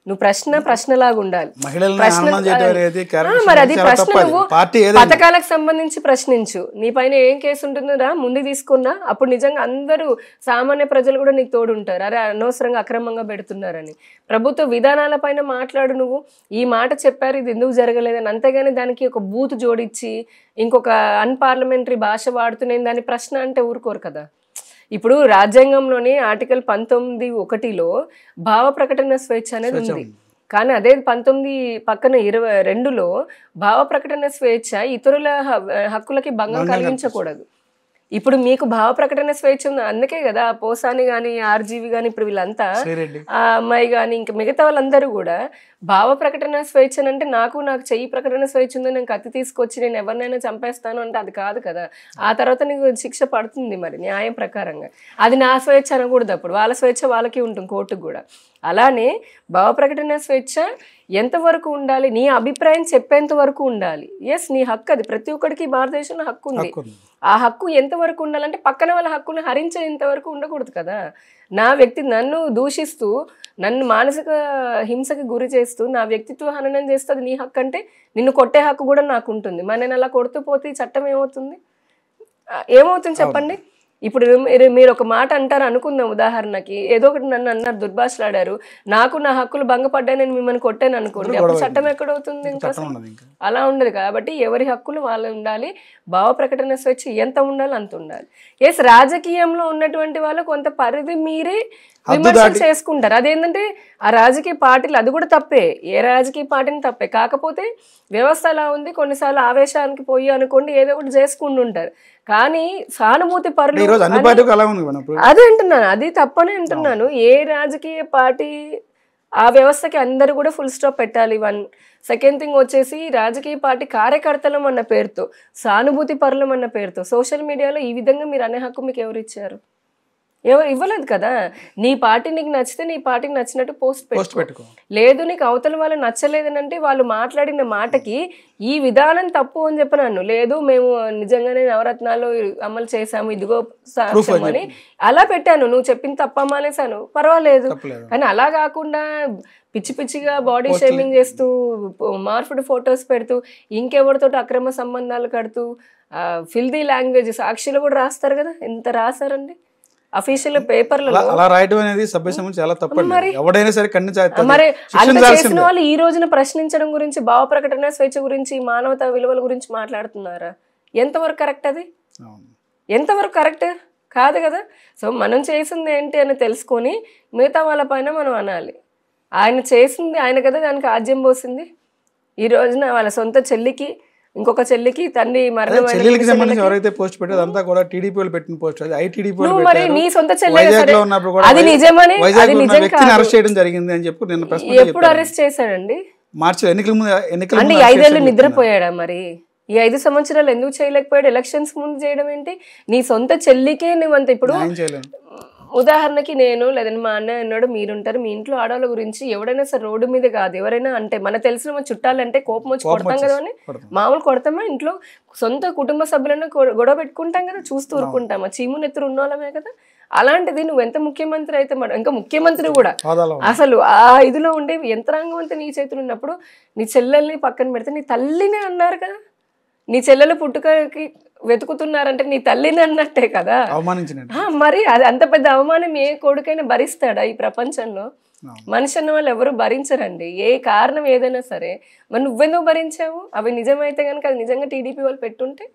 నువ్వు ప్రశ్నలాగా ఉండాలి. మరి అది ప్రశ్న నువ్వు పథకాలకు సంబంధించి ప్రశ్నించు, నీ పైన ఏం కేసు ఉంటుందో ముందు తీసుకున్నా, అప్పుడు నిజంగా అందరూ సామాన్య ప్రజలు కూడా నీకు తోడు ఉంటారు. అరే అనవసరంగా అక్రమంగా పెడుతున్నారని. ప్రభుత్వ విధానాల పైన మాట్లాడు, నువ్వు ఈ మాట చెప్పారు ఇది ఎందుకు జరగలేదని, అంతేగాని దానికి ఒక బూత్ జోడించి ఇంకొక అన్పార్లమెంటరీ భాష వాడుతూ నేను దాని ప్రశ్న అంటే ఊరుకోరు కదా. ఇప్పుడు రాజ్యాంగంలోని ఆర్టికల్ 19(1)లో భావ ప్రకటన స్వేచ్ఛ అనేది ఉంది. కానీ అదే 19 పక్కన 22లో భావ ప్రకటన స్వేచ్ఛ ఇతరుల హక్కులకి భంగం కలిగించకూడదు. ఇప్పుడు మీకు భావ ప్రకటన స్వేచ్ఛ ఉంది, అందుకే కదా పోసాని కానీ ఆర్జీవి కానీ ఇప్పుడు వీళ్ళంతా ఆ అమ్మాయి కానీ ఇంకా మిగతా వాళ్ళందరూ కూడా భావ ప్రకటన స్వేచ్ఛ అంటే నాకు చెయ్యి ప్రకటన స్వేచ్ఛ ఉంది, నేను కత్తి తీసుకొచ్చి నేను ఎవరినైనా చంపేస్తాను అంటే అది కాదు కదా. ఆ తర్వాత నీకు శిక్ష పడుతుంది మరి న్యాయం ప్రకారంగా. అది నా స్వేచ్ఛ అనకూడదు, అప్పుడు వాళ్ళ స్వేచ్ఛ వాళ్ళకి ఉంటుంది కోర్టుకు కూడా. అలానే భావ ప్రకటన స్వేచ్ఛ ఎంతవరకు ఉండాలి, నీ అభిప్రాయం చెప్పేంత వరకు ఉండాలి. ఎస్ నీ హక్కు, అది ప్రతి ఒక్కడికి భారతదేశంలో హక్కు ఉంది. ఆ హక్కు ఎంతవరకు ఉండాలంటే పక్కన వాళ్ళ హక్కును హరించేంత వరకు ఉండకూడదు కదా. నన్ను దూషిస్తూ నన్ను మానసిక హింసకి గురి చేస్తూ నా వ్యక్తిత్వ హననం చేస్తూ అది నీ హక్కు అంటే నిన్ను కొట్టే హక్కు కూడా నాకు ఉంటుంది. మరి నేను అలా కొడుతూ పోతే ఈ చట్టం ఏమవుతుంది చెప్పండి. ఇప్పుడు మీరు ఒక మాట అంటారు అనుకుందాం, ఉదాహరణకి ఏదో ఒకటి నన్ను అన్నారు, దుర్భాషలాడారు, నాకు నా హక్కులు భంగపడ్డాయి, నేను మిమ్మల్ని కొట్టాను అనుకోండి, అప్పుడు చట్టం ఎక్కడవుతుంది? ఇంకా అలా ఉండదు. కాబట్టి ఎవరి హక్కులు వాళ్ళు ఉండాలి, భావ ప్రకటన స్వేచ్ఛ ఎంత ఉండాలి అంత ఉండాలి. ఎస్ రాజకీయంలో ఉన్నటువంటి వాళ్ళు కొంత పరిధి మీరే విమర్శలు చేసుకుంటారు. అదేంటంటే ఆ రాజకీయ పార్టీలు అది కూడా తప్పే, ఏ రాజకీయ పార్టీని తప్పే. కాకపోతే వ్యవస్థ అలా ఉంది, కొన్నిసార్లు ఆవేశానికి పోయి అనుకోండి ఏదో ఒకటి చేసుకుంటుంటారు. కానీ సానుభూతి పరులు అదే అంటున్నాను, అది తప్పనే అంటున్నాను. ఏ రాజకీయ పార్టీ ఆ వ్యవస్థకి అందరూ కూడా ఫుల్ స్టాప్ పెట్టాలి. 1 సెకండ్ థింగ్ వచ్చేసి రాజకీయ పార్టీ కార్యకర్తలం అన్న పేరుతో, సానుభూతి పరులం అన్న పేరుతో సోషల్ మీడియాలో ఈ విధంగా మీరు అనే హక్కు మీకు ఎవరు ఇచ్చారు? ఇవ్వలేదు కదా. నీ పార్టీ నీకు నచ్చితే నీ పార్టీకి నచ్చినట్టు పోస్ట్ పెట్టుకో. లేదు నీకు అవతల వాళ్ళు నచ్చలేదనంటే వాళ్ళు మాట్లాడిన మాటకి ఈ విధానం తప్పు అని చెప్పినాను. లేదు మేము నిజంగానే నవరత్నాలు అమలు చేసాము, ఇదిగో సాక్ష్యం అని అలా పెట్టాను, నువ్వు చెప్పింది తప్పమ్మా అనేసాను, పర్వాలేదు. కానీ అలా కాకుండా పిచ్చి పిచ్చిగా బాడీ షేమింగ్ చేస్తూ మార్ఫ్డ్ ఫొటోస్ పెడుతూ ఇంకెవరితో అక్రమ సంబంధాలు కడుతూ ఫిల్దీ లాంగ్వేజ్ సాక్షిలో కూడా రాస్తారు కదా. ఎంత రాశారండి అఫీషియల్ పేపర్లలో. అలా రాయడం అనేది సభ్యసమం చాలా తప్పండి. ఎవడైనా సరే మరి అలా చేసిన వాళ్ళు ఈ రోజున ప్రశ్నించడం గురించి, భావ ప్రకటన స్వేచ్ఛ గురించి, మానవతా విలువల గురించి మాట్లాడుతున్నారా? ఎంతవరకు కరెక్ట్? అది ఎంతవరకు కరెక్ట్ కాదు కదా. సో మనం చేసింది ఏంటి అని తెలుసుకొని మిగతా వాళ్ళ పైన మనం అనాలి. ఆయన చేసింది ఆయన కదా దానికి ఆజ్యం పోసింది. ఈ రోజున వాళ్ళ సొంత చెల్లికి ఇంకొక చెల్లికి తండ్రి మరణం ఎవరైతే పోస్ట్ పెట్టారో అంతా కూడా టీడీపీ వాళ్ళు పెట్టిన పోస్ట్, అది ఐటీడీపీ మరి నీ సొంత చెల్లి అది నిజమని అరెస్ట్ చేయడం జరిగింది అని చెప్పి నిన్న ప్రశ్న. ఎప్పుడు అరెస్ట్ చేశాడండి? మార్చి ఎన్నికల ముందు. అంటే 5 ఏళ్ళు నిద్రపోయాడా? మరి ఈ 5 సంవత్సరాలు ఎందుకు చేయలేకపోయాడు? ఎలక్షన్స్ ముందు చేయడం ఏంటి? నీ సొంత చెల్లికే నువ్వంత ఇప్పుడు ఉదాహరణకి నేను లేదంటే మా అన్న అన్నాడు, మీరుంటారు, మీ ఇంట్లో ఆడవాళ్ళ గురించి ఎవడైనా సరే రోడ్డు మీద కాదు ఎవరైనా అంటే మన తెలిసిన మా చుట్టాలంటే కోపం వచ్చి కొడతాం కదా అని మామూలు కొడతామా? ఇంట్లో సొంత కుటుంబ సభ్యులను గొడవ పెట్టుకుంటాం కదా, చూస్తూ ఊరుకుంటామా? చీము నెత్తురు ఉన్నోళ్ళమే కదా. అలాంటిది నువ్వు ఎంత ముఖ్యమంత్రి అయితే ఇంకా ముఖ్యమంత్రి కూడా అసలు ఆ ఇదిలో ఉండే యంత్రాంగం అంతా నీ చేతులు ఉన్నప్పుడు నీ చెల్లెల్ని పక్కన పెడితే నీ తల్లినే అన్నారు కదా. నీ చెల్లెలు పుట్టుకకి వెతుకుతున్నారంటే నీ తల్లిని అన్నట్టే కదా. అవమానించినట్టు. మరి అది అంత పెద్ద అవమానం ఏ కొడుకైనా భరిస్తాడా ఈ ప్రపంచంలో? మనిషి అన్న వాళ్ళు ఎవరు భరించరండి, ఏ కారణం ఏదైనా సరే. మరి నువ్వెందుకు భరించావు? అవి నిజమైతే కనుక అది నిజంగా టీడీపీ వాళ్ళు పెట్టుంటే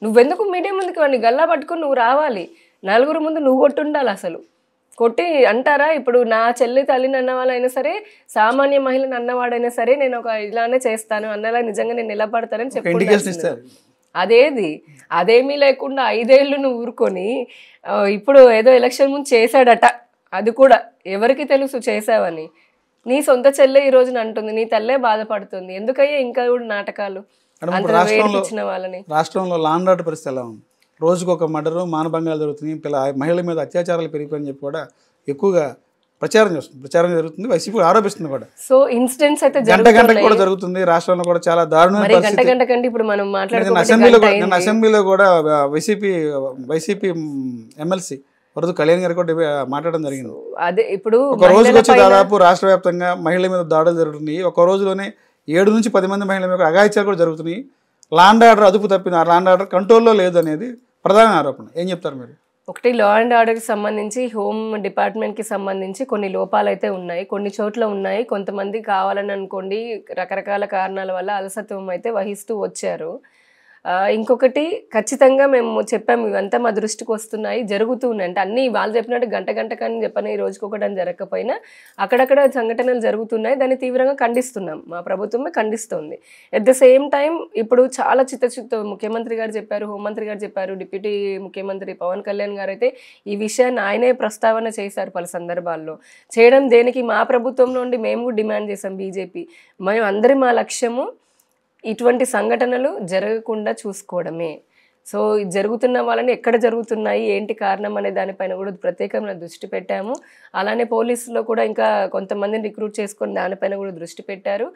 నువ్వెందుకు మీడియా ముందుకు వాడిని గల్లా పట్టుకుని నువ్వు రావాలి, నలుగురు ముందు నువ్వు కొట్టుండాలి. అసలు కొట్టి అంటారా? ఇప్పుడు నా చెల్లి తల్లిని అన్న వాళ్ళైనా సరే, సామాన్య మహిళను అన్నవాడైనా సరే, నేను ఒక ఇలానే చేస్తాను అన్నలా నిజంగా నేను నిలబడతానని చెప్పి అదేది అదేమీ లేకుండా 5 ఏళ్ళు నువ్వు ఊరుకొని ఇప్పుడు ఏదో ఎలక్షన్ ముందు చేశాడట, అది కూడా ఎవరికి తెలుసు చేసావని? నీ సొంత చెల్లె ఈ రోజున అంటుంది, నీ తల్లే బాధపడుతుంది. ఎందుకయ్యా ఇంకా కూడా నాటకాలు ఇచ్చిన వాళ్ళని? రాష్ట్రంలో లా అండ్ ఆర్డర్ పరిస్థితి ఎలా ఉంది? రోజుకు ఒక మర్డరు, మానభంగాలు జరుగుతున్నాయి, మహిళల మీద అత్యాచారాలు పెరిగిపోయని చెప్పి కూడా ఎక్కువగా ప్రచారం జరుగుతుంది, వైసీపీ ఆరోపిస్తుంది కూడా. సో ఇన్సిడెంట్స్ అయితే గంటకు కూడా జరుగుతుంది రాష్ట్రంలో కూడా, చాలా దారుణమైన పరిస్థితి. ఇప్పుడు మనం అసెంబ్లీలో కూడా వైసీపీ ఎమ్మెల్సీ వరదు కళ్యాణ్ గారు కూడా మాట్లాడడం జరిగింది. అదే ఇప్పుడు ఒక రోజుకి వచ్చి దాదాపు రాష్ట్ర వ్యాప్తంగా మహిళల మీద దాడులు జరుగుతున్నాయి. ఒక రోజులోనే 7 నుంచి 10 మంది మహిళల మీద అఘాయిత్యాలు కూడా జరుగుతున్నాయి. లా అండ్ ఆర్డర్ అదుపు తప్పింది, ఆ లా అండ్ ఆర్డర్ కంట్రోల్లో లేదు అనేది ప్రధాన ఆరోపణ. ఏం చెప్తారు మీరు? ఒకటి, లా అండ్ ఆర్డర్కి సంబంధించి హోమ్ డిపార్ట్మెంట్కి సంబంధించి కొన్ని లోపాలు అయితే ఉన్నాయి, కొన్ని చోట్ల ఉన్నాయి. కొంతమంది కావాలని అనుకోండి రకరకాల కారణాల వల్ల అలసత్వం అయితే వహిస్తూ వచ్చారు. ఇంకొకటి ఖచ్చితంగా మేము చెప్పాము, ఇవంతా మా దృష్టికి వస్తున్నాయి, జరుగుతూ ఉన్నాయి. అంటే అన్నీ వాళ్ళు చెప్పినట్టు గంట కానీ చెప్పని రోజుకొకటి జరగకపోయినా అక్కడక్కడ సంఘటనలు జరుగుతున్నాయి. దాన్ని తీవ్రంగా ఖండిస్తున్నాం, మా ప్రభుత్వమే ఖండిస్తుంది. ఎట్ ద సేమ్ టైం ఇప్పుడు చాలా ముఖ్యమంత్రి గారు చెప్పారు, హోంమంత్రి గారు చెప్పారు, డిప్యూటీ ముఖ్యమంత్రి పవన్ కళ్యాణ్ గారు అయితే ఈ విషయాన్ని ఆయనే ప్రస్తావన చేశారు పలు సందర్భాల్లో. చేయడం దేనికి? మా ప్రభుత్వం నుండి మేము కూడా డిమాండ్ చేసాం, బీజేపీ మేము అందరి మా లక్ష్యము ఇటువంటి సంఘటనలు జరగకుండా చూసుకోవడమే. సో జరుగుతున్న వాళ్ళని ఎక్కడ జరుగుతున్నాయి, ఏంటి కారణం అనే దానిపైన కూడా ప్రత్యేకమైన దృష్టి పెట్టాము. అలానే పోలీసులో కూడా ఇంకా కొంతమందిని రిక్రూట్ చేసుకొని దానిపైన కూడా దృష్టి పెట్టారు.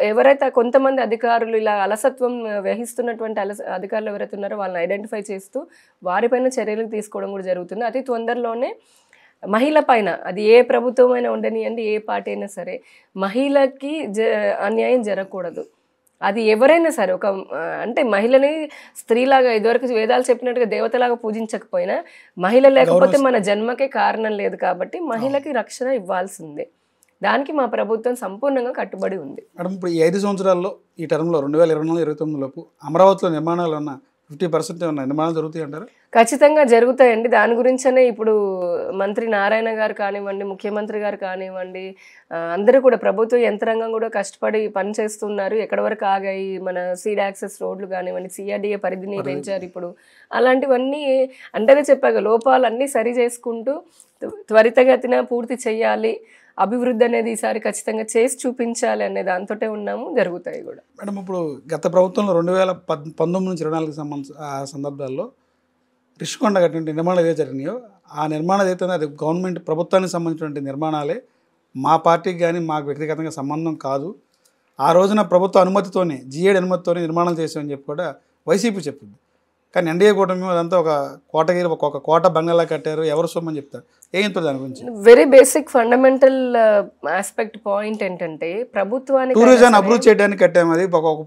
ఎవరైతే కొంతమంది అధికారులు ఇలా అలసత్వం వహిస్తున్నటువంటి అధికారులు ఎవరైతే ఉన్నారో వాళ్ళని ఐడెంటిఫై చేస్తూ వారిపైన చర్యలు తీసుకోవడం కూడా జరుగుతుంది. అతి తొందరలోనే మహిళ పైన, అది ఏ ప్రభుత్వం అయినా ఉండనియండి, ఏ పార్టీ అయినా సరే, మహిళకి అన్యాయం జరగకూడదు. అది ఎవరైనా సరే, ఒక అంటే మహిళని స్త్రీలాగా ఇదివరకు వేదాలు చెప్పినట్టుగా దేవతలాగా పూజించకపోయినా, మహిళ లేకపోతే మన జన్మకే కారణం లేదు. కాబట్టి మహిళకి రక్షణ ఇవ్వాల్సిందే. దానికి మా ప్రభుత్వం సంపూర్ణంగా కట్టుబడి ఉంది. మేడం, ఇప్పుడు ఈ 5 సంవత్సరాల్లో ఈ టర్మ్లో 2024-29 లోపు అమరావతిలో నిర్మాణాలు ఉన్న 50% ఉన్న నిర్మాణాలు జరుగుతాయి అంటారు? ఖచ్చితంగా జరుగుతాయండి. దాని గురించనే ఇప్పుడు మంత్రి నారాయణ గారు కానివ్వండి, ముఖ్యమంత్రి గారు కానివ్వండి, అందరూ కూడా ప్రభుత్వ యంత్రాంగం కూడా కష్టపడి పనిచేస్తున్నారు. ఎక్కడి వరకు ఆగాయి మన సీడ్ యాక్సెస్ రోడ్లు కానివ్వండి, సిఆర్డీఏ పరిధిని పెంచారు. ఇప్పుడు అలాంటివన్నీ అంటేనే చెప్పాక లోపాలన్నీ సరి చేసుకుంటూ త్వరితగతిన పూర్తి చేయాలి, అభివృద్ధి అనేది ఈసారి ఖచ్చితంగా చేసి చూపించాలి అనే దాంతోటే ఉన్నాము, జరుగుతాయి కూడా. మేడం, ఇప్పుడు గత ప్రభుత్వంలో 2019 నుంచి 24 సందర్భాల్లో రిషికొండ కట్టిన నిర్మాణాలు ఏదైతే జరిగినాయో, ఆ నిర్మాణాలు ఏదైతే అది గవర్నమెంట్ ప్రభుత్వానికి సంబంధించినటువంటి నిర్మాణాలే, మా పార్టీకి కానీ మాకు వ్యక్తిగతంగా సంబంధం కాదు. ఆ రోజున ప్రభుత్వ అనుమతితోనే, జీఏడీ అనుమతితోనే నిర్మాణాలు చేసామని చెప్పి కూడా వైసీపీ చెప్పింది. కానీ ఎన్డీఏ కూటమి అదంతా ఒక కోటగిరి, ఒక కోట బంగ్లా కట్టారు, ఎవరు సొమ్మని చెప్తారు. ఏం చెప్తారు దాని గురించి? Very basic fundamental aspect point ఏంటంటే, ప్రభుత్వానికి టూరిజం అభివృద్ధి చేయడానికి కట్టాము. అది ఒక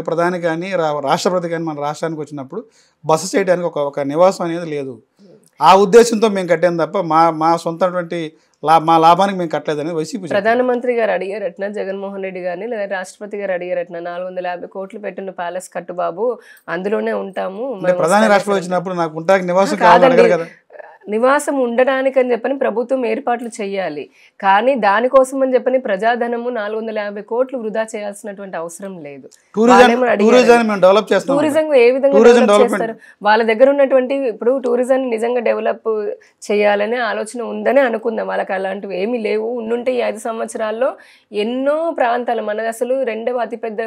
ప్రధాని కానీ రాష్ట్రపతి కానీ మన రాష్ట్రానికి వచ్చినప్పుడు బస చేయడానికి ఒక నివాసం అనేది లేదు. ఆ ఉద్దేశంతో మేము కట్టాము తప్ప మా సొంతటువంటి మా లాభానికి మేము కట్టలేదని వైసీపీ. ప్రధానమంత్రి గారు అడిగారట్న జగన్మోహన్ రెడ్డి గారిని, లేదా రాష్ట్రపతి గారు అడిగారట్న 450 కోట్లు పెట్టిన ప్యాలెస్ కట్టు బాబు, అందులోనే ఉంటాము. ప్రధాని రాష్ట్రపతి వచ్చినప్పుడు నాకు ఉంటానికి నివాసం కావాలి కదా. నివాసం ఉండడానికి అని చెప్పని ప్రభుత్వం ఏర్పాట్లు చేయాలి. కానీ దానికోసం అని చెప్పని ప్రజాధనము 450 కోట్లు వృధా చేయాల్సినటువంటి అవసరం లేదు. టూరిజం ఏ విధంగా డెవలప్ చేస్తారు? వాళ్ళ దగ్గర ఉన్నటువంటి ఇప్పుడు టూరిజం నిజంగా డెవలప్ చేయాలనే ఆలోచన ఉందని అనుకుందాం. వాళ్ళకి అలాంటివి ఏమీ లేవు. ఉండుంటే ఈ 5 సంవత్సరాల్లో ఎన్నో ప్రాంతాలు, మనది అసలు 2వ అతిపెద్ద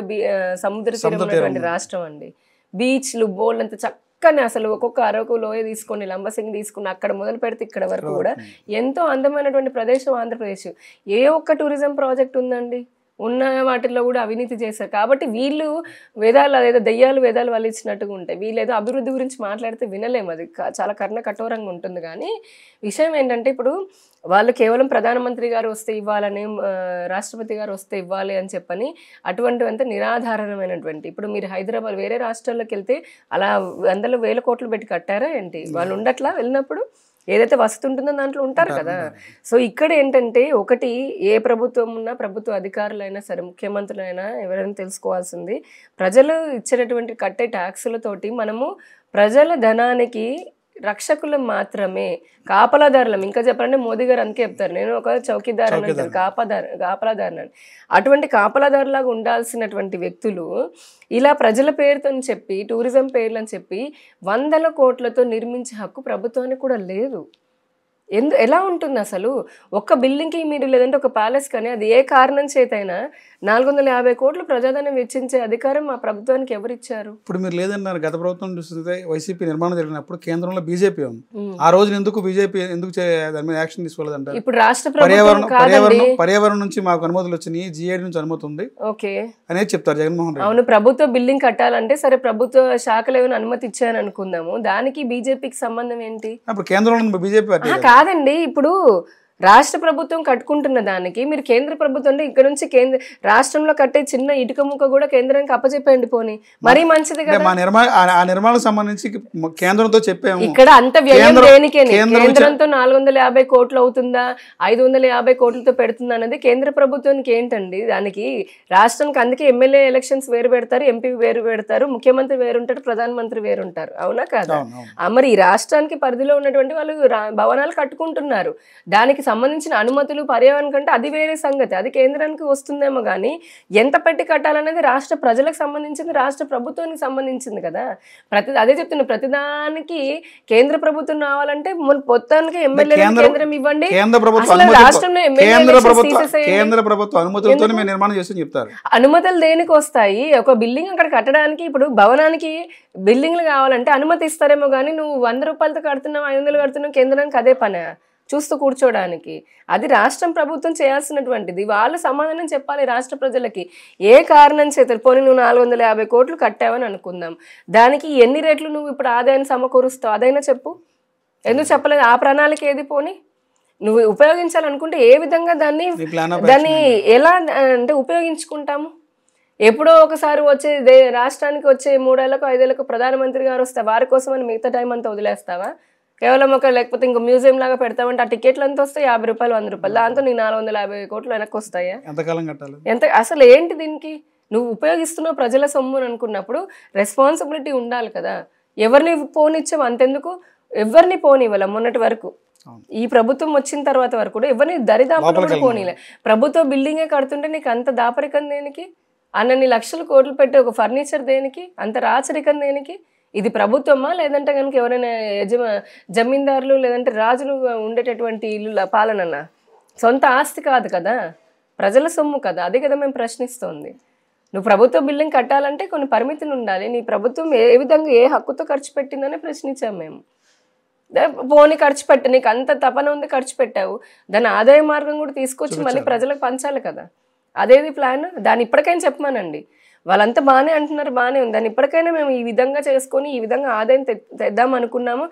సముద్ర తీరం ఉన్నటువంటి రాష్ట్రం అండి. బీచ్లు బోల్డ్ అంత కానీ అసలు ఒక్కొక్క అరకు లోయ తీసుకొని, లంబసింగి తీసుకుని, అక్కడ మొదలు పెడితే ఇక్కడ వరకు కూడా ఎంతో అందమైనటువంటి ప్రదేశం ఆంధ్రప్రదేశ్. ఏ ఒక్క టూరిజం ప్రాజెక్ట్ ఉందండి? ఉన్న వాటిల్లో కూడా అవినీతి చేశారు. కాబట్టి వీళ్ళు వేదాలు అదేదో దెయ్యాలు వేదాలు వాళ్ళు ఇచ్చినట్టుగా ఉంటాయి. వీళ్ళు ఏదో అభివృద్ధి గురించి మాట్లాడితే వినలేము, అది చాలా కఠోరంగా ఉంటుంది. కానీ విషయం ఏంటంటే ఇప్పుడు వాళ్ళు కేవలం ప్రధానమంత్రి గారు వస్తే ఇవ్వాలని, రాష్ట్రపతి గారు వస్తే ఇవ్వాలి అని చెప్పని అటువంటివంతా నిరాధారణమైనటువంటి, ఇప్పుడు మీరు హైదరాబాద్ వేరే రాష్ట్రాల్లోకి వెళ్తే అలా వందల వేల కోట్లు పెట్టి కట్టారా ఏంటి? వాళ్ళు ఉండట్లా వెళ్ళినప్పుడు ఏదైతే వసతి ఉంటుందో దాంట్లో ఉంటారు కదా. సో ఇక్కడ ఏంటంటే ఒకటి, ఏ ప్రభుత్వం ఉన్నా, ప్రభుత్వ అధికారులైనా సరే, ముఖ్యమంత్రులైనా ఎవరైనా తెలుసుకోవాల్సింది, ప్రజలు ఇచ్చినటువంటి కట్టే ట్యాక్సులతోటి మనము ప్రజల ధనానికి రక్షకులం మాత్రమే, కాపలాదారులం. ఇంకా చెప్పాలంటే మోదీ గారు అందుకే చెప్తారు, నేను ఒక చౌకీదారు అని అంటారు, కాపలాదారు అని. అటువంటి కాపలాదారులాగా ఉండాల్సినటువంటి వ్యక్తులు ఇలా ప్రజల పేరుతో చెప్పి, టూరిజం పేర్లు అని చెప్పి 100 కోట్లతో నిర్మించే హక్కు ప్రభుత్వానికి కూడా లేదు. ఎలా ఉంటుంది అసలు? ఒక్క బిల్డింగ్కి మీరు, లేదంటే ఒక ప్యాలెస్ కానీ, అది ఏ కారణం చేతైనా 450 కోట్లు ప్రజాధనం వెచ్చించే అధికారం మా ప్రభుత్వానికి ఎవరిచ్చారు? ఇప్పుడు మీరు లేదన్నారు, గత ప్రభుత్వం చూస్తే వైసీపీ నిర్మాణం జరిగినప్పుడు కేంద్రంలో బీజేపీ ఉంది. ఆ రోజు ఎందుకు బీజేపీ దాని మీద యాక్షన్ తీసుకోలేదంటారు? ఇప్పుడు రాష్ట్ర పర్యావరణం నుంచి మాకు అనుమతులు వచ్చినాయి, జీఏడీ నుంచి అనుమతి ఉంది ఓకే అనేది చెప్తారు జగన్మోహన్ రెడ్డి. అవును, ప్రభుత్వ బిల్డింగ్ కట్టాలంటే సరే ప్రభుత్వ శాఖలు ఏమైనా అనుమతి ఇచ్చాయని అనుకుందాము, దానికి బీజేపీకి సంబంధం ఏంటి? అప్పుడు కేంద్రంలో బీజేపీ పార్టీ కాదండి. ఇప్పుడు రాష్ట్ర ప్రభుత్వం కట్టుకుంటున్న దానికి మీరు కేంద్ర ప్రభుత్వం అంటే ఇక్కడ నుంచి రాష్ట్రంలో కట్టే చిన్న ఇటుక ముక్క కూడా కేంద్రానికి అప్పచెప్పండి పోనీ, మరీ మంచిది కదా. ఆ నిర్మాణం సంబంధించి కేంద్రంతో చెప్పాము. ఇక్కడ అంత వ్యయం దేనికే? కేంద్రంతో 450 కోట్లు అవుతుందా, 550 కోట్లతో పెడుతుందా అనేది కేంద్ర ప్రభుత్వానికి ఏంటండి? దానికి రాష్ట్రానికి అందుకే ఎమ్మెల్యే ఎలక్షన్స్ వేరు పెడతారు, ఎంపీ వేరు పెడతారు, ముఖ్యమంత్రి వేరుంటారు, ప్రధానమంత్రి వేరుంటారు, అవునా కాదా? మరి ఈ రాష్ట్రానికి పరిధిలో ఉన్నటువంటి వాళ్ళు భవనాలు కట్టుకుంటున్నారు, దానికి సంబంధించిన అనుమతులు పర్యావరణం కంటే అది వేరే సంగతి, అది కేంద్రానికి వస్తుందేమో. కానీ ఎంత పెట్టి కట్టాలనేది రాష్ట్ర ప్రజలకు సంబంధించింది, రాష్ట్ర ప్రభుత్వానికి సంబంధించింది కదా. అదే చెప్తున్నా, ప్రతిదానికి కేంద్ర ప్రభుత్వం రావాలంటే మొత్తానికి ఎమ్మెల్యే కేంద్రం ఇవ్వండి, రాష్ట్రంలో కేంద్ర ప్రభుత్వం అనుమతులతో నిర్మాణం చేసి చెప్తారు. అనుమతులు దేనికి వస్తాయి? ఒక బిల్డింగ్ అక్కడ కట్టడానికి, ఇప్పుడు భవనానికి బిల్డింగ్లు కావాలంటే అనుమతి ఇస్తారేమో, కానీ నువ్వు 100 రూపాయలతో కడుతున్నావు, 500 కడుతున్నావు, కేంద్రానికి అదే పనే చూస్తూ కూర్చోడానికి. అది రాష్ట్రం ప్రభుత్వం చేయాల్సినటువంటిది. వాళ్ళు సమాధానం చెప్పాలి రాష్ట్ర ప్రజలకి. ఏ కారణం చేత పోనీ నువ్వు 450 కోట్లు కట్టావని అనుకుందాం, దానికి ఎన్ని రెట్లు నువ్వు ఇప్పుడు ఆదాయాన్ని సమకూరుస్తావు అదైనా చెప్పు. ఎందుకు చెప్పలేదు? ఆ ప్రణాళిక ఏది? పోనీ నువ్వు ఉపయోగించాలనుకుంటే ఏ విధంగా దాన్ని ఎలా అంటే ఉపయోగించుకుంటాము? ఎప్పుడో ఒకసారి వచ్చే రాష్ట్రానికి వచ్చే 3 ఏళ్లకు 5 ఏళ్లకు ప్రధానమంత్రి గారు వస్తే వారి కోసం అని మిగతా టైం అంతా వదిలేస్తావా? కేవలం ఒక లేకపోతే ఇంకో మ్యూజియం లాగా పెడతామంటే ఆ టికెట్లు ఎంత వస్తాయి? 50 రూపాయలు 100 రూపాయలు, దాంతో నీ 450 కోట్లు వెనక్కి వస్తాయా? ఎంత అసలు ఏంటి దీనికి? నువ్వు ఉపయోగిస్తున్నావు ప్రజల సొమ్ము అనుకున్నప్పుడు రెస్పాన్సిబిలిటీ ఉండాలి కదా. ఎవరిని పోనిచ్చావు అంతెందుకు? ఎవరిని పోనివ్వాల మొన్నటి వరకు. ఈ ప్రభుత్వం వచ్చిన తర్వాత వరకు కూడా ఎవరిని దరిదాపులు కూడా పోనీలే. ప్రభుత్వ బిల్డింగే కడుతుంటే నీకు అంత దాపరికం దేనికి? అన్నన్ని లక్షల కోట్లు పెట్టి ఒక ఫర్నిచర్ దేనికి? అంత రాచరికం దేనికి? ఇది ప్రభుత్వమా, లేదంటే కనుక ఎవరైనా జమీందారులు లేదంటే రాజులు ఉండేటటువంటి ఇల్లు పాలననా? సొంత ఆస్తి కాదు కదా, ప్రజల సొమ్ము కదా. అదే కదా మేము ప్రశ్నిస్తోంది. నువ్వు ప్రభుత్వ బిల్డింగ్ కట్టాలంటే కొన్ని పరిమితులు ఉండాలి. నీ ప్రభుత్వం ఏ విధంగా ఏ హక్కుతో ఖర్చు పెట్టిందని ప్రశ్నించాం మేము. పోనీ ఖర్చు పెట్ట, నీకు అంత తపన ఉంది, ఖర్చు పెట్టావు, దాని ఆదాయ మార్గం కూడా తీసుకొచ్చి మళ్ళీ ప్రజలకు పంచాలి కదా. అదేది ప్లాన్? దాన్ని ఇప్పటికైనా చెప్పమానండి. వాళ్ళంతా బాగానే అంటున్నారు, బాగానే ఉంది, దాన్ని ఇప్పటికైనా మేము ఈ విధంగా చేసుకొని ఈ విధంగా ఆదాయం తెద్దాం అనుకున్నాము.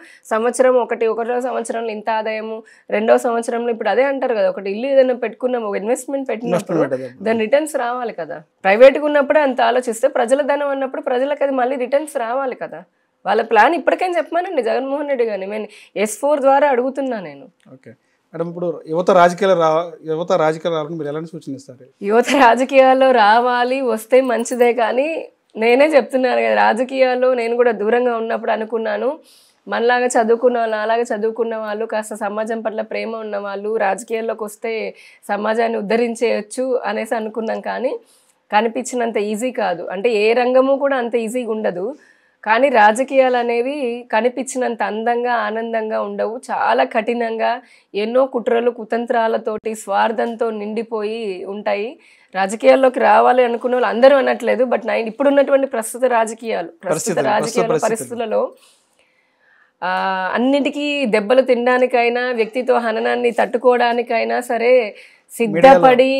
ఒకటో సంవత్సరంలో ఇంత ఆదాయము, 2వ సంవత్సరంలో ఇప్పుడు అదే అంటారు కదా, ఒకటి ఇల్లు ఏదైనా పెట్టుకున్నాము, ఒక ఇన్వెస్ట్మెంట్ పెట్టినప్పుడు దాని రిటర్న్స్ రావాలి కదా. ప్రైవేట్గా ఉన్నప్పుడే అంత ఆలోచిస్తే ప్రజల ధనం అన్నప్పుడు ప్రజలకు అది మళ్ళీ రిటర్న్స్ రావాలి కదా. వాళ్ళ ప్లాన్ ఇప్పటికైనా చెప్పమానండి జగన్మోహన్ రెడ్డి గారిని. నేను S4 ద్వారా అడుగుతున్నా నేను. ఓకే మేడం, ఇప్పుడు యువత రాజకీయాలు రావాలని మీరు ఎలాంటి సూచనిస్తారు? యువత రాజకీయాల్లో రావాలి, వస్తే మంచిదే. కానీ నేనే చెప్తున్నాను కదా, రాజకీయాల్లో నేను కూడా దూరంగా ఉన్నప్పుడు అనుకున్నాను, మనలాగా చదువుకున్న వాళ్ళు, నాలాగా చదువుకున్న వాళ్ళు, కాస్త సమాజం పట్ల ప్రేమ ఉన్న వాళ్ళు రాజకీయాల్లోకి వస్తే సమాజాన్ని ఉద్ధరించేయచ్చు అనేసి అనుకున్నాం. కానీ కనిపించినంత ఈజీ కాదు. అంటే ఏ రంగము కూడా అంత ఈజీగా ఉండదు. కానీ రాజకీయాలు అనేవి కనిపించినంత అందంగా ఆనందంగా ఉండవు, చాలా కఠినంగా ఎన్నో కుట్రలు కుతంత్రాలతోటి స్వార్థంతో నిండిపోయి ఉంటాయి. రాజకీయాల్లోకి రావాలి అనుకున్న వాళ్ళు అందరూ అనట్లేదు, బట్ ఇప్పుడున్నటువంటి ప్రస్తుత రాజకీయ పరిస్థితులలో అన్నిటికీ దెబ్బలు తినడానికైనా, వ్యక్తిత్వ హననాన్ని తట్టుకోవడానికైనా సరే సిద్ధపడి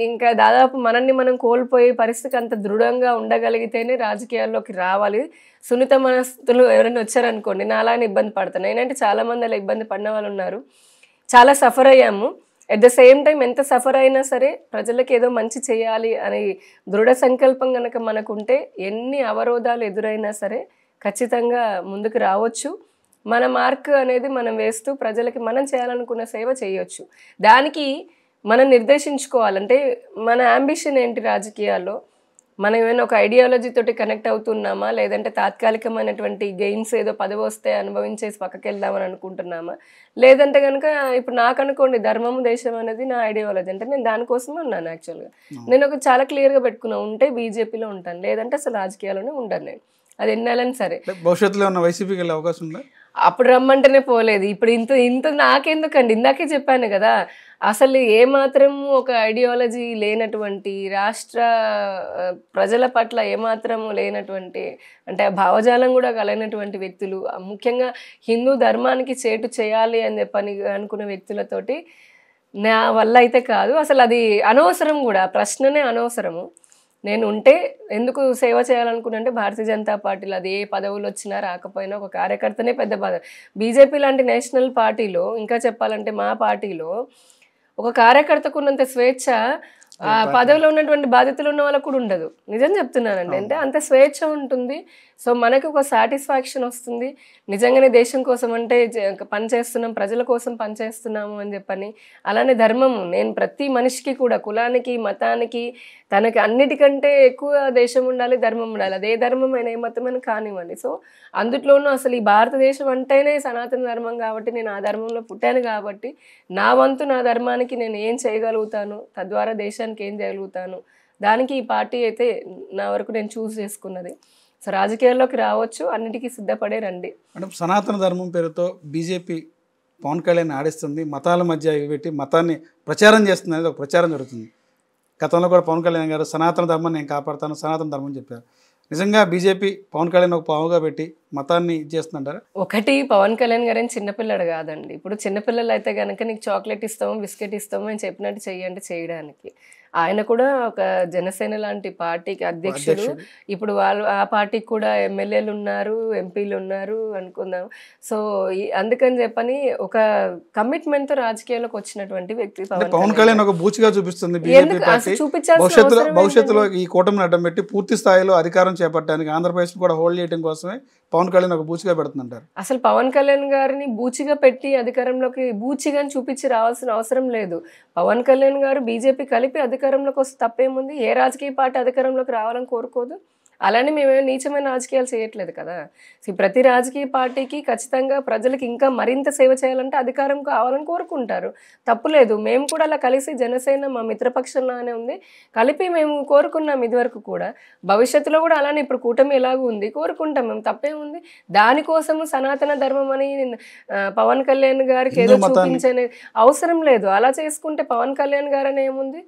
ఇంకా దాదాపు మనల్ని మనం కోల్పోయే పరిస్థితి అంత దృఢంగా ఉండగలిగితేనే రాజకీయాల్లోకి రావాలి. సున్నిత మనస్తులు ఎవరైనా వచ్చారనుకోండి, నా అలానే ఇబ్బంది పడతాను. ఏంటంటే చాలా మంది అలా ఇబ్బంది పడిన వాళ్ళు ఉన్నారు. చాలా సఫర్ అయ్యాము. అట్ ద సేమ్ టైం ఎంత సఫర్ అయినా సరే ప్రజలకు ఏదో మంచి చేయాలి అనే దృఢ సంకల్పం కనుక మనకుంటే ఎన్ని అవరోధాలు ఎదురైనా సరే ఖచ్చితంగా ముందుకు రావచ్చు. మన మార్క్ అనేది మనం వేస్తూ ప్రజలకి మనం చేయాలనుకున్న సేవ చేయొచ్చు. దానికి మనం నిర్దేశించుకోవాలంటే మన అంబిషన్ ఏంటి రాజకీయాల్లో, మనం ఏమైనా ఒక ఐడియాలజీ తోటి కనెక్ట్ అవుతున్నామా, లేదంటే తాత్కాలికమైనటువంటి గెయిన్స్ ఏదో పదవి వస్తే అనుభవించేసి పక్కకి వెళ్దామని అనుకుంటున్నామా, లేదంటే కనుక ఇప్పుడు నాకు అనుకోండి ధర్మము దేశం అనేది నా ఐడియాలజీ, అంటే నేను దానికోసమే ఉన్నాను. యాక్చువల్గా నేను ఒక చాలా క్లియర్గా పెట్టుకున్నా, ఉంటే బీజేపీలో ఉంటాను, లేదంటే అసలు రాజకీయాల్లోనే ఉండను నేను. అది ఎన్నాలని సరే. భవిష్యత్తులో ఉన్న వైసీపీకి వెళ్ళే అవకాశం ఉందా? అప్పుడు రమ్మంటేనే పోలేదు, ఇప్పుడు ఇంత ఇంత నాకెందుకండి, ఇందాకే చెప్పాను కదా, అసలు ఏమాత్రం ఒక ఐడియాలజీ లేనటువంటి, రాష్ట్ర ప్రజల పట్ల ఏమాత్రం లేనటువంటి, అంటే ఆ భావజాలం కూడా కలైనటువంటి వ్యక్తులు, ముఖ్యంగా హిందూ ధర్మానికి చేటు చేయాలి అని చెప్పని అనుకున్న వ్యక్తులతోటి నా వల్ల అయితే కాదు. అసలు అది అనవసరం కూడా, ప్రశ్ననే అనవసరము. నేను ఉంటే ఎందుకు సేవ చేయాలనుకున్నానంటే భారతీయ జనతా పార్టీలో అది ఏ పదవులు వచ్చినా రాకపోయినా ఒక కార్యకర్తనే పెద్ద పదవి. బీజేపీ లాంటి నేషనల్ పార్టీలో, ఇంకా చెప్పాలంటే మా పార్టీలో ఒక కార్యకర్తకు ఉన్నంత స్వేచ్ఛ ఆ పదవిలో ఉన్నటువంటి బాధ్యతలు ఉన్న వాళ్ళకు కూడా ఉండదు. నిజం చెప్తున్నానండి. అంటే అంత స్వేచ్ఛ ఉంటుంది. సో మనకు ఒక సాటిస్ఫాక్షన్ వస్తుంది, నిజంగానే దేశం కోసం అంటే పనిచేస్తున్నాం, ప్రజల కోసం పనిచేస్తున్నాము అని చెప్పని. అలానే ధర్మము, నేను ప్రతి మనిషికి కూడా కులానికి మతానికి తనకి అన్నిటికంటే ఎక్కువ దేశం ఉండాలి, ధర్మం ఉండాలి. అదే ధర్మం అయినా ఏ మతమైనా కానివ్వండి. సో అందులోనూ అసలు ఈ భారతదేశం అంటేనే సనాతన ధర్మం కాబట్టి, నేను ఆ ధర్మంలో పుట్టాను కాబట్టి నా వంతు నా ధర్మానికి నేను ఏం చేయగలుగుతాను, తద్వారా దేశానికి ఏం చేయగలుగుతాను, దానికి ఈ పార్టీ అయితే నా వరకు నేను చూస్ చేసుకున్నది. సో రాజకీయాల్లోకి రావచ్చు, అన్నిటికీ సిద్ధపడే రండి. అంటే సనాతన ధర్మం పేరుతో బీజేపీ పవన్ కళ్యాణ్ ఆడిస్తుంది, మతాల మధ్య ఇవి పెట్టి మతాన్ని ప్రచారం చేస్తుంది అనేది ఒక ప్రచారం జరుగుతుంది. గతంలో కూడా పవన్ కళ్యాణ్ గారు సనాతన ధర్మాన్ని నేను కాపాడుతాను, సనాతన ధర్మం చెప్పారు. నిజంగా బీజేపీ పవన్ కళ్యాణ్ ఒక పావుగా పెట్టి మతాన్ని చేస్తుంటారా? ఒకటి, పవన్ కళ్యాణ్ గారు చిన్నపిల్లడు కాదండి. ఇప్పుడు చిన్నపిల్లలు అయితే కనుక నీకు చాక్లెట్ ఇస్తాము, బిస్కెట్ ఇస్తాము అని చెప్పినట్టు చెయ్యంటే చేయడానికి. ఆయన కూడా ఒక జనసేన లాంటి పార్టీకి అధ్యక్షుడు. ఇప్పుడు వాళ్ళు ఆ పార్టీకి కూడా ఎమ్మెల్యేలు ఉన్నారు, ఎంపీలు ఉన్నారు అనుకుందాం. సో అందుకని చెప్పని ఒక కమిట్మెంట్ తో రాజకీయాల్లోకి వచ్చినటువంటి వ్యక్తి పవన్ కళ్యాణ్. ఒక బూచిగా చూపిస్తుంది భవిష్యత్తులో ఈ కూటమిని అడ్డం పెట్టి పూర్తి స్థాయిలో అధికారం చేపట్టడానికి, ఆంధ్రప్రదేశ్ కూడా హోల్డ్ చేయడం కోసమే పవన్ కళ్యాణ్ ఒక బూచిగా పెడుతుంటారు. అసలు పవన్ కళ్యాణ్ గారిని బూచిగా పెట్టి అధికారంలోకి బూచిగా చూపించి రావాల్సిన అవసరం లేదు. పవన్ కళ్యాణ్ గారు బీజేపీ కలిపి అధికారంలోకి వస్తే తప్పేముంది? ఏ రాజకీయ పార్టీ అధికారంలోకి రావాలని కోరుకోదు? అలానే మేమేమో నీచమైన రాజకీయాలు చేయట్లేదు కదా. ప్రతి రాజకీయ పార్టీకి ఖచ్చితంగా ప్రజలకు ఇంకా మరింత సేవ చేయాలంటే అధికారం కావాలని కోరుకుంటారు, తప్పులేదు. మేము కూడా అలా కలిసి, జనసేన మా మిత్రపక్షంలానే ఉంది, కలిపి మేము కోరుకున్నాం ఇదివరకు కూడా, భవిష్యత్తులో కూడా అలానే ఇప్పుడు కూటమి ఎలాగూ ఉంది కోరుకుంటాం మేము, తప్పేముంది? దానికోసము సనాతన ధర్మం అని పవన్ కళ్యాణ్ గారికి ఏదో చూపించనే అవసరం లేదు. అలా చేసుకుంటే పవన్ కళ్యాణ్ గారు అని ఏముంది,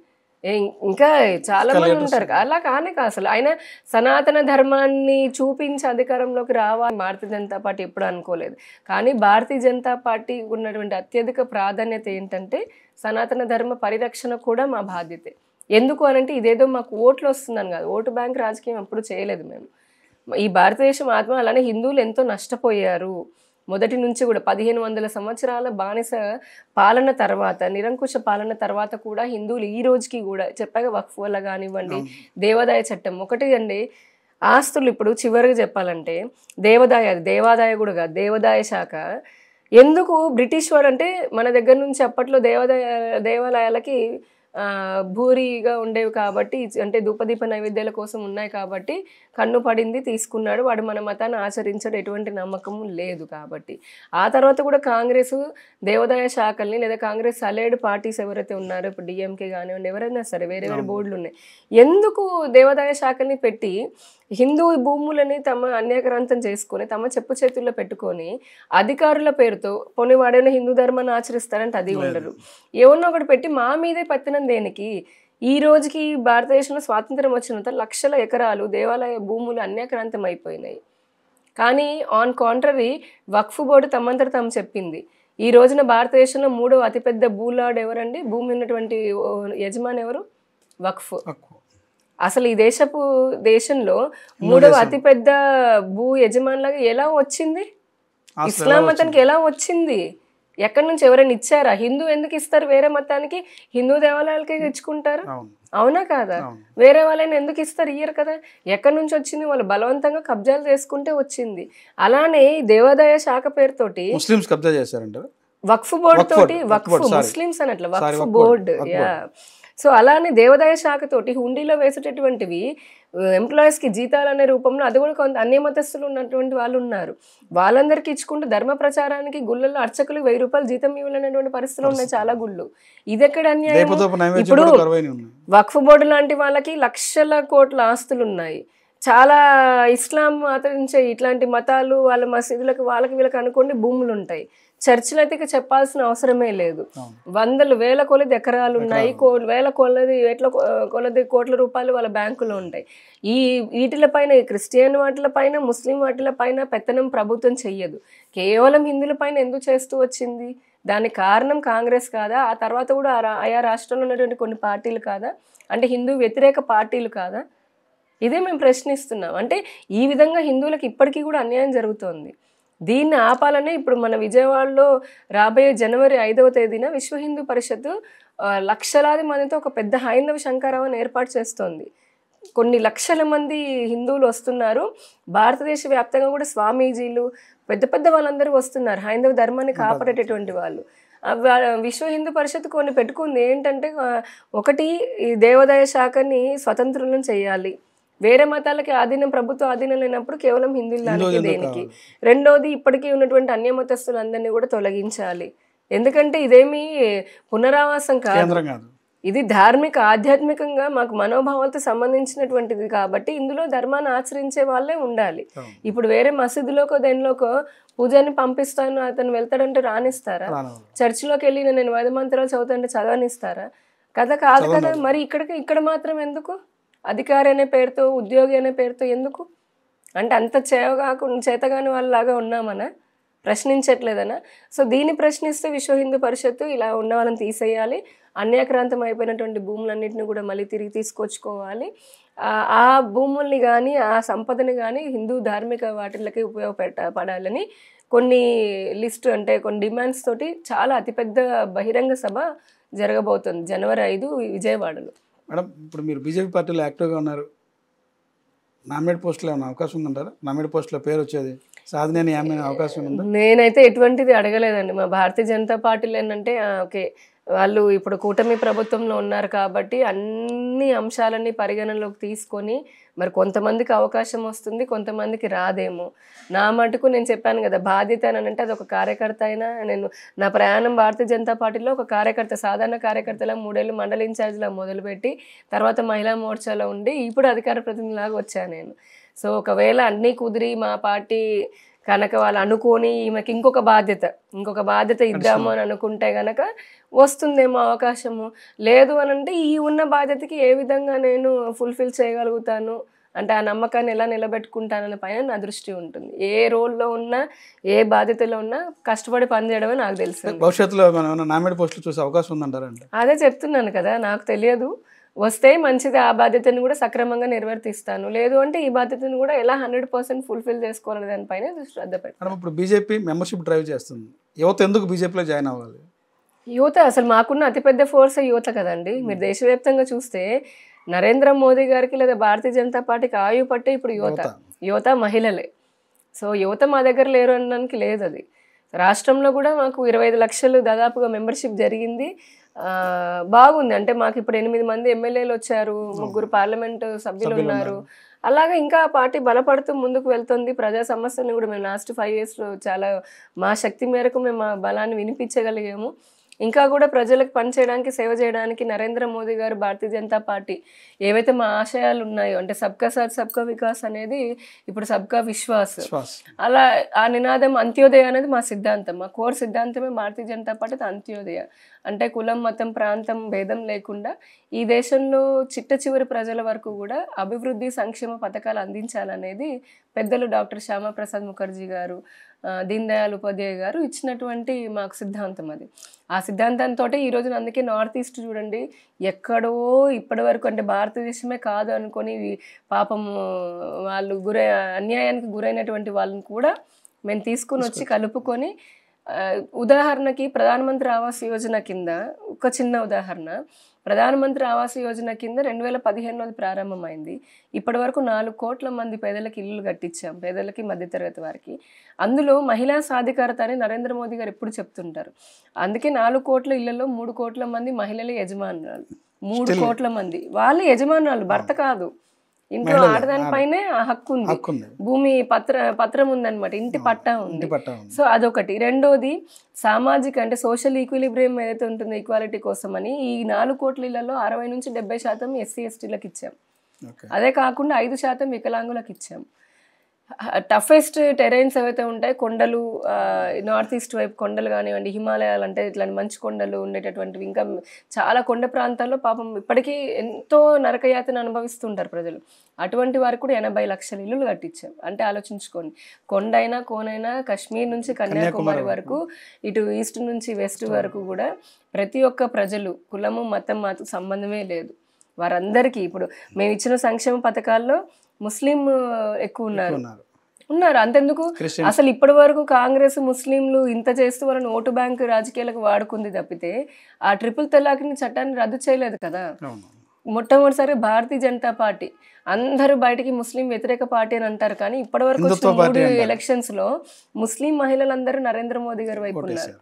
ఇంకా చాలా మంది ఉంటారు. అలా కానే అసలు ఆయన సనాతన ధర్మాన్ని చూపించి అధికారంలోకి రావాలి భారతీయ జనతా పార్టీ ఎప్పుడు అనుకోలేదు. కానీ భారతీయ జనతా పార్టీ ఉన్నటువంటి అత్యధిక ప్రాధాన్యత ఏంటంటే సనాతన ధర్మ పరిరక్షణ కూడా మా బాధ్యతే. ఎందుకు అనంటే ఇదేదో మాకు ఓట్లు వస్తుందని కాదు, ఓటు బ్యాంక్ రాజకీయం ఎప్పుడు చేయలేదు మేము. ఈ భారతదేశం ఆత్మ, అలానే హిందువులు ఎంతో నష్టపోయారు మొదటి నుంచి కూడా. 1500 సంవత్సరాల బానిస పాలన తర్వాత, నిరంకుశ పాలన తర్వాత కూడా హిందువులు ఈ రోజుకి కూడా చెప్పాక వక్ఫ్ వల్ల కానివ్వండి, దేవాదాయ చట్టం ఒకటి అండి. ఆస్తులు ఇప్పుడు చివరిగా చెప్పాలంటే దేవాదాయ కూడా కాదు, దేవాదాయ శాఖ ఎందుకు బ్రిటిష్ వాడు అంటే మన దగ్గర నుంచి అప్పట్లో దేవాలయాలకి భూరిగా ఉండేవి కాబట్టి, అంటే ధూపదీప నైవేద్యాల కోసం ఉన్నాయి కాబట్టి కన్ను పడింది తీసుకున్నాడు వాడు, మన మతాన్ని ఆచరించడం ఎటువంటి నమ్మకము లేదు కాబట్టి. ఆ తర్వాత కూడా కాంగ్రెస్ దేవాదాయ శాఖల్ని, లేదా కాంగ్రెస్ అలైడ్ పార్టీస్ ఎవరైతే ఉన్నారో, ఇప్పుడు డిఎంకే కానివ్వండి, ఎవరైనా సరే వేరే వేరే బోర్డులు ఉన్నాయి, ఎందుకు దేవాదాయ శాఖల్ని పెట్టి హిందూ భూములని తమ అన్యాక్రాంతం చేసుకొని తమ చెప్పు చేతుల్లో పెట్టుకొని అధికారుల పేరుతో పోనీ వాడైనా హిందూ ధర్మాన్ని ఆచరిస్తారంటే అది ఉండరు. ఏమన్నా ఒకటి పెట్టి మా మీదే పత్తినం దేనికి? ఈ రోజుకి భారతదేశంలో స్వాతంత్రం వచ్చినంత లక్షల ఎకరాలు దేవాలయ భూములు అన్యాక్రాంతం అయిపోయినాయి. కానీ ఆన్ కాంట్రరీ వక్ఫ్ బోర్డు తమంతట తాము చెప్పింది, ఈ రోజున భారతదేశంలో 3వ అతిపెద్ద భూలాడ్ ఎవరండి? భూమి ఉన్నటువంటి యజమాని ఎవరు? వక్ఫ్. అసలు ఈ దేశంలో 3వ అతిపెద్ద భూ యజమానిలాగా ఎలా వచ్చింది? ఇస్లాం మతానికి ఎలా వచ్చింది? ఎక్కడి నుంచి ఎవరైనా ఇచ్చారా? హిందూ ఎందుకు ఇస్తారు వేరే మతానికి? హిందూ దేవాలయాలకి ఇచ్చుకుంటారు, అవునా కాదా? వేరే వాళ్ళని ఎందుకు ఇస్తారు? ఇయ్యరు కదా. ఎక్కడి నుంచి వచ్చింది? వాళ్ళు బలవంతంగా కబ్జాలు చేసుకుంటే వచ్చింది. అలానే ఈ దేవాదాయ శాఖ పేరుతోటి ముస్లిమ్స్ కబ్జా చేశారంటారు. వక్ఫ్ బోర్డు తోటి, వక్ఫ్ ముస్లిమ్స్ అన్నట్లు వక్ఫ్ బోర్డు. సో అలానే దేవాదాయ శాఖతోటి హుండీలో వేసేటటువంటివి ఎంప్లాయీస్కి జీతాలు అనే రూపంలో అది కూడా కొంత అన్య మతస్థులు ఉన్నటువంటి వాళ్ళు ఉన్నారు. వాళ్ళందరికీ ఇచ్చుకుంటూ ధర్మ ప్రచారానికి గుళ్ళల్లో అర్చకులు 1000 రూపాయలు జీతం ఇవ్వాలనేటువంటి పరిస్థితులు ఉన్నాయి చాలా గుళ్ళు. ఇది ఎక్కడ అన్యాయం? ఇప్పుడు వక్ఫ్ బోర్డు లాంటి వాళ్ళకి లక్షల కోట్ల ఆస్తులు ఉన్నాయి. చాలా ఇస్లాం ఆచరించే ఇట్లాంటి మతాలు వాళ్ళ మసీదులకు వాళ్ళకి వీళ్ళకి అనుకోండి భూములు ఉంటాయి. చర్చిలు అయితే ఇక చెప్పాల్సిన అవసరమే లేదు. వందలు వేల కొలది ఎకరాలు ఉన్నాయి, వేల కొలది కోట్ల రూపాయలు వాళ్ళ బ్యాంకులో ఉంటాయి. వీటిలపైన క్రిస్టియన్ వాటిలపైన, ముస్లిం వాటిలపైన పెత్తనం ప్రభుత్వం చెయ్యదు. కేవలం హిందువుల పైన ఎందుకు చేస్తూ వచ్చింది? దానికి కారణం కాంగ్రెస్ కాదా? ఆ తర్వాత కూడా ఆయా రాష్ట్రంలో ఉన్నటువంటి కొన్ని పార్టీలు కాదా? అంటే హిందూ వ్యతిరేక పార్టీలు కాదా? ఇదే మేము ప్రశ్నిస్తున్నాం. అంటే ఈ విధంగా హిందువులకు ఇప్పటికీ కూడా అన్యాయం జరుగుతోంది. దీన్ని ఆపాలనే ఇప్పుడు మన విజయవాడలో రాబోయే జనవరి 5వ తేదీన విశ్వ హిందూ పరిషత్తు లక్షలాది మందితో ఒక పెద్ద హైందవ శంకరావాన్ని ఏర్పాటు చేస్తోంది. కొన్ని లక్షల మంది హిందువులు వస్తున్నారు. భారతదేశ వ్యాప్తంగా కూడా స్వామీజీలు పెద్ద పెద్ద వాళ్ళందరూ వస్తున్నారు, హైందవ ధర్మాన్ని కాపాడేటటువంటి వాళ్ళు. విశ్వ హిందూ పరిషత్ కొన్ని పెట్టుకుంది ఏంటంటే, ఒకటి ఈ దేవాదాయ శాఖని స్వతంత్రులను చేయాలి, వేరే మతాలకి ఆధీనం, ప్రభుత్వ ఆధీనం లేనప్పుడు కేవలం హిందువులకి దేనికి. రెండోది ఇప్పటికీ ఉన్నటువంటి అన్య మతస్థులందరినీ కూడా తొలగించాలి. ఎందుకంటే ఇదేమి పునరావాసం కాదు, ఇది ధార్మిక ఆధ్యాత్మికంగా మాకు మనోభావాలతో సంబంధించినటువంటిది కాబట్టి ఇందులో ధర్మాన్ని ఆచరించే వాళ్ళే ఉండాలి. ఇప్పుడు వేరే మసీదులోకో దేనిలోకో పూజారిని పంపిస్తాను అతను వెళ్తాడంటే రానిస్తారా? చర్చిలోకి వెళ్ళి నేను వేద మంత్రాలు చదువుతుంటే చదవనిస్తారా? కదా కాదు కదా. మరి ఇక్కడ మాత్రం ఎందుకు? అధికారి అనే పేరుతో, ఉద్యోగి అనే పేరుతో ఎందుకు? అంటే అంత చేతగాని వాళ్ళలాగా ఉన్నామనా? ప్రశ్నించట్లేదనా? సో దీన్ని ప్రశ్నిస్తే విశ్వ హిందూ పరిషత్తు ఇలా ఉన్న వాళ్ళని తీసేయాలి, అన్యాక్రాంతం అయిపోయినటువంటి భూములన్నింటినీ కూడా మళ్ళీ తిరిగి తీసుకొచ్చుకోవాలి, ఆ భూముల్ని కానీ ఆ సంపదని కానీ హిందూ ధార్మిక వాటిలకి ఉపయోగపడాలని కొన్ని లిస్టు అంటే కొన్ని డిమాండ్స్ తోటి చాలా అతిపెద్ద బహిరంగ సభ జరగబోతుంది జనవరి 5 విజయవాడలో. మేడం, ఇప్పుడు మీరు బీజేపీ పార్టీలో యాక్టివ్గా ఉన్నారు, నామినేట్ పోస్టులో ఏమైనా అవకాశం ఉందంటారా? నామినేట్ పోస్టులో పేరు వచ్చేది సాధనని ఏమైనా అవకాశం ఉందా? నేనైతే ఎటువంటిది అడగలేదండి. మా భారతీయ జనతా పార్టీలో ఏంటంటే ఓకే వాళ్ళు ఇప్పుడు కూటమి ప్రభుత్వంలో ఉన్నారు కాబట్టి అన్ని అంశాలన్నీ పరిగణనలోకి తీసుకొని మరి కొంతమందికి అవకాశం వస్తుంది, కొంతమందికి రాదేమో. నా మటుకు నేను చెప్పాను కదా, బాధ్యత అని అంటే అది ఒక కార్యకర్త అయినా, నేను నా ప్రయాణం భారతీయ జనతా పార్టీలో ఒక కార్యకర్త, సాధారణ కార్యకర్తలా 3 ఏళ్ళు మండల ఇన్ఛార్జ్లా మొదలుపెట్టి తర్వాత మహిళా మోర్చాలో ఉండి ఇప్పుడు అధికార ప్రతినిధిలాగా వచ్చాను నేను. సో ఒకవేళ అన్నీ కుదిరి మా పార్టీ కనుక వాళ్ళు అనుకొని ఈమెకి ఇంకొక బాధ్యత ఇద్దాము అని అనుకుంటే కనుక వస్తుందేమో అవకాశము. లేదు అని అంటే ఈ ఉన్న బాధ్యతకి ఏ విధంగా నేను ఫుల్ఫిల్ చేయగలుగుతాను అంటే ఆ నమ్మకాన్ని ఎలా నిలబెట్టుకుంటానన్న పైన నా దృష్టి ఉంటుంది. ఏ రోల్లో ఉన్నా, ఏ బాధ్యతలో ఉన్నా కష్టపడి పనిచేయడమే నాకు తెలుసు. భవిష్యత్తులో నామినేట్ పోస్టులు చూసే అవకాశం ఉందంటారండి? అదే చెప్తున్నాను కదా, నాకు తెలియదు. వస్తే మంచిది, ఆ బాధ్యతను కూడా సక్రమంగా నిర్వర్తిస్తాను. లేదు అంటే ఈ బాధ్యతను కూడా ఎలా 100% ఫుల్ఫిల్ చేసుకోవాలనే దానిపైన శ్రద్ధ పెట్టాను. ఇప్పుడు బీజేపీ మెంబర్షిప్ డ్రైవ్ చేస్తుంది, యువత ఎందుకు బీజేపీలో జాయిన్ అవ్వాలి? యువత అసలు మాకున్న అతిపెద్ద ఫోర్స్ యువత కదండి. మీరు దేశవ్యాప్తంగా చూస్తే నరేంద్ర మోదీ గారికి లేదా భారతీయ జనతా పార్టీకి ఆయువు పట్టే ఇప్పుడు యువత మహిళలే. సో యువత మా దగ్గర లేరు అనడానికి లేదు. అది రాష్ట్రంలో కూడా మాకు 25 లక్షలు దాదాపుగా మెంబర్షిప్ జరిగింది. బాగుంది. అంటే మాకు ఇప్పుడు 8 మంది ఎమ్మెల్యేలు వచ్చారు, 3 పార్లమెంటు సభ్యులు ఉన్నారు. అలాగే ఇంకా పార్టీ బలపడుతూ ముందుకు వెళ్తుంది. ప్రజా సమస్యలను కూడా మేము లాస్ట్ 5 yearsలో చాలా మా శక్తి మేరకు మేము మా బలాన్ని వినిపించగలిగాము. ఇంకా కూడా ప్రజలకు పనిచేయడానికి, సేవ చేయడానికి నరేంద్ర మోదీ గారు, భారతీయ జనతా పార్టీ ఏవైతే మా ఆశయాలు ఉన్నాయో అంటే సబ్కా సాత్ సబ్కా వికాస్ అనేది ఇప్పుడు సబ్కా విశ్వాస్, అలా ఆ నినాదం అంత్యోదయ అనేది మా సిద్ధాంతం. మా కోర్ సిద్ధాంతమే భారతీయ జనతా పార్టీ అంత్యోదయ. అంటే కులం, మతం, ప్రాంతం భేదం లేకుండా ఈ దేశంలో చిట్ట చివరి ప్రజల వరకు కూడా అభివృద్ధి, సంక్షేమ పథకాలు అందించాలనేది పెద్దలు డాక్టర్ శ్యామా ప్రసాద్ ముఖర్జీ గారు, దీన్ దయాళ్ ఉపాధ్యాయ గారు ఇచ్చినటువంటి మాకు సిద్ధాంతం అది. ఆ సిద్ధాంతంతో ఈ రోజున అందుకే నార్త్ ఈస్ట్ చూడండి ఎక్కడో ఇప్పటి వరకు అంటే భారతదేశమే కాదు అనుకొని పాపం వాళ్ళు అన్యాయానికి గురైనటువంటి వాళ్ళని కూడా మేము తీసుకుని వచ్చి కలుపుకొని ఉదాహరణకి ప్రధానమంత్రి ఆవాస్ యోజన కింద ఒక చిన్న ఉదాహరణ, ప్రధానమంత్రి ఆవాస్ యోజన కింద 2015లో ప్రారంభమైంది. ఇప్పటి వరకు 4 కోట్ల మంది పేదలకు ఇల్లు కట్టించాం, పేదలకి మధ్యతరగతి వారికి. అందులో మహిళా సాధికారత అని నరేంద్ర మోదీ గారు ఎప్పుడు చెప్తుంటారు. అందుకే 4 కోట్ల ఇళ్లలో 3 కోట్ల మంది మహిళలు యజమానురాలు, 3 కోట్ల మంది వాళ్ళు యజమానురాలు, భర్త కాదు. ఇంట్లో ఆడదానిపైనే ఆ హక్కు ఉంది, భూమి పత్రం ఉందన్నమాట, ఇంటి పట్టా ఉంది. సో అదొకటి. రెండోది సామాజిక అంటే సోషల్ ఈక్విలిబ్రియం ఏదైతే ఉంటుందో ఈక్వాలిటీ కోసం అని ఈ 4 కోట్ల ఇళ్లలో 60 నుంచి 70% ఎస్సీ ఎస్టీలకు ఇచ్చాం. అదే కాకుండా 5% వికలాంగులకు ఇచ్చాం. టఫెస్ట్ టెరైన్స్ ఏవైతే ఉంటాయి, కొండలు, నార్త్ ఈస్ట్ వైపు కొండలు కానివ్వండి, హిమాలయాలు అంటే ఇట్లాంటి మంచు కొండలు ఉండేటటువంటివి, ఇంకా చాలా కొండ ప్రాంతాల్లో పాపం ఇప్పటికీ ఎంతో నరకయాతన అనుభవిస్తుంటారు ప్రజలు. అటువంటి వారికి కూడా 80 లక్షల ఇల్లులు కట్టించాం. అంటే ఆలోచించుకోండి, కొండైనా కోనైనా కాశ్మీర్ నుంచి కన్యాకుమారి వరకు, ఇటు ఈస్ట్ నుంచి వెస్ట్ వరకు కూడా ప్రతి ఒక్క ప్రజలు కులము మతం సంబంధమే లేదు. వారందరికీ ఇప్పుడు మేము ఇచ్చిన సంక్షేమ పథకాల్లో ముస్లిం ఎక్కువ ఉన్నారు. అంతెందుకు, అసలు ఇప్పటి వరకు కాంగ్రెస్ ముస్లింలు ఇంత చేస్తూ వాళ్ళని ఓటు బ్యాంకు రాజకీయాలకు వాడుకుంది తప్పితే ఆ ట్రిపుల్ తలాక్ని చట్టాన్ని రద్దు చేయలేదు కదా. మొట్టమొదటిసారి భారతీయ జనతా పార్టీ, అందరూ బయటికి ముస్లిం వ్యతిరేక పార్టీ అని అంటారు, కానీ ఇప్పటి వరకు వచ్చిన 3 ఎలక్షన్స్ లో ముస్లిం మహిళలందరూ నరేంద్ర మోదీ గారి వైపు ఉన్నారు.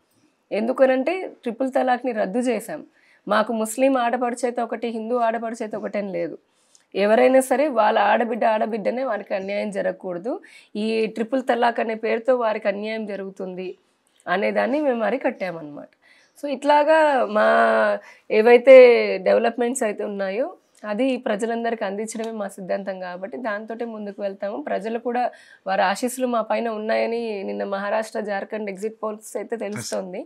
ఎందుకనంటే ట్రిపుల్ తలాక్ని రద్దు చేశాం. మాకు ముస్లిం ఆడపడిచేత ఒకటి, హిందూ ఆడపడిచేత ఒకటని లేదు. ఎవరైనా సరే వాళ్ళ ఆడబిడ్డనే వారికి అన్యాయం జరగకూడదు, ఈ ట్రిపుల్ తలాక్ అనే పేరుతో వారికి అన్యాయం జరుగుతుంది అనేదాన్ని మేము అరికట్టామన్నమాట. సో ఇట్లాగా మా ఏవైతే డెవలప్మెంట్స్ అయితే ఉన్నాయో అది ప్రజలందరికీ అందించడమే మా సిద్ధాంతం కాబట్టి దాంతో ముందుకు వెళ్తాము. ప్రజలు కూడా వారి ఆశీస్సులు మా పైన ఉన్నాయని నిన్న మహారాష్ట్ర జార్ఖండ్ ఎగ్జిట్ పోల్స్ అయితే తెలుస్తోంది.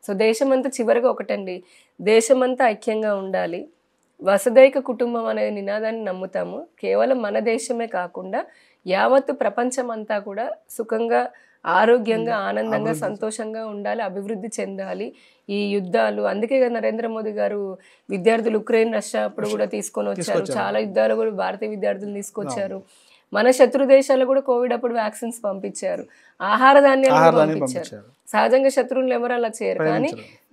సో దేశమంతా చివరిగా ఒకటండి, దేశమంతా ఐక్యంగా ఉండాలి, వసుదైక కుటుంబం అనే నినాదాన్ని నమ్ముతాము. కేవలం మన దేశమే కాకుండా యావత్తు ప్రపంచం అంతా కూడా సుఖంగా, ఆరోగ్యంగా, ఆనందంగా, సంతోషంగా ఉండాలి, అభివృద్ధి చెందాలి. ఈ యుద్ధాలు అందుకే కదా నరేంద్ర మోదీ గారు విద్యార్థులు ఉక్రెయిన్ రష్యా అప్పుడు కూడా తీసుకొని వచ్చారు, చాలా యుద్ధాలు కూడా భారతీయ విద్యార్థులు తీసుకొచ్చారు. మన శత్రు దేశాలు కూడా కోవిడ్ అప్పుడు వ్యాక్సిన్స్ పంపించారు, ఆహార ధాన్యాలు పంపించారు. సహజంగా శత్రువులు ఎవరు అలా చేయరు, కానీ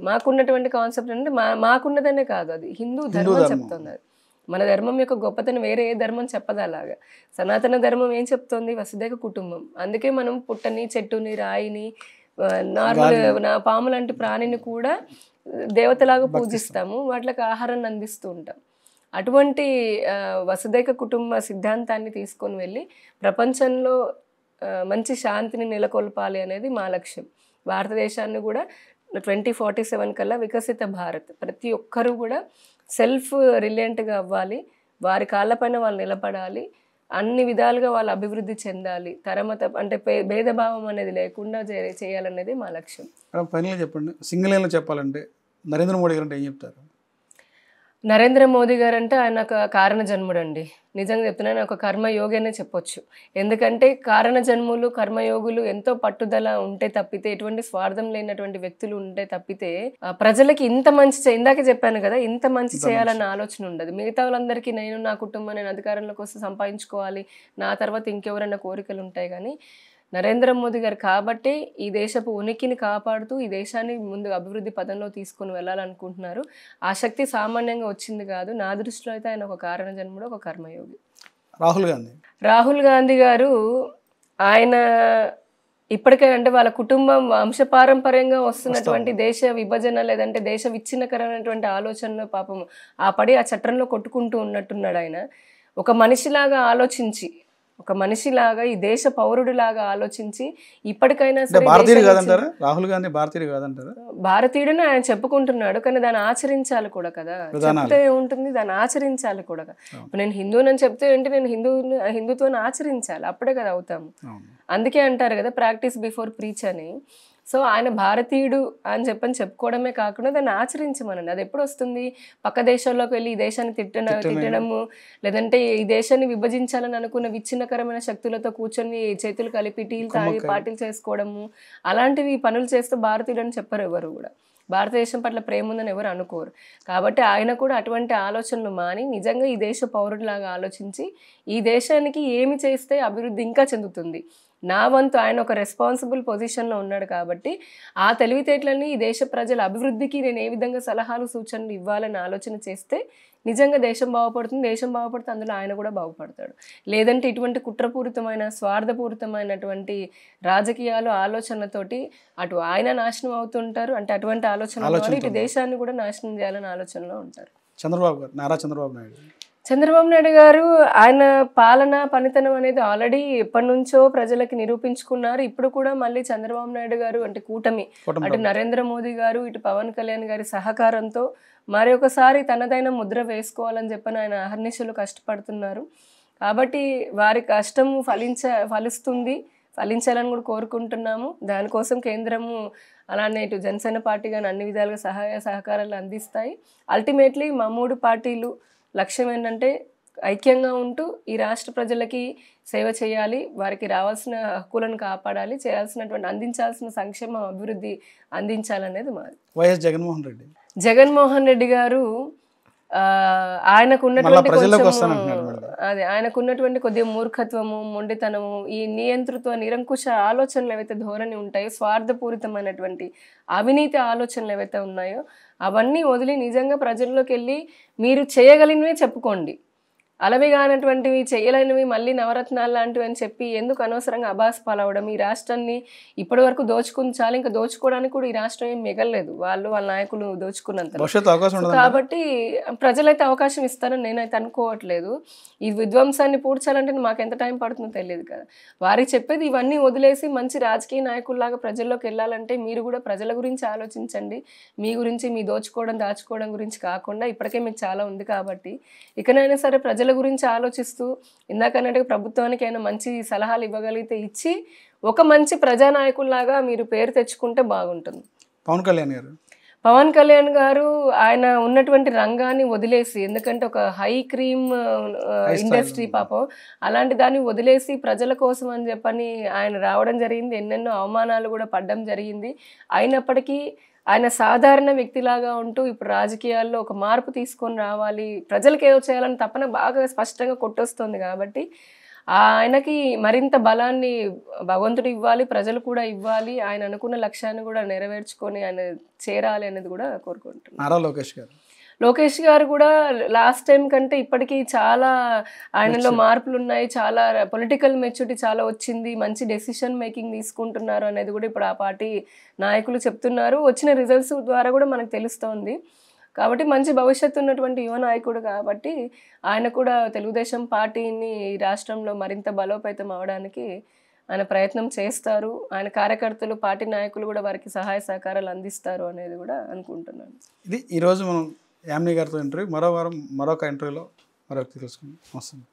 మాకున్నటువంటి కాన్సెప్ట్ అంటే మాకున్నదనే కాదు, అది హిందూ ధర్మం చెప్తుంది. అది మన ధర్మం యొక్క గొప్పతనం వేరే ఏ ధర్మం చెప్పదు. అలాగా సనాతన ధర్మం ఏం చెప్తోంది? వసుదైక కుటుంబం. అందుకే మనం పుట్టని, చెట్టుని, రాయిని, నార్మల్ పాము లాంటి ప్రాణిని కూడా దేవతలాగా పూజిస్తాము, వాటికి ఆహారాన్ని అందిస్తూ ఉంటాం. అటువంటి వసుదైక కుటుంబ సిద్ధాంతాన్ని తీసుకొని వెళ్ళి ప్రపంచంలో మంచి శాంతిని నెలకొల్పాలి అనేది మా లక్ష్యం. భారతదేశాన్ని కూడా 2047 కల్లా వికసిత భారత్, ప్రతి ఒక్కరూ కూడా సెల్ఫ్ రిలయంట్గా అవ్వాలి, వారి కాళ్ళపైన వాళ్ళు నిలబడాలి, అన్ని విధాలుగా వాళ్ళు అభివృద్ధి చెందాలి, తరమత అంటే భేదభావం అనేది లేకుండా చేయాలనేది మా లక్ష్యం. ఫైనల్గా చెప్పండి, సింగిల్ లైన్లో చెప్పాలంటే నరేంద్ర మోడీ గారు అంటే ఏం చెప్తారు? నరేంద్ర మోదీ గారు అంటే ఆయన ఒక కారణ జన్ముడండి. నిజంగా చెప్తున్నాను, ఒక కర్మయోగి అనే చెప్పొచ్చు. ఎందుకంటే కారణ జన్ములు, కర్మయోగులు ఎంతో పట్టుదల ఉంటే తప్పితే, ఎటువంటి స్వార్థం లేనటువంటి వ్యక్తులు ఉంటే తప్పితే ప్రజలకి ఇంత మంచి ఇందాకే చెప్పాను కదా, ఇంత మంచి చేయాలన్న ఆలోచన ఉండదు. మిగతా వాళ్ళందరికీ నేను, నా కుటుంబం, నేను అధికారంలో కోసం సంపాదించుకోవాలి, నా తర్వాత ఇంకెవరైనా కోరికలు ఉంటాయి. కానీ నరేంద్ర మోదీ గారు కాబట్టి ఈ దేశపు ఉనికిని కాపాడుతూ ఈ దేశాన్ని ముందు అభివృద్ధి పదంలో తీసుకొని వెళ్ళాలనుకుంటున్నారు. ఆ శక్తి సామాన్యంగా వచ్చింది కాదు. నా దృష్టిలో అయితే ఆయన ఒక కారణ జన్ముడు, ఒక కర్మయోగి. రాహుల్ గాంధీ గారు ఆయన ఇప్పటికే అంటే వాళ్ళ కుటుంబం వంశపారంపర్యంగా వస్తున్నటువంటి దేశ విభజన లేదంటే దేశ విచ్ఛిన్నకరమైనటువంటి ఆలోచనలో పాపం ఆ చట్టంలో కొట్టుకుంటూ ఉన్నట్టున్నాడు. ఆయన ఒక మనిషిలాగా ఆలోచించి, ఒక మనిషిలాగా, ఈ దేశ పౌరుడిలాగా ఆలోచించి ఇప్పటికైనా సరే రాహుల్ గాంధీ భారతీయుడు కాదంటారా? భారతీయుడని ఆయన చెప్పుకుంటున్నాడు, కానీ దాన్ని ఆచరించాలి కూడా కదా. చెప్తే ఉంటుంది, దాన్ని ఆచరించాలి కూడా. నేను హిందూనని చెప్తే ఏంటి, నేను హిందుత్వాన్ని ఆచరించాలి, అప్పుడే కదా అవుతాము. అందుకే అంటారు కదా ప్రాక్టీస్ బిఫోర్ ప్రీచ్ అని. సో ఆయన భారతీయుడు అని చెప్పుకోవడమే కాకుండా దాన్ని ఆచరించమనండి. అది ఎప్పుడు వస్తుంది? పక్క దేశాల్లోకి వెళ్ళి ఈ దేశాన్ని తిట్టడము, లేదంటే ఈ దేశాన్ని విభజించాలని అనుకున్న విచ్ఛిన్నకరమైన శక్తులతో కూర్చొని చేతులు కలిపి టీలు తాగి పార్టీలు చేసుకోవడము, అలాంటివి పనులు చేస్తూ భారతీయుడు అని చెప్పరు ఎవరు కూడా. భారతదేశం పట్ల ప్రేమ ఉందని ఎవరు అనుకోరు. కాబట్టి ఆయన కూడా అటువంటి ఆలోచనలు మాని నిజంగా ఈ దేశ పౌరుడిలాగా ఆలోచించి ఈ దేశానికి ఏమి చేస్తే అభివృద్ధి ఇంకా చెందుతుంది, నా వంతు ఆయన ఒక రెస్పాన్సిబుల్ పొజిషన్లో ఉన్నాడు కాబట్టి ఆ తెలివితేటలని ఈ దేశ ప్రజల అభివృద్ధికి నేను ఏ విధంగా సలహాలు సూచనలు ఇవ్వాలని ఆలోచన చేస్తే నిజంగా దేశం బాగుపడుతుంది. దేశం బాగుపడితే అందులో ఆయన కూడా బాగుపడతాడు. లేదంటే ఇటువంటి కుట్రపూరితమైన స్వార్థపూరితమైనటువంటి రాజకీయాలు ఆలోచనలతోటి అటు ఆయన నాశనం అవుతుంటారు, అంటే అటువంటి ఆలోచనలు ఇటు దేశాన్ని కూడా నాశనం చేయాలని ఆలోచనలో ఉంటారు. నారా చంద్రబాబు నాయుడు గారు ఆయన పాలన పనితనం అనేది ఆల్రెడీ ఎప్పటి నుంచో ప్రజలకి నిరూపించుకున్నారు. ఇప్పుడు కూడా మళ్ళీ చంద్రబాబు నాయుడు గారు అంటే కూటమి, అటు నరేంద్ర మోదీ గారు ఇటు పవన్ కళ్యాణ్ గారి సహకారంతో మరొకసారి తనదైన ముద్ర వేసుకోవాలని చెప్పని ఆయన అహర్నిశలు కష్టపడుతున్నారు. కాబట్టి వారి కష్టం ఫలిస్తుంది, ఫలించాలని కూడా కోరుకుంటున్నాము. దానికోసం కేంద్రము అలానే ఇటు జనసేన పార్టీ కానీ అన్ని విధాలుగా సహాయ సహకారాలు అందిస్తాయి. అల్టిమేట్లీ మా 3 పార్టీలు లక్ష్యం ఏంటంటే ఐక్యంగా ఉంటూ ఈ రాష్ట్ర ప్రజలకి సేవ చేయాలి, వారికి రావాల్సిన హక్కులను కాపాడాలి, చేయాల్సినటువంటి అందించాల్సిన సంక్షేమ అభివృద్ధి అందించాలనేది మాది. వైఎస్ జగన్మోహన్ రెడ్డి గారు ఆయనకున్నటువంటి కొద్దిగా మూర్ఖత్వము, మొండితనము, ఈ నియంతృత్వ నిరంకుశ ఆలోచనలు ఏవైతే ధోరణి ఉంటాయో, స్వార్థపూరితమైనటువంటి అవినీతి ఆలోచనలు ఏవైతే ఉన్నాయో అవన్నీ వదిలి నిజంగా ప్రజల్లోకి వెళ్ళి మీరు చేయగలిగినవే చెప్పుకోండి, అలవి కానటువంటివి చేయలేనివి మళ్ళీ నవరత్నాలు లాంటివి అని చెప్పి ఎందుకు అనవసరంగా అబాస్ పాలవడం? ఈ రాష్ట్రాన్ని ఇప్పటి వరకు దోచుకుని చాలు, ఇంకా దోచుకోవడానికి కూడా ఈ రాష్ట్రం ఏం మిగలలేదు, వాళ్ళ నాయకులు దోచుకున్నంత. కాబట్టి ప్రజలైతే అవకాశం ఇస్తారని నేనైతే అనుకోవట్లేదు. ఈ విధ్వంసాన్ని పూడ్చాలంటే మాకు ఎంత టైం పడుతుందో తెలియదు కదా. వారికి చెప్పేది ఇవన్నీ వదిలేసి మంచి రాజకీయ నాయకుల్లాగా ప్రజల్లోకి వెళ్ళాలంటే మీరు కూడా ప్రజల గురించి ఆలోచించండి. మీ గురించి, మీ దోచుకోవడం దాచుకోవడం గురించి కాకుండా ఇప్పటికే మీకు చాలా ఉంది కాబట్టి ఇకనైనా సరే ప్రజల గురించి ఆలోచిస్తూ ఇందాకన్నట్టుగా ప్రభుత్వానికి అయినా మంచి సలహాలు ఇవ్వగలిగితే ఇచ్చి ఒక మంచి ప్రజానాయకుల్లాగా మీరు పేరు తెచ్చుకుంటే బాగుంటుంది. పవన్ కళ్యాణ్ గారు ఆయన ఉన్నటువంటి రంగాన్ని వదిలేసి, ఎందుకంటే ఒక హై క్రీమ్ ఇండస్ట్రీ పాపం అలాంటి దాన్ని వదిలేసి ప్రజల కోసం అని చెప్పని ఆయన రావడం జరిగింది. ఎన్నెన్నో అవమానాలు కూడా పడడం జరిగింది. అయినప్పటికీ ఆయన సాధారణ వ్యక్తిలాగా ఉంటూ ఇప్పుడు రాజకీయాల్లో ఒక మార్పు తీసుకొని రావాలి, ప్రజలకు ఏదో చేయాలని తపన బాగా స్పష్టంగా కొట్టొస్తుంది. కాబట్టి ఆయనకి మరింత బలాన్ని భగవంతుడు ఇవ్వాలి, ప్రజలు కూడా ఇవ్వాలి, ఆయన అనుకున్న లక్ష్యాన్ని కూడా నెరవేర్చుకొని ఆయన చేరాలి అనేది కూడా కోరుకుంటున్నాను. లోకేష్ గారు కూడా లాస్ట్ టైం కంటే ఇప్పటికీ చాలా ఆయనలో మార్పులు ఉన్నాయి, చాలా పొలిటికల్ మెచ్యూరిటీ చాలా వచ్చింది, మంచి డెసిషన్ మేకింగ్ తీసుకుంటున్నారు అనేది కూడా ఇప్పుడు ఆ పార్టీ నాయకులు చెప్తున్నారు. వచ్చిన రిజల్ట్స్ ద్వారా కూడా మనకు తెలుస్తోంది. కాబట్టి మంచి భవిష్యత్తు ఉన్నటువంటి యువ నాయకుడు కాబట్టి ఆయన కూడా తెలుగుదేశం పార్టీని ఈ రాష్ట్రంలో మరింత బలోపేతం అవడానికి ఆయన ప్రయత్నం చేస్తారు. ఆయన కార్యకర్తలు, పార్టీ నాయకులు కూడా వారికి సహాయ సహకారాలు అందిస్తారు అనేది కూడా అనుకుంటున్నాను. ఇది ఈరోజు మనం యామిని గారితో ఇంటర్వ్యూ. మరో వారం మరొక ఇంటర్వ్యూలో మరొక తెలుసుకుందాం. నమస్తే.